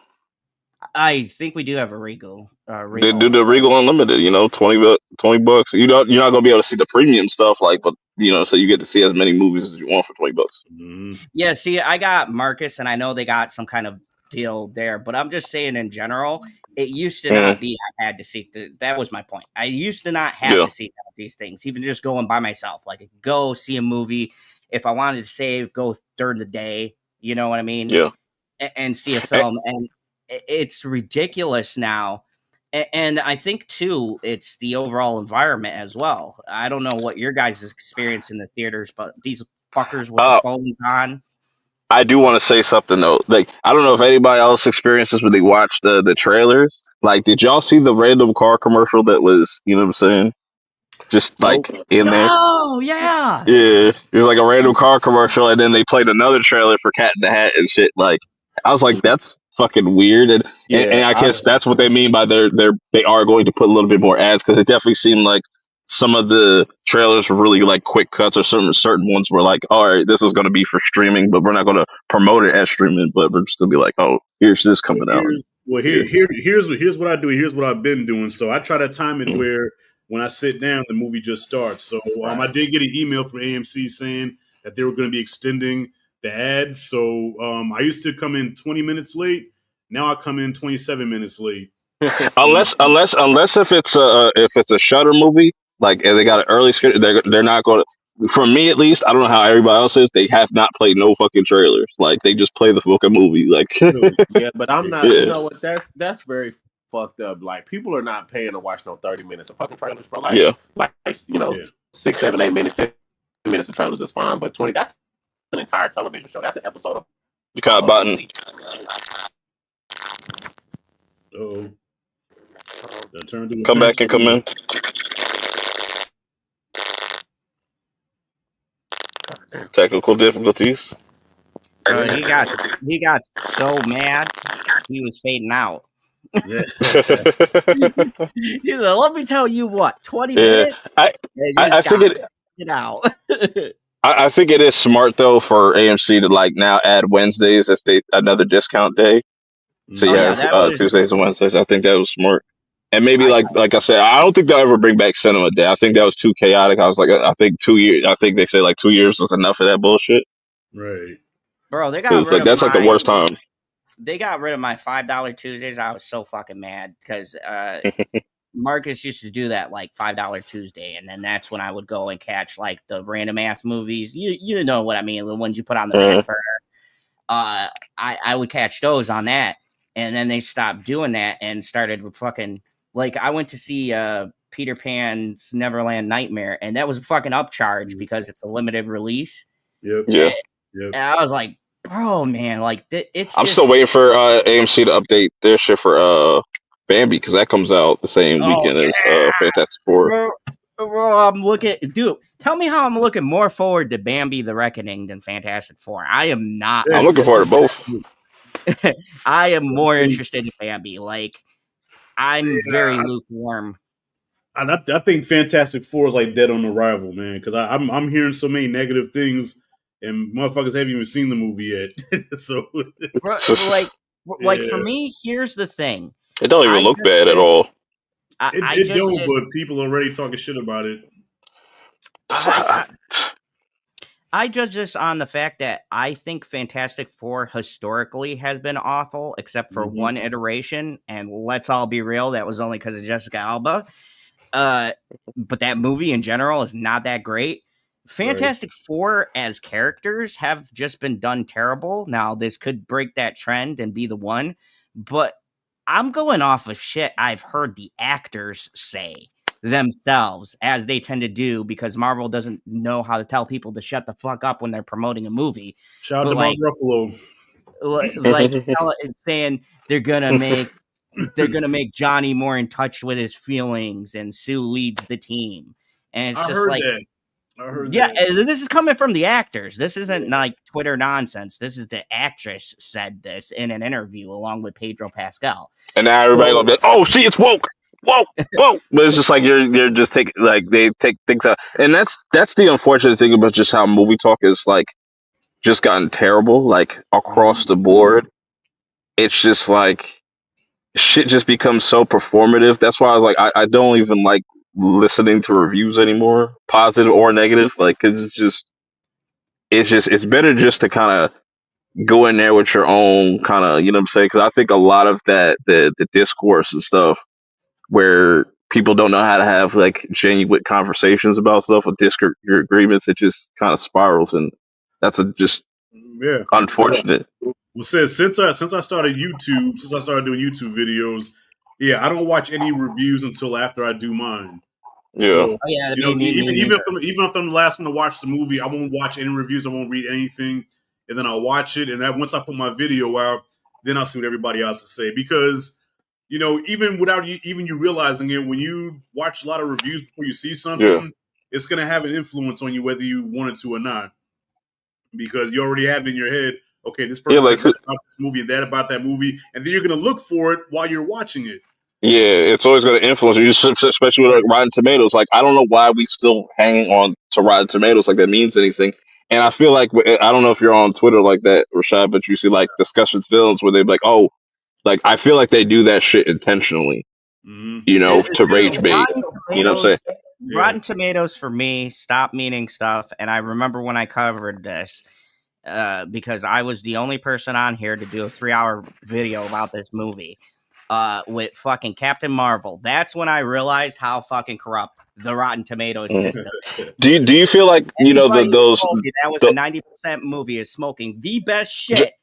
I think we do have a Regal. They do the Regal Unlimited. $20 bucks. You're not gonna be able to see the premium stuff, like, but so you get to see as many movies as you want for $20. Yeah. See, I got Marcus, and I know they got some kind of deal there, but I'm just saying in general, it used to not be. I had to see that was my point. I used to not have to see these things, even just going by myself. Like, I could go see a movie if I wanted to save, go during the day. You know what I mean? Yeah. And see a film, and it's ridiculous now. And I think too, it's the overall environment as well. I don't know what your guys' experience in the theaters, but these fuckers with the phones on. I do want to say something though. Like, I don't know if anybody else experiences when they watch the trailers. Like, did y'all see the random car commercial that was, you know what I'm saying? Just like in there. Oh yeah. Yeah. It was like a random car commercial, and then they played another trailer for Cat in the Hat and shit. Like, I was like, that's fucking weird. And I guess that's what they mean by they are going to put a little bit more ads, because it definitely seemed like some of the trailers were really like quick cuts, or certain ones were like, all right, this is going to be for streaming, but we're not going to promote it as streaming, but we're just going to be like, oh, here's this coming out. Here's what I do. Here's what I've been doing. So I try to time it where when I sit down, the movie just starts. So I did get an email from AMC saying that they were going to be extending the ads. So I used to come in 20 minutes late. Now I come in 27 minutes late. unless if it's a Shutter movie, like, and they got an early script, they're not going to. For me, at least, I don't know how everybody else is. They have not played no fucking trailers. Like, they just play the fucking movie. Like, yeah, but I'm not. You know what? That's very fucked up. Like, people are not paying to watch no 30 minutes of fucking trailers, bro. Like 6, 7, 8 minutes, 10 minutes of trailers is fine, but 20. That's an entire television show. That's an episode of. You caught a button. Come back and come in. Technical difficulties. He got so mad he was fading out. Yeah. He's like, let me tell you what, 20 Yeah, minutes? I And I this guy, think it. get out. I think it is smart though for AMC to like now add Wednesdays as another discount day. So Oh you yeah, have that was Tuesdays and Wednesdays. I think that was smart. And maybe I like I said, I don't think they'll ever bring back Cinema Day. I think that was too chaotic. I was like, I think 2 years. I think they say like 2 years was enough of that bullshit. Right. bro, Because like that's like the worst time. they got rid of my $5 Tuesdays. I was so fucking mad because Marcus used to do that like $5 Tuesday, and then that's when I would go and catch like the random ass movies. You know what I mean, the ones you put on the back burner. I would catch those on that, and then they stopped doing that and started with fucking like I went to see Peter Pan's Neverland Nightmare, and that was a fucking upcharge because it's a limited release. Yep. Yeah, And I was like, bro, man, like it's I'm still just waiting for AMC to update their shit for Bambi because that comes out the same oh weekend as yeah, Fantastic Four. bro, I'm looking, dude. Tell me how I'm looking more forward to Bambi: The Reckoning than Fantastic Four. I am not I'm looking looking forward to forward both. to that. I am more interested in Bambi. Like I'm very lukewarm. I think Fantastic Four is like dead on arrival, man. Because I'm hearing so many negative things, and motherfuckers haven't even seen the movie yet. So Like for yeah, me, here's the thing. It don't even I look just bad at all. I it just don't. But people already talking shit about it. That's I I judge this on the fact that I think Fantastic Four historically has been awful, except for Mm-hmm. one iteration. And let's all be real, that was only because of Jessica Alba. But that movie in general is not that great. Fantastic Four as characters have just been done terrible. Now, this could break that trend and be the one, but I'm going off of shit I've heard the actors say themselves, as they tend to do, because Marvel doesn't know how to tell people to shut the fuck up when they're promoting a movie. Shout out But to Mark Ruffalo. like saying they're gonna make Johnny more in touch with his feelings, and Sue leads the team, and it's I just heard like, that. I heard yeah, that. this is coming from the actors. This isn't like Twitter nonsense. This is the actress said this in an interview along with Pedro Pascal. And now everybody So gonna be, oh, she it's woke, whoa, whoa. But it's just like you're just taking like they take things out, and that's the unfortunate thing about just how movie talk is like just gotten terrible like across the board. It's just like shit just becomes so performative. That's why I was like, I don't even like listening to reviews anymore, positive or negative. Like, 'cause it's better just to kind of go in there with your own kind of, you know what I'm saying? Because I think a lot of that the discourse and stuff where people don't know how to have like genuine conversations about stuff or disagreements, it just kind of spirals, and that's just Yeah. unfortunate. Well, since I started YouTube, since I started doing YouTube videos, yeah, I don't watch any reviews until after I do mine. Yeah. So oh yeah, even me even neither. if I'm the last one to watch the movie, I won't watch any reviews. I won't read anything, and then I'll watch it. And then once I put my video out, then I'll see what everybody else to say. Because even without you realizing it, when you watch a lot of reviews before you see Yeah. something, it's going to have an influence on you whether you want it to or not. Because you already have it in your head. Okay, this Yeah, person like said that about this movie and that about that movie, and then you're going to look for it while you're watching it. yeah, it's always going to influence you, especially with like Rotten Tomatoes. Like, I don't know why we still hang on to Rotten Tomatoes like that means anything. And I feel like I don't know if you're on Twitter like that, Rashad, but you see like discussions films where they're like, "Oh, like I feel like they do that shit intentionally, Mm-hmm. you know, to rage bait." Rotten You know what I'm saying? Tomatoes, Rotten Tomatoes for me stopped meaning stuff, and I remember when I covered this. Because I was the only person on here to do a 3-hour video about this movie with fucking Captain Marvel. That's when I realized how fucking corrupt the Rotten Tomatoes Mhm. system. Do you feel like Anybody who those told me that was a the 90% movie is smoking the best J- shit.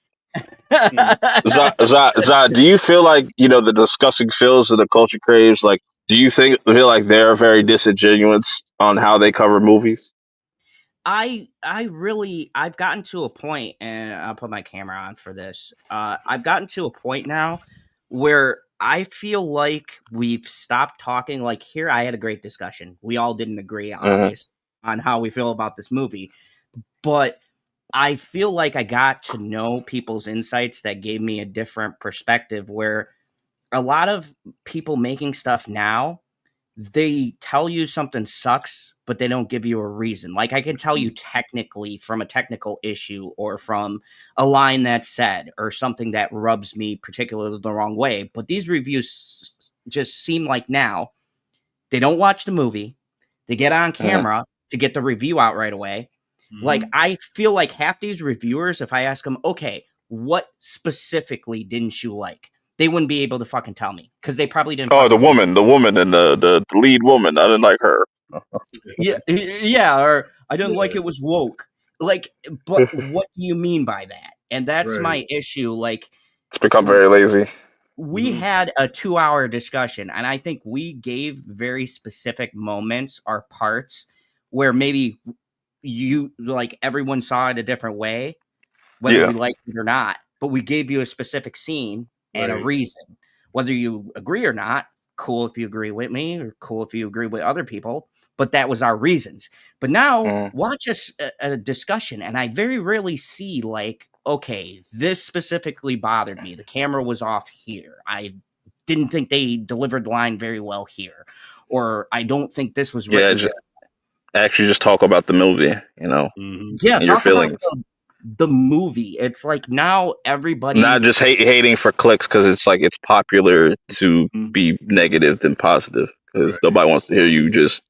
Zod, do you feel like the discussing films and the culture craves, like do you feel like they're very disingenuous on how they cover movies? I've gotten to a point, and I'll put my camera on for this. I've gotten to a point now where I feel like we've stopped talking. Like here, I had a great discussion. We all didn't agree, Hmm. obviously, on how we feel about this movie, but I feel like I got to know people's insights that gave me a different perspective, where a lot of people making stuff now, they tell you something sucks, but they don't give you a reason. Like, I can tell you technically from a technical issue or from a line that's said or something that rubs me particularly the wrong way. But these reviews just seem like now they don't watch the movie, they get on camera to get the review out right away. Like, I feel like half these reviewers, if I ask them, okay, what specifically didn't you like? They wouldn't be able to fucking tell me because they probably didn't. Oh, the See woman, and the lead woman. I didn't like her. yeah, or I didn't like it was woke. Like, but what do you mean by that? And that's my issue. Like, it's become very lazy. We had a 2-hour discussion, and I think we gave very specific moments or parts where maybe everyone saw it a different way, whether we liked it or not. But we gave you a specific scene and a reason. Whether you agree or not, cool if you agree with me, or cool if you agree with other people. But that was our reasons. But now watch a discussion, and I very rarely see like, okay, this specifically bothered me. The camera was off here. I didn't think they delivered the line very well here, or I don't think this was written. Actually, just talk about the movie, Yeah, and talk your feelings. about the movie. It's like now everybody Not just hating for clicks because it's like it's popular to be negative than positive because nobody wants to hear you just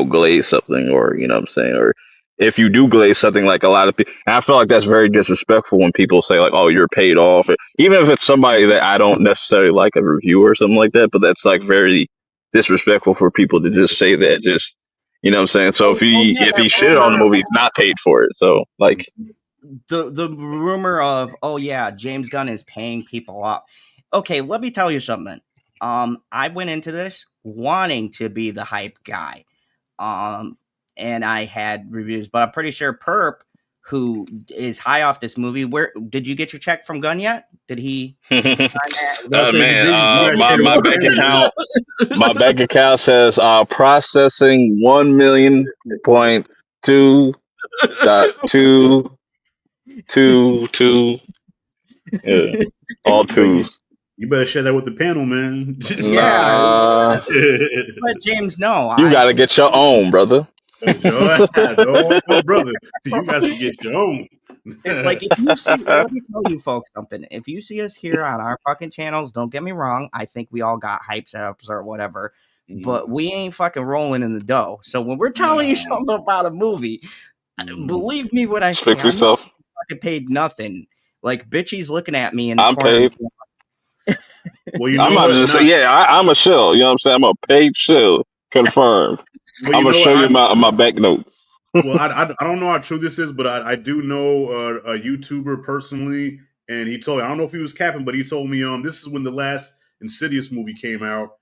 glaze something, or what I'm saying, or if you do glaze something, like a lot of people, I feel like that's very disrespectful when people say like, oh, you're paid off, even if it's somebody that I don't necessarily like a reviewer or something like that, but that's like very disrespectful for people to just say that, just what I'm saying. So if he shit on the movie, he's not paid for it. So like the rumor of, oh yeah, James Gunn is paying people up. Okay, let me tell you something. I went into this wanting to be the hype guy. And I had reviews, but I'm pretty sure Purp, who is high off this movie, where did you get your check from Gunn yet? Did he? Man, my bank account, says processing 1,000,000.222. Yeah, all twos. You better share that with the panel, man. Yeah, let James know. You gotta get your own, brother. No, brother, you guys can get your own. It's like, if you see, let me tell you folks something. If you see us here on our fucking channels, don't get me wrong, I think we all got hype setups or whatever, but we ain't fucking rolling in the dough. So when we're telling you something about a movie, believe me when I say, I'm not fucking paid nothing. Like, bitchy's looking at me in the corner. Paid. Well, I'm not just say, I'm a shill. You know what I'm saying? I'm a paid shill. Confirmed. I'm gonna show you my bank notes. Well, I don't know how true this is, but I do know a YouTuber personally, and he told me, I don't know if he was capping, but he told me this is when the last Insidious movie came out,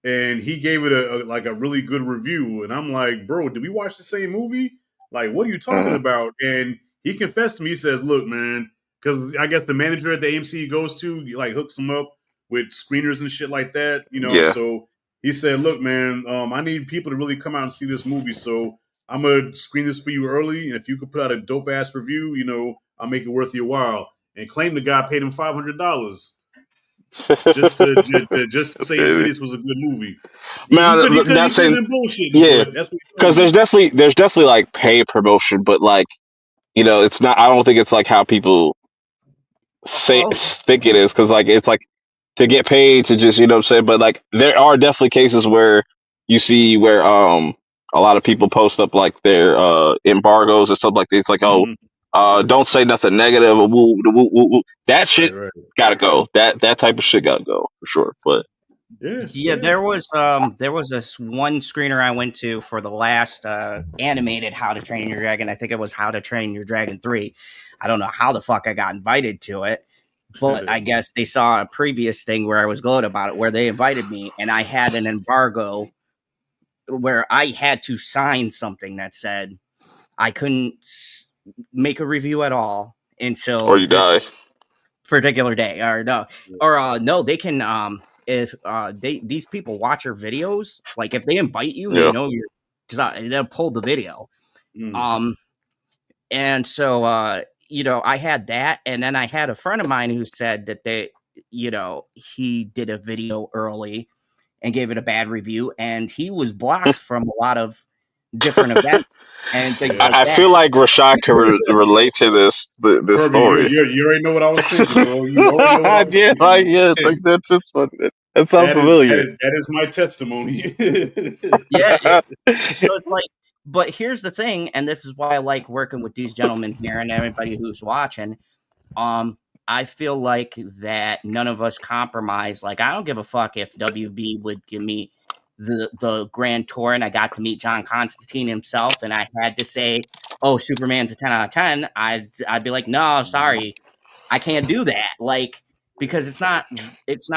and he gave it a really good review, and I'm like, bro, did we watch the same movie? Like, what are you talking about? And he confessed to me. He says, look, man, because I guess the manager at the AMC he goes to like hooks him up with screeners and shit like that, So he said, look, man, I need people to really come out and see this movie, so I'm gonna screen this for you early, and if you could put out a dope ass review, I'll make it worth your while. And claim the guy paid him $500 just to say Insidious was a good movie. Man, that's saying because there's definitely like paid promotion, but like it's not. I don't think it's like how people think it is, because like it's like to get paid to just what I'm saying. But like there are definitely cases where you see where a lot of people post up like their embargoes or something like this. It's like, don't say nothing negative. That shit gotta go. That type of shit gotta go for sure. But there was this one screener I went to for the last animated How to Train Your Dragon. I think it was How to Train Your Dragon 3. I don't know how the fuck I got invited to it, but I guess they saw a previous thing where I was glowed about it, where they invited me, and I had an embargo where I had to sign something that said I couldn't make a review at all until or you die particular day, or no, they can if these people watch your videos, like if they invite you, they know you're, they'll pull the video. And so I had that, and then I had a friend of mine who said that he did a video early and gave it a bad review, and he was blocked from a lot of different events and things like I that. feel like Rashad can relate to this Purp, story. you already know what I was thinking, bro. You already know what I was thinking. Like that's just fun. That sounds That is familiar. that is my testimony. Yeah. So it's like, but here's the thing, and this is why I like working with these gentlemen here and everybody who's watching. I feel like that none of us compromise. Like, I don't give a fuck if WB would give me the grand tour and I got to meet John Constantine himself and I had to say, oh, Superman's a 10 out of 10. I'd be like, no, sorry, I can't do that. Like, because it's not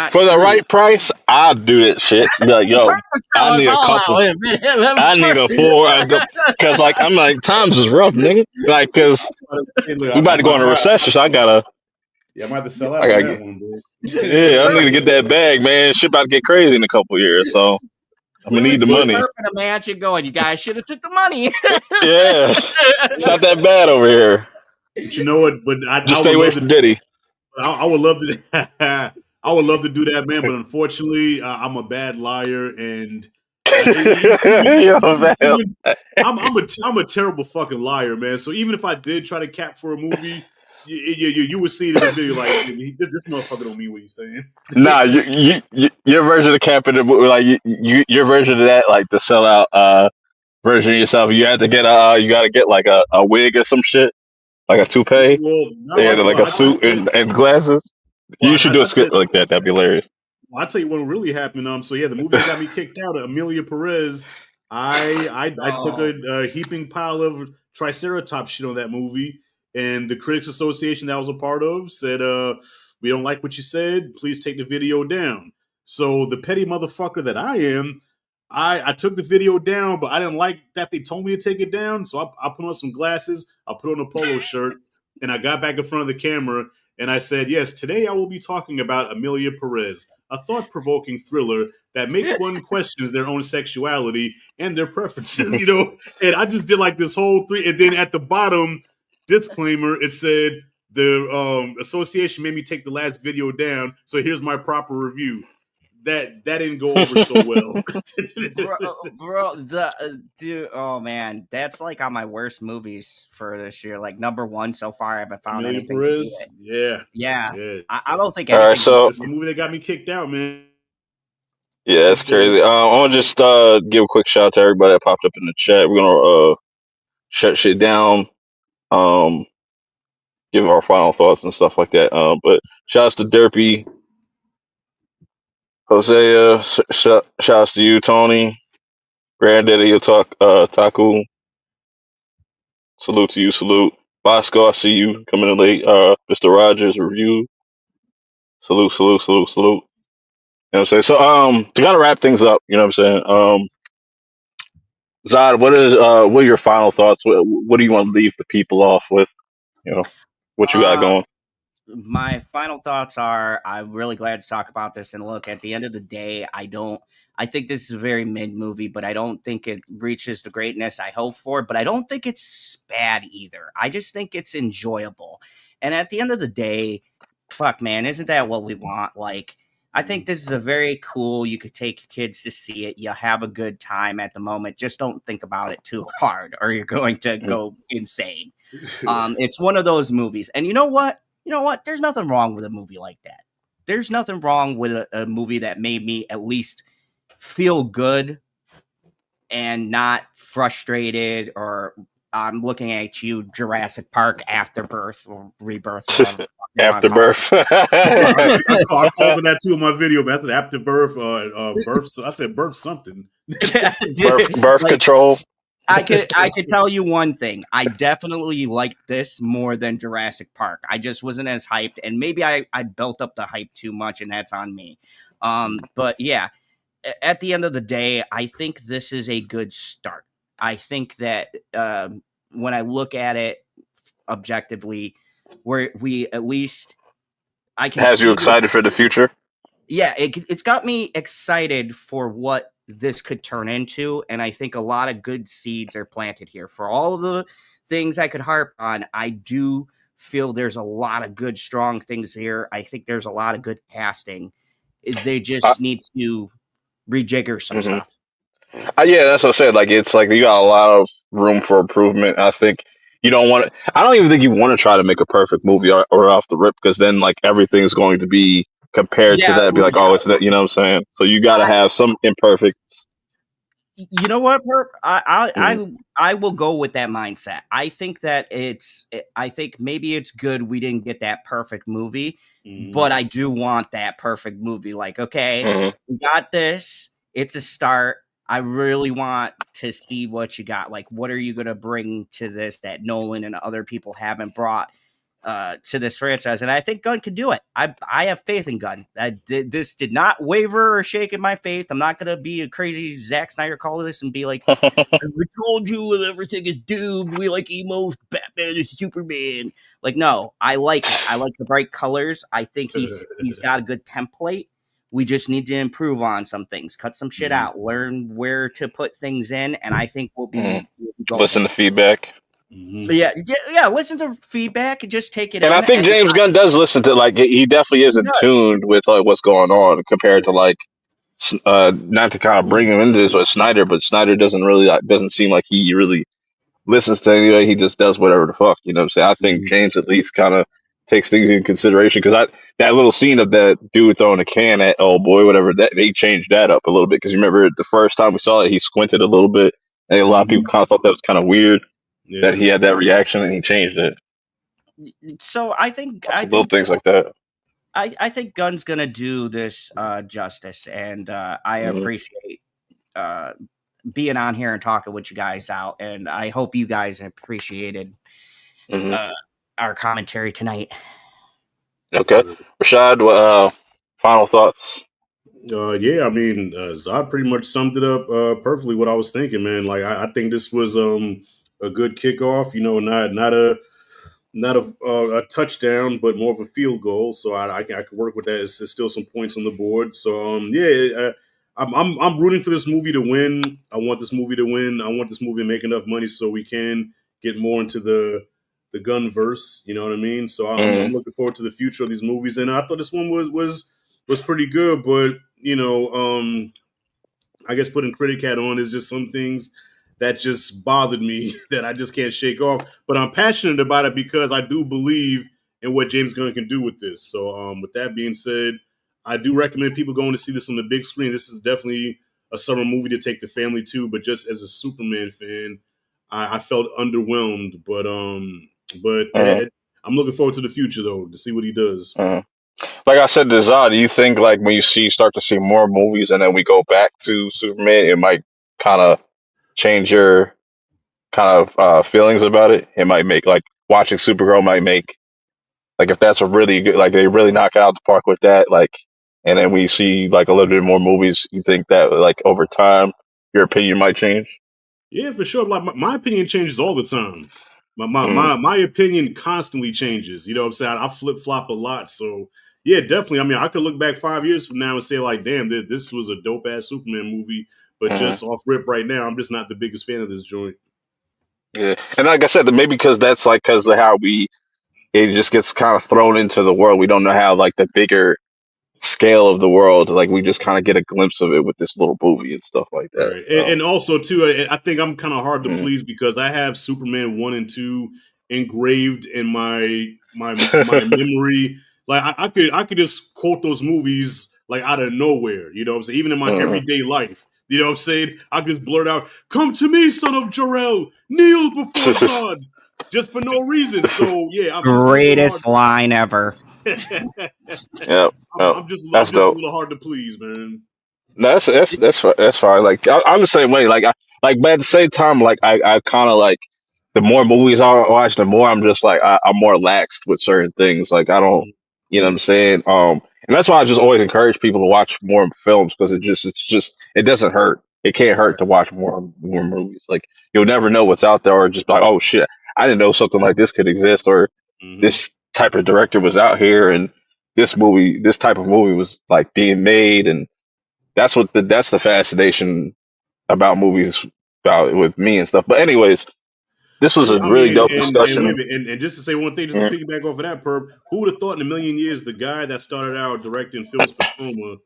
For the true. right price, I'll do that shit. Be like, yo, I Tell us need a all couple. that. I need a four. Because like I'm like times is rough, nigga. Like because Hey, look, we about to go in a recession, so I gotta. I might have to sell out I on gotta that get. one, bro. Yeah, I need to get that bag, man. Shit about to get crazy in a couple years, so I'm We gonna would need the see money. Purp in a mansion going, you guys should have took the money. Yeah, it's not that bad over here. But you know what? But I Just stay would away love from to. Diddy. I would love to. I would love to do that, man. But unfortunately, I'm a bad liar, and Yo, man. even I'm a terrible fucking liar, man. So even if I did try to cap for a movie, you would see it in the video. Like this motherfucker don't mean what he's saying. Nah, your version of camping, like your version of that, like the sellout version of yourself. You had to get you got to get like a wig or some shit, like a toupee, Well, no, and like a suit and glasses. You should do a I said. skit like that. That'd be hilarious. Well, I'll tell you what really happened. So yeah, the movie that got me kicked out, Amelia Perez. I took a heaping pile of Triceratops shit on that movie, and the Critics Association that I was a part of said, "We don't like what you said. Please take the video down." So the petty motherfucker that I am, I took the video down, but I didn't like that they told me to take it down. So I put on some glasses, I put on a polo shirt, and I got back in front of the camera and I said, "Yes, today I will be talking about Amelia Perez, a thought-provoking thriller that makes one questions their own sexuality and their preferences." And I just did like this whole three, and then at the bottom disclaimer, it said the association made me take the last video down, so here's my proper review. That didn't go over so well. bro, dude, oh man, that's like on my worst movies for this year. Like number one so far, I haven't found Amelia anything to beat Perez, it. Yeah. yeah. I don't think All right, anything. so It's the movie that got me kicked out, man. yeah, that's So crazy. I want to just give a quick shout out to everybody that popped up in the chat. We're gonna shut shit down. Um, give our final thoughts and stuff like that. But shouts to Derpy, Hosea, shouts to you, Tony, Granddaddy, Taku. Salute to you, salute. Bosco, I see you coming in late. Mr. Rogers, review. Salute, salute, salute, salute. You know what I'm saying? So, to kind of wrap things up, you know what I'm saying? Zod, what are your final thoughts? What do you want to leave the people off with? You know, what you got Uh, going? my final thoughts are I'm really glad to talk about this. And look, at the end of the day, I think this is a very mid movie, but I don't think it reaches the greatness I hope for. But I don't think it's bad either. I just think it's enjoyable. And at the end of the day, fuck, man, isn't that what we want? Like, I think this is a very cool. You could take kids to see it. You'll have a good time at the moment. Just don't think about it too hard, or you're going to go insane. It's one of those movies. And you know what? There's nothing wrong with a movie like that. There's nothing wrong with a movie that made me at least feel good and not frustrated, or I'm looking at you, Jurassic Park Afterbirth or Rebirth, whatever the fuck you want to call Afterbirth. I called it that too in my video, man. I said after birth, birth. I said birth something. it. birth Like, control. I could tell you one thing. I definitely liked this more than Jurassic Park. I just wasn't as hyped, and maybe I built up the hype too much, and that's on me. But yeah, at the end of the day, I think this is a good start. I think that when I look at it objectively, where we at least I can Has you see. excited for the future? Yeah, it's got me excited for what this could turn into, and I think a lot of good seeds are planted here. For all of the things I could harp on, I do feel there's a lot of good, strong things here. I think there's a lot of good casting. They just need to rejigger some mm-hmm. stuff. Yeah, that's what I said. Like it's like you got a lot of room for improvement. I think you don't want to. I don't even think you want to try to make a perfect movie or off the rip, because then like everything's going to be compared to Yeah, that. Be like, oh, it's that. You know what I'm saying? So you got to have some imperfects. you know what, Perp? Mm-hmm. I will go with that mindset. I think that I think maybe it's good we didn't get that perfect movie, but I do want that perfect movie. Like, okay, Mm-hmm. we got this. It's a start. I really want to see what you got. Like, what are you going to bring to this that Nolan and other people haven't brought to this franchise? And I think Gunn could do it. I have faith in Gunn. This did not waver or shake in my faith. I'm not going to be a crazy Zack Snyder call this and be like, we told you everything is doomed. We like emo Batman and Superman. Like, no, I like it. I like the bright colors. I think he's got a good template. We just need to improve on some things, cut some shit out, learn where to put things in, and I think we'll be golden. Listen to feedback. Yeah. Listen to feedback and just take it And I in. think James Gunn does listen to, like, he definitely is in tune with like what's going on compared to like not to kind of bring him into this with Snyder, but Snyder doesn't really doesn't seem like he really listens to anybody. He just does whatever the fuck. You know what I'm saying? I think James at least kind of takes things into consideration, because that little scene of that dude throwing a can at old boy, whatever, that they changed that up a little bit, because you remember the first time we saw it, he squinted a little bit, and a lot of people kind of thought that was kind of weird that he had that reaction, and he changed it. So I think little things like that. I think Gunn's gonna do this justice, and I appreciate being on here and talking with you guys out, and I hope you guys appreciated our commentary tonight. Okay, Rashad, final thoughts? Yeah, I mean, Zod pretty much summed it up perfectly what I was thinking, man. Like, I think this was a good kickoff. You know, not a touchdown, but more of a field goal. So I can work with that. It's still some points on the board. So I'm rooting for this movie to win. I want this movie to win. I want this movie to make enough money so we can get more into the gun verse. You know what I mean? So I'm looking forward to the future of these movies. And I thought this one was pretty good, but you know, I guess putting Critic Hat on is just some things that just bothered me that I just can't shake off. But I'm passionate about it because I do believe in what James Gunn can do with this. So with that being said, I do recommend people going to see this on the big screen. This is definitely a summer movie to take the family to. But just as a Superman fan, I felt underwhelmed. But I'm looking forward to the future though, to see what he does. Like I said to Zod, do you think like when you start to see more movies and then we go back to Superman, it might kind of change your kind of feelings about it? It might make like watching Supergirl might make like, if that's a really good, like they really knock it out the park with that, like, and then we see like a little bit more movies, you think that like over time your opinion might change? Yeah, for sure. Like my opinion changes all the time. My opinion constantly changes. You know what I'm saying? I flip flop a lot. So yeah, definitely. I mean, I could look back 5 years from now and say like, damn, this was a dope ass Superman movie. But just off rip right now, I'm just not the biggest fan of this joint. Yeah, and like I said, maybe because that's like because of how it just gets kind of thrown into the world. We don't know how like the bigger scale of the world, like we just kind of get a glimpse of it with this little movie and stuff like that. Right, So. and also too, I think I'm kind of hard to please because I have Superman 1 and 2 engraved in my memory. Like I could just quote those movies like out of nowhere. You know what I'm saying? Even in my everyday life. You know what I'm saying? I can just blurt out, "Come to me, son of Jor-El, kneel before Zod," just for no reason. So yeah, I'm Greatest line ever. Yeah, I'm just a little hard to please, man. No, that's fine. Like I'm the same way. But at the same time, like I kind of like the more movies I watch, the more I'm just like I'm more laxed with certain things. Like I don't, you know what I'm saying. And that's why I just always encourage people to watch more films, because it doesn't hurt. It can't hurt to watch more movies. Like you'll never know what's out there, or just like, oh shit, I didn't know something like this could exist, or this type of director was out here, and this type of movie was like being made, and that's the fascination about movies, about with me and stuff. But anyways, this was a I really mean, dope and wait a discussion. minute, and just to say one thing, just to Mhm. piggyback off of that, Perp, who would have thought in a million years the guy that started out directing films for Troma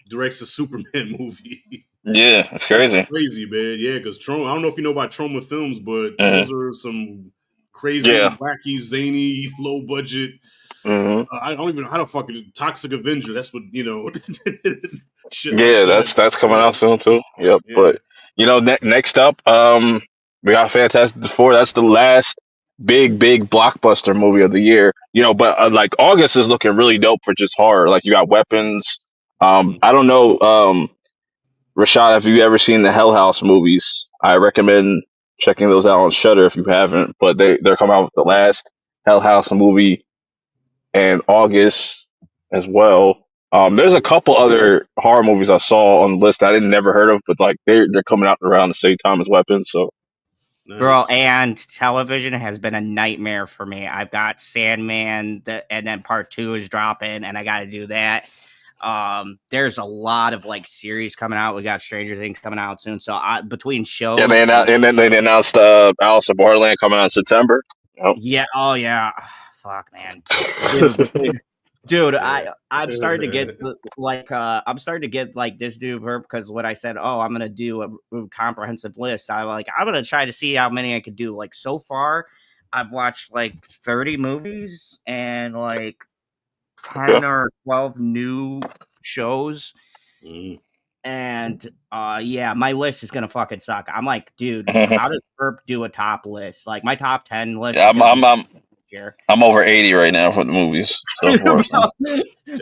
directs a Superman movie? Yeah, it's That's crazy. crazy, man. Yeah, because Troma, I don't know if you know about Troma films, but Hmm. those are some crazy, Yeah. wacky, zany, low budget. Hmm. I don't even know how to fucking Toxic Avenger. That's what shit like Yeah, that. that's coming out soon too. Yep. Yeah. But next up, we got Fantastic Four. That's the last big blockbuster movie of the year. But like August is looking really dope for just horror. Like you got Weapons. Mm. I don't know, Rashad, have you ever seen the Hell House movies? I recommend checking those out on Shudder if you haven't. But they're coming out with the last Hell House movie in August as well. There's a couple other horror movies I saw on the list I didn't never heard of, but like they're coming out around the same time as Weapons. So Bro, Nice. and television has been a nightmare for me. I've got Sandman, and then part 2 is dropping, and I got to do that. There's a lot of like series coming out. We got Stranger Things coming out soon. So between yeah, shows and and then they announced Alice in Borderland coming out in September. Yep. yeah, oh yeah, fuck man, dude, dude, Yeah. I'm starting to get I'm starting to get like this dude because when I said, oh, I'm gonna do a comprehensive list, I'm gonna try to see how many I could do. Like so far, I've watched like 30 movies and like Okay. 10 or 12 new shows. Mm. And yeah, my list is gonna fucking suck. I'm like, dude, how Mhm. does Purp do a top list? Like my top 10 list Yeah, is gonna be I'm here. I'm over 80 right now for the movies so far. So.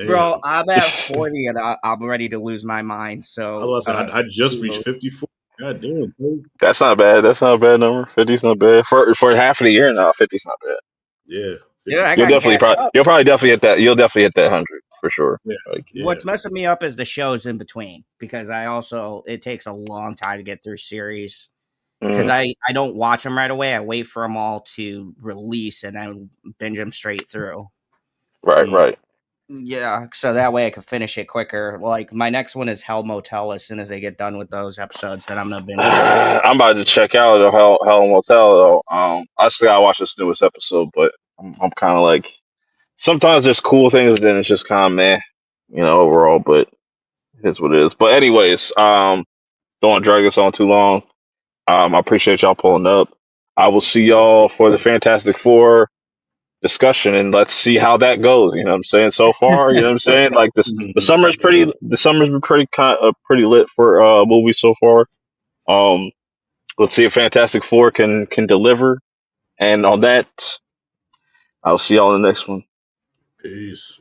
Bro, Damn. I'm at 40 and I'm ready to lose my mind. I So, was I, I just reached 54. God damn, bro. That's not bad. That's not a bad number. 50's not bad for half of the year now. 50's not bad. Yeah, yeah, I 54. gotta catch up. You'll probably definitely hit that. You'll definitely hit that 100 for sure. Yeah, Like, yeah. What's messing me up is the shows in between because it takes a long time to get through series because mm, I don't watch them right away. I wait for them all to release and then binge them straight through. right, Mm. right. Yeah, so that way I can finish it quicker. Like my next one is Hell Motel. As soon as they get done with those episodes, then I'm gonna binge it. I'm about to check out the Hell Motel though. I still gotta watch this newest episode, but I'm kind of like sometimes there's cool things, then it's just kind of meh, overall. But it's what it is. But anyways, don't want to drag this on too long. I appreciate y'all pulling up. I will see y'all for the Fantastic Four discussion, and let's see how that goes. You know what I'm saying? So far, you know what I'm saying? Like this, the summer's been pretty lit for movies so far. Um, let's see if Fantastic Four can deliver. And on that, I'll see y'all in the next one. Peace.